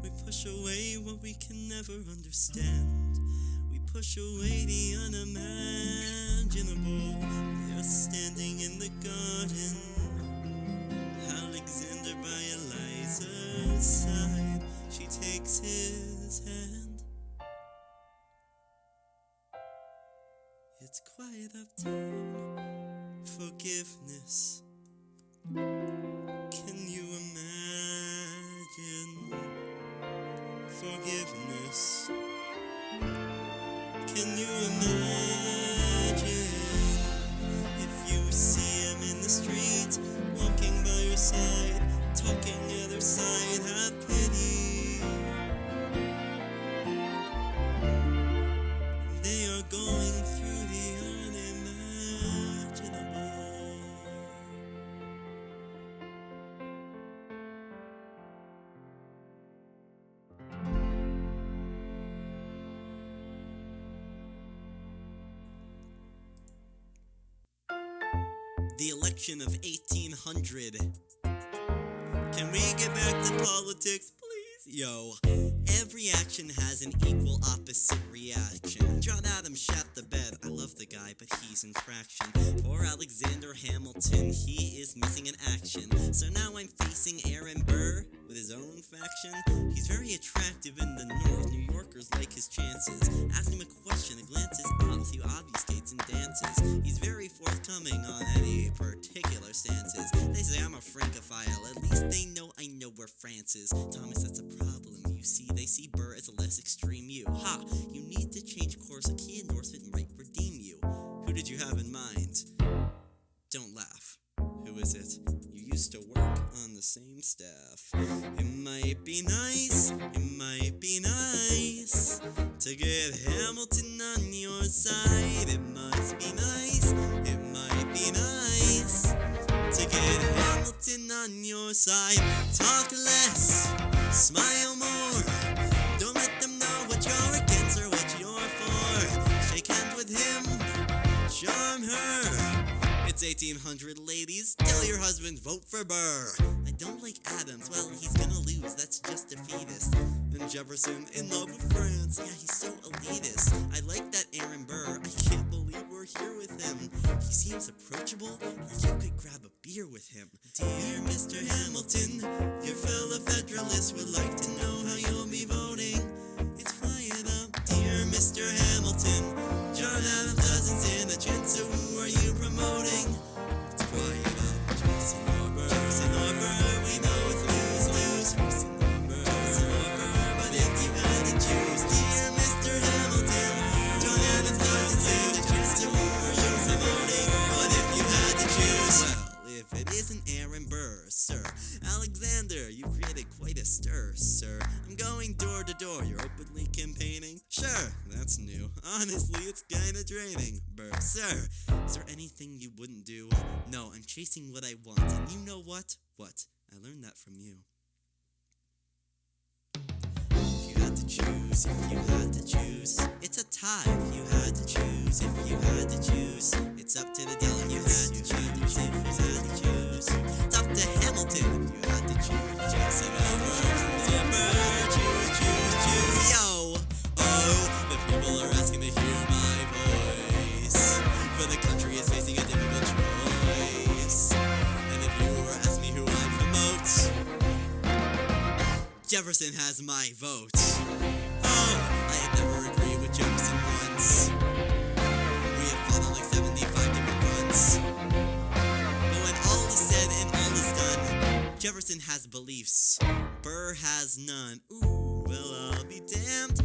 We push away what we can never understand. We push away the unimaginable. We are standing in the garden, Alexander by Eliza's side. She takes his hand. It's quiet uptown. Forgiveness. Can you imagine? Forgiveness. Can you imagine? If you see him in the street, walking by your side, talking other side, have pity. They are going through the unimaginable. The election of 1800. Can we get back to politics, please? Yo, every action has an equal opposite reaction. John Adams shot the bed. I love the guy, but he's in traction. Poor Alexander Hamilton, he is missing in action. So now I'm facing Aaron Burr with his own faction. He's very attractive in the North. New Yorkers like his chances. Ask him a question, a glance is off. He obfuscates and dances. He's very forthcoming on any particular stances. They say I'm a Francophile. At least they know I know where France is. Thomas, that's a problem. You see, they see Burr as a less extreme you. Ha! You need to change course. A key endorsement might redeem you. Who did you have in mind? Don't laugh. Who is it? You used to work on the same staff. It might be nice, to get Hamilton on your side. It must be nice, it might be nice, to get Hamilton on your side. Talk less, smile more, don't let them know what you're against or what you're for. Shake hands with him, charm her. It's 1800, ladies. Tell your husband, vote for Burr. I don't like Adams. Well, he's gonna lose. That's just defeatist. And Jefferson, in love with France. Yeah, he's so elitist. I like that Aaron Burr. I can't believe we're here with him. He seems approachable. Like you could grab a beer with him. Dear Mr. Hamilton, your fellow Federalists would like to know how you'll be voting. It's quiet up, dear Mr. Hamilton. John Adams doesn't stand a chance, so who are you promoting? It's quiet up, Jason Arbor, we know it's lose-lose. Jason Arbor, but if you had to choose, dear Mr. Hamilton, John Adams doesn't stand a chance, so who are you promoting? But if you had to choose, well, if it isn't Aaron Burr, sir. Alexander, you created quite a stir, sir. I'm going door to door, you're openly campaigning? Sure, that's new. Honestly, it's kinda draining. Burr, sir, is there anything you wouldn't do? No, I'm chasing what I want, and you know what? What? I learned that from you. If you had to choose, it's a tie. If you had to choose, it's up to the delegates. If you had to choose, it's up to Hamilton. If you had to choose, Jackson choose. Yo, oh, the people are asking to hear my voice, for the country is facing a difficult choice. And if you were asking me who I promote, Jefferson has my vote. Oh, I have never agreed with Jefferson once. We have fought on like 75 different fronts. But when all is said and all is done, Jefferson has beliefs, Burr has none. Ooh, well, I'll be damned.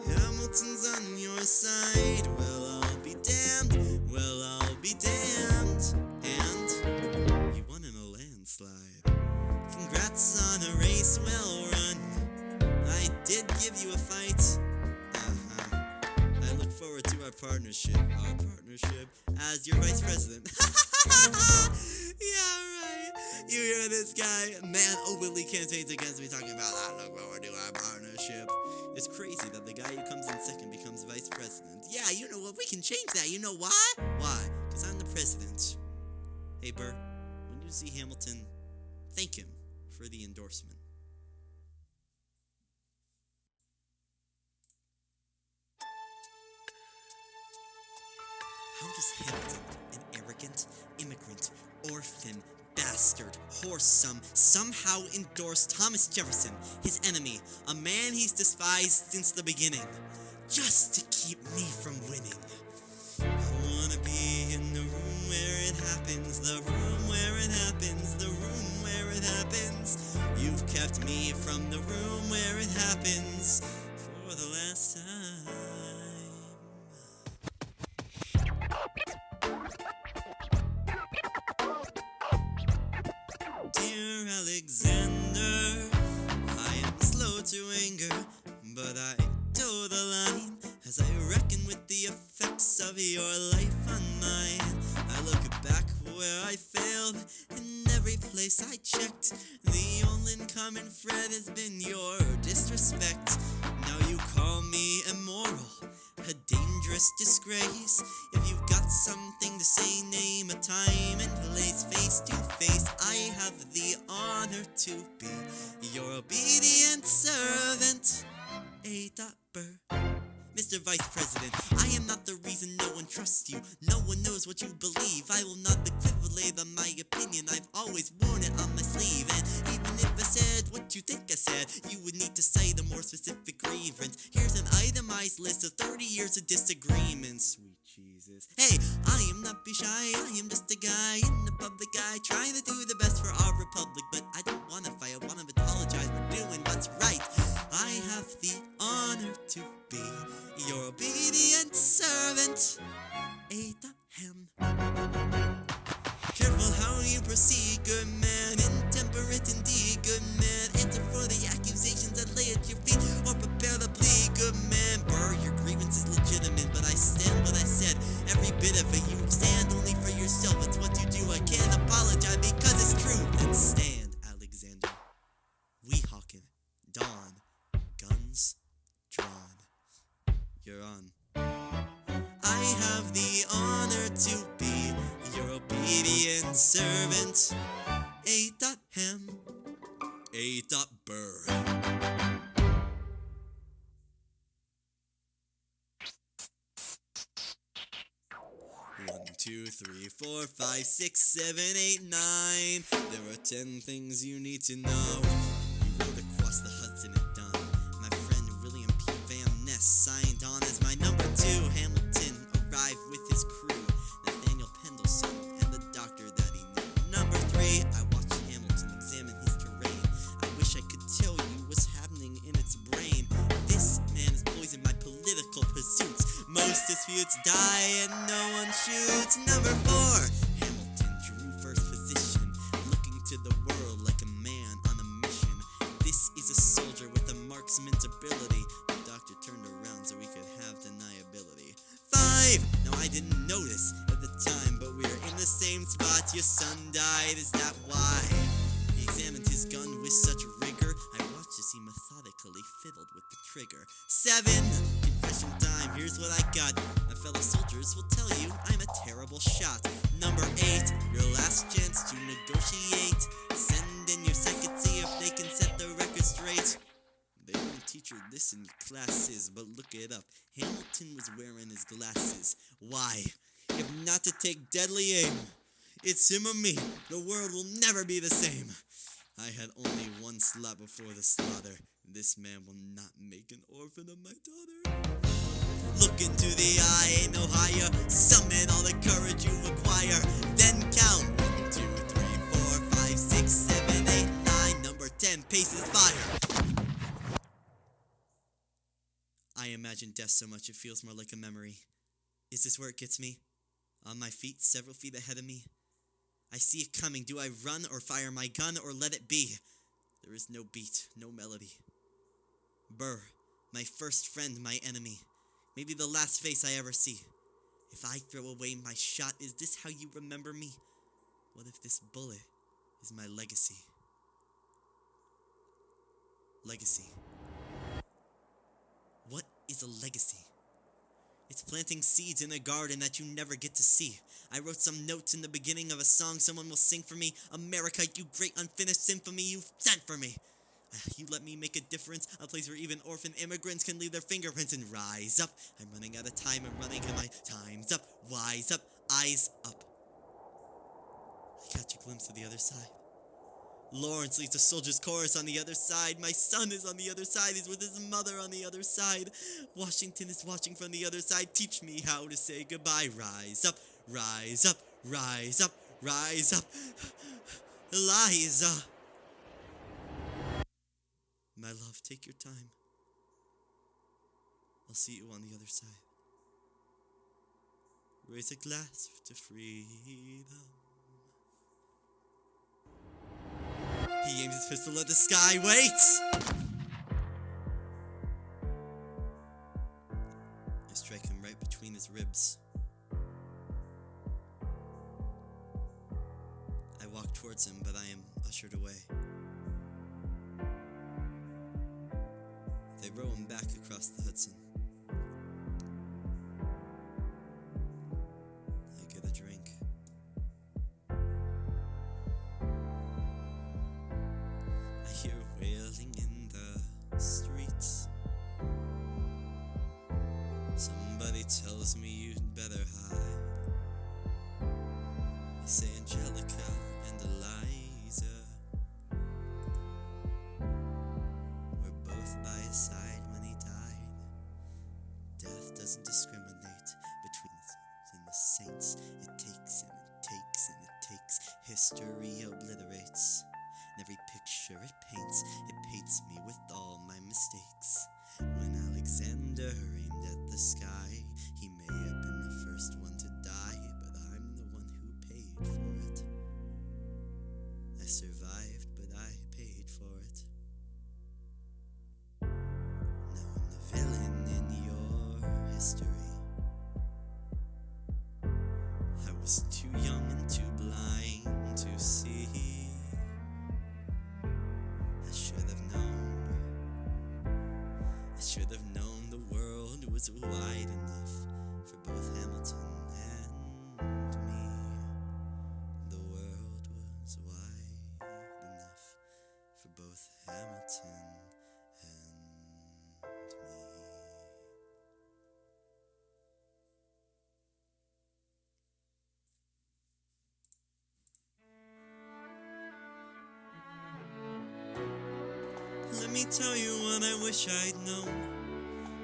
Hamilton's on your side. Well, I'll be damned. And you won in a landslide. Congrats on a race well run. I did give you a fight. I look forward to our partnership as your vice president. Yeah, right. You hear this guy? Man openly campaigns against me talking about I look forward to our partnership. It's crazy that the guy who comes in second becomes vice president. Yeah, you know what? We can change that. You know why? Why? Because I'm the president. Hey, Burr, when you see Hamilton, thank him for the endorsement. How does Hamilton, an arrogant immigrant, orphan, bastard, whoresome, somehow endorse Thomas Jefferson, his enemy, a man he's despised since the beginning, just to keep me from winning? I wanna be in the room where it happens, the room where it happens, the room where it happens. You've kept me from the room where it happens for the last time. Dear Alexander, I am slow to anger, but I toe the line as I reckon with the effects of your life on mine. I look back where I failed, in every place I checked, the only common thread has been your disrespect. Now you call me immoral, a dangerous disgrace. If you've got something to say, name a time and place, face to face. I have the honor to be your obedient servant, A. Burr. Mr. Vice President, I am not the reason no one trusts you. No one knows what you believe. I will not equivalate on my opinion. I've always worn it on my sleeve. And even if I said what you think I said, you would need to cite a more specific grievance. Here's an itemized list of 30 years of disagreements. Sweet Jesus. Hey, I am not be shy. I am just a guy in the public eye, trying to do the best for our republic. But I don't want to fight. I want to apologize for doing what's right. I have the honor to be your obedient servant, Abraham. Careful how you proceed, good man. Intemperate indeed, good man. Answer for the accusations that lay at your feet, or prepare to bleed, good man. Burr, your grievance is legitimate, but I stand what I said. Every bit of it, you stand only for yourself. It's what you do. I can't apologize because it's true. Then stand, Alexander. Weehawken, dawn, guns drawn. You're on. I have the honor to be your obedient servant. A.Ham, A.Burr. 1, 2, 3, 4, 5, 6, 7, 8, 9. There are 10 things you need to know. You rode across the Hudson at dawn. My friend William P. Van Ness signed on as my number 2. Hamilton arrived with his crew, Nathaniel Pendleton and the doctor that he knew. Number 3, I watched Hamilton examine his terrain. I wish I could tell you what's happening in its brain. This man has poisoned my political pursuits. Most disputes die and no one shoots. Number 4, Hamilton drew first position, looking to the world like a man on a mission. This is a soldier with a marksman's ability. The doctor turned around so we could have deniability. 5, now I didn't notice at the time, but we're in the same spot. Your son died, is that why? He examined his gun with such rigor, I watched as he methodically fiddled with the trigger. 7, confession time, here's what I got. My fellow soldiers will tell you I'm a terrible shot. Number 8, your last chance to negotiate. Send in your second, see if they can set the record straight. They won't teach you this in classes, but look it up. Hamilton was wearing his glasses. Why? If not to take deadly aim. It's him or me. The world will never be the same. I had only one slot before the slaughter. This man will not make an orphan of my daughter. Look into the eye, ain't no higher. Summon all the courage you acquire. Then count 1, 2, 3, 4, 5, 6, 7, 8, 9. Number 10, paces fire. I imagine death so much it feels more like a memory. Is this where it gets me? On my feet, several feet ahead of me. I see it coming. Do I run or fire my gun or let it be? There is no beat, no melody. Burr, my first friend, my enemy. Maybe the last face I ever see. If I throw away my shot, is this how you remember me? What if this bullet is my legacy? Legacy. What is a legacy? It's planting seeds in a garden that you never get to see. I wrote some notes in the beginning of a song someone will sing for me. America, you great unfinished symphony you've sent for me. You let me make a difference, a place where even orphan immigrants can leave their fingerprints and rise up. I'm running out of time, I'm running and my time's up. Wise up, eyes up. I got a glimpse of the other side. Lawrence leads the soldiers' chorus on the other side. My son is on the other side. He's with his mother on the other side. Washington is watching from the other side. Teach me how to say goodbye. Rise up, rise up, rise up, rise up. Eliza. My love, take your time. I'll see you on the other side. Raise a glass to freedom. He aims his pistol at the sky. Wait! I strike him right between his ribs. I walk towards him, but I am ushered away. They row him back across the Hudson. I get a drink. I hear wailing in the streets. Somebody tells me you'd better hide. They say Angelica and Eliza were both by his side when he died. Death doesn't discriminate between the saints and the saints. It takes and it takes and it takes. History obliterates. And every picture it paints me with all my mistakes. When Alexander aimed at the sky, he may have been the first one to die, but I'm the one who paid for it. I should have known the world was wide enough for both Hamilton and me. The world was wide enough for both Hamilton and me. Let me tell you what I wish I'd known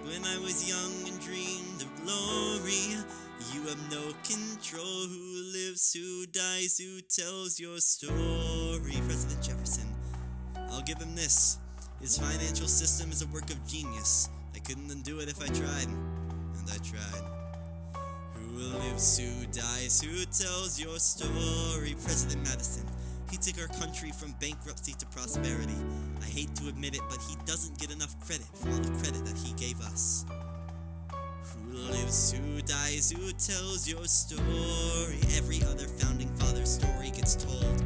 when I was young and dreamed of glory. You have no control. Who lives, who dies, who tells your story? President Jefferson, I'll give him this. His financial system is a work of genius. I couldn't undo it if I tried, and I tried. Who lives, who dies, who tells your story? President Madison, he took our country from bankruptcy to prosperity. I hate to admit it, but he doesn't get enough credit for all the credit that he gave us. Who lives, who dies, who tells your story? Every other founding father's story gets told.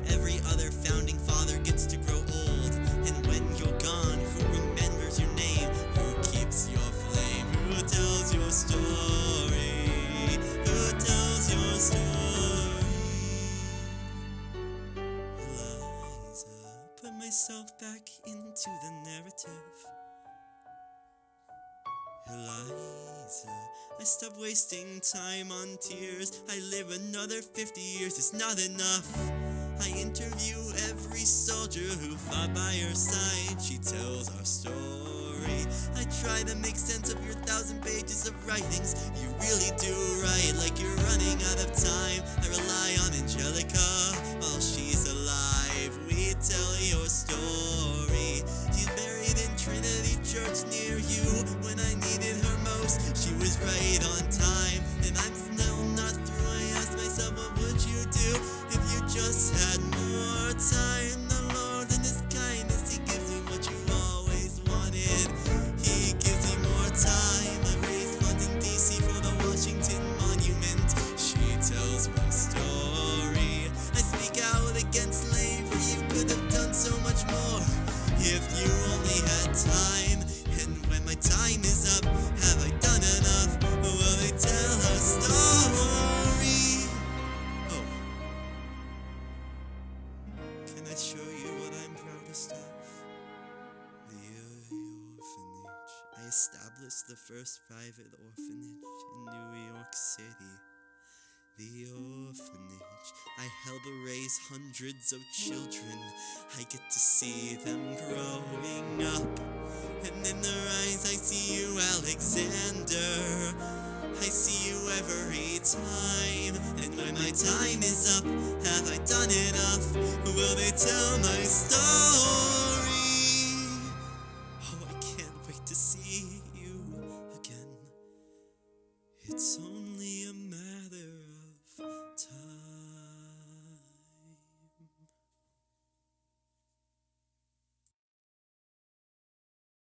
Every other founding father gets to grow old. And when you're gone, who remembers your name? Who keeps your flame? Who tells your story? Who tells your story? Eliza, put myself back into the narrative. Eliza, I stop wasting time on tears. I live another 50 years, it's not enough. I interview every soldier who fought by her side. She tells our story. I try to make sense of your 1,000 pages of writings. You really do write like you're running out of time. I rely on Angelica while she's alive. We tell your story. She's buried in Trinity Church near you. When I needed her most, she was right on time. And I'm still not through. I ask myself, what would you do if you just had more time? The Lord in His kindness, He gives you what you always wanted. He gives you more time. I raised funds in D.C. for the Washington Monument. She tells my story. I speak out against slavery. You could have done so much more if you only had time. And when my time is up, have I done enough? Will they tell her story? Oh, can I show you what I'm proudest of? The orphanage. I established the first private orphanage in New York City. The orphanage. I help raise hundreds of children. I get to see them growing up. And in their eyes I see you, Alexander. I see you every time. And when my time is up, have I done enough? Will they tell my story?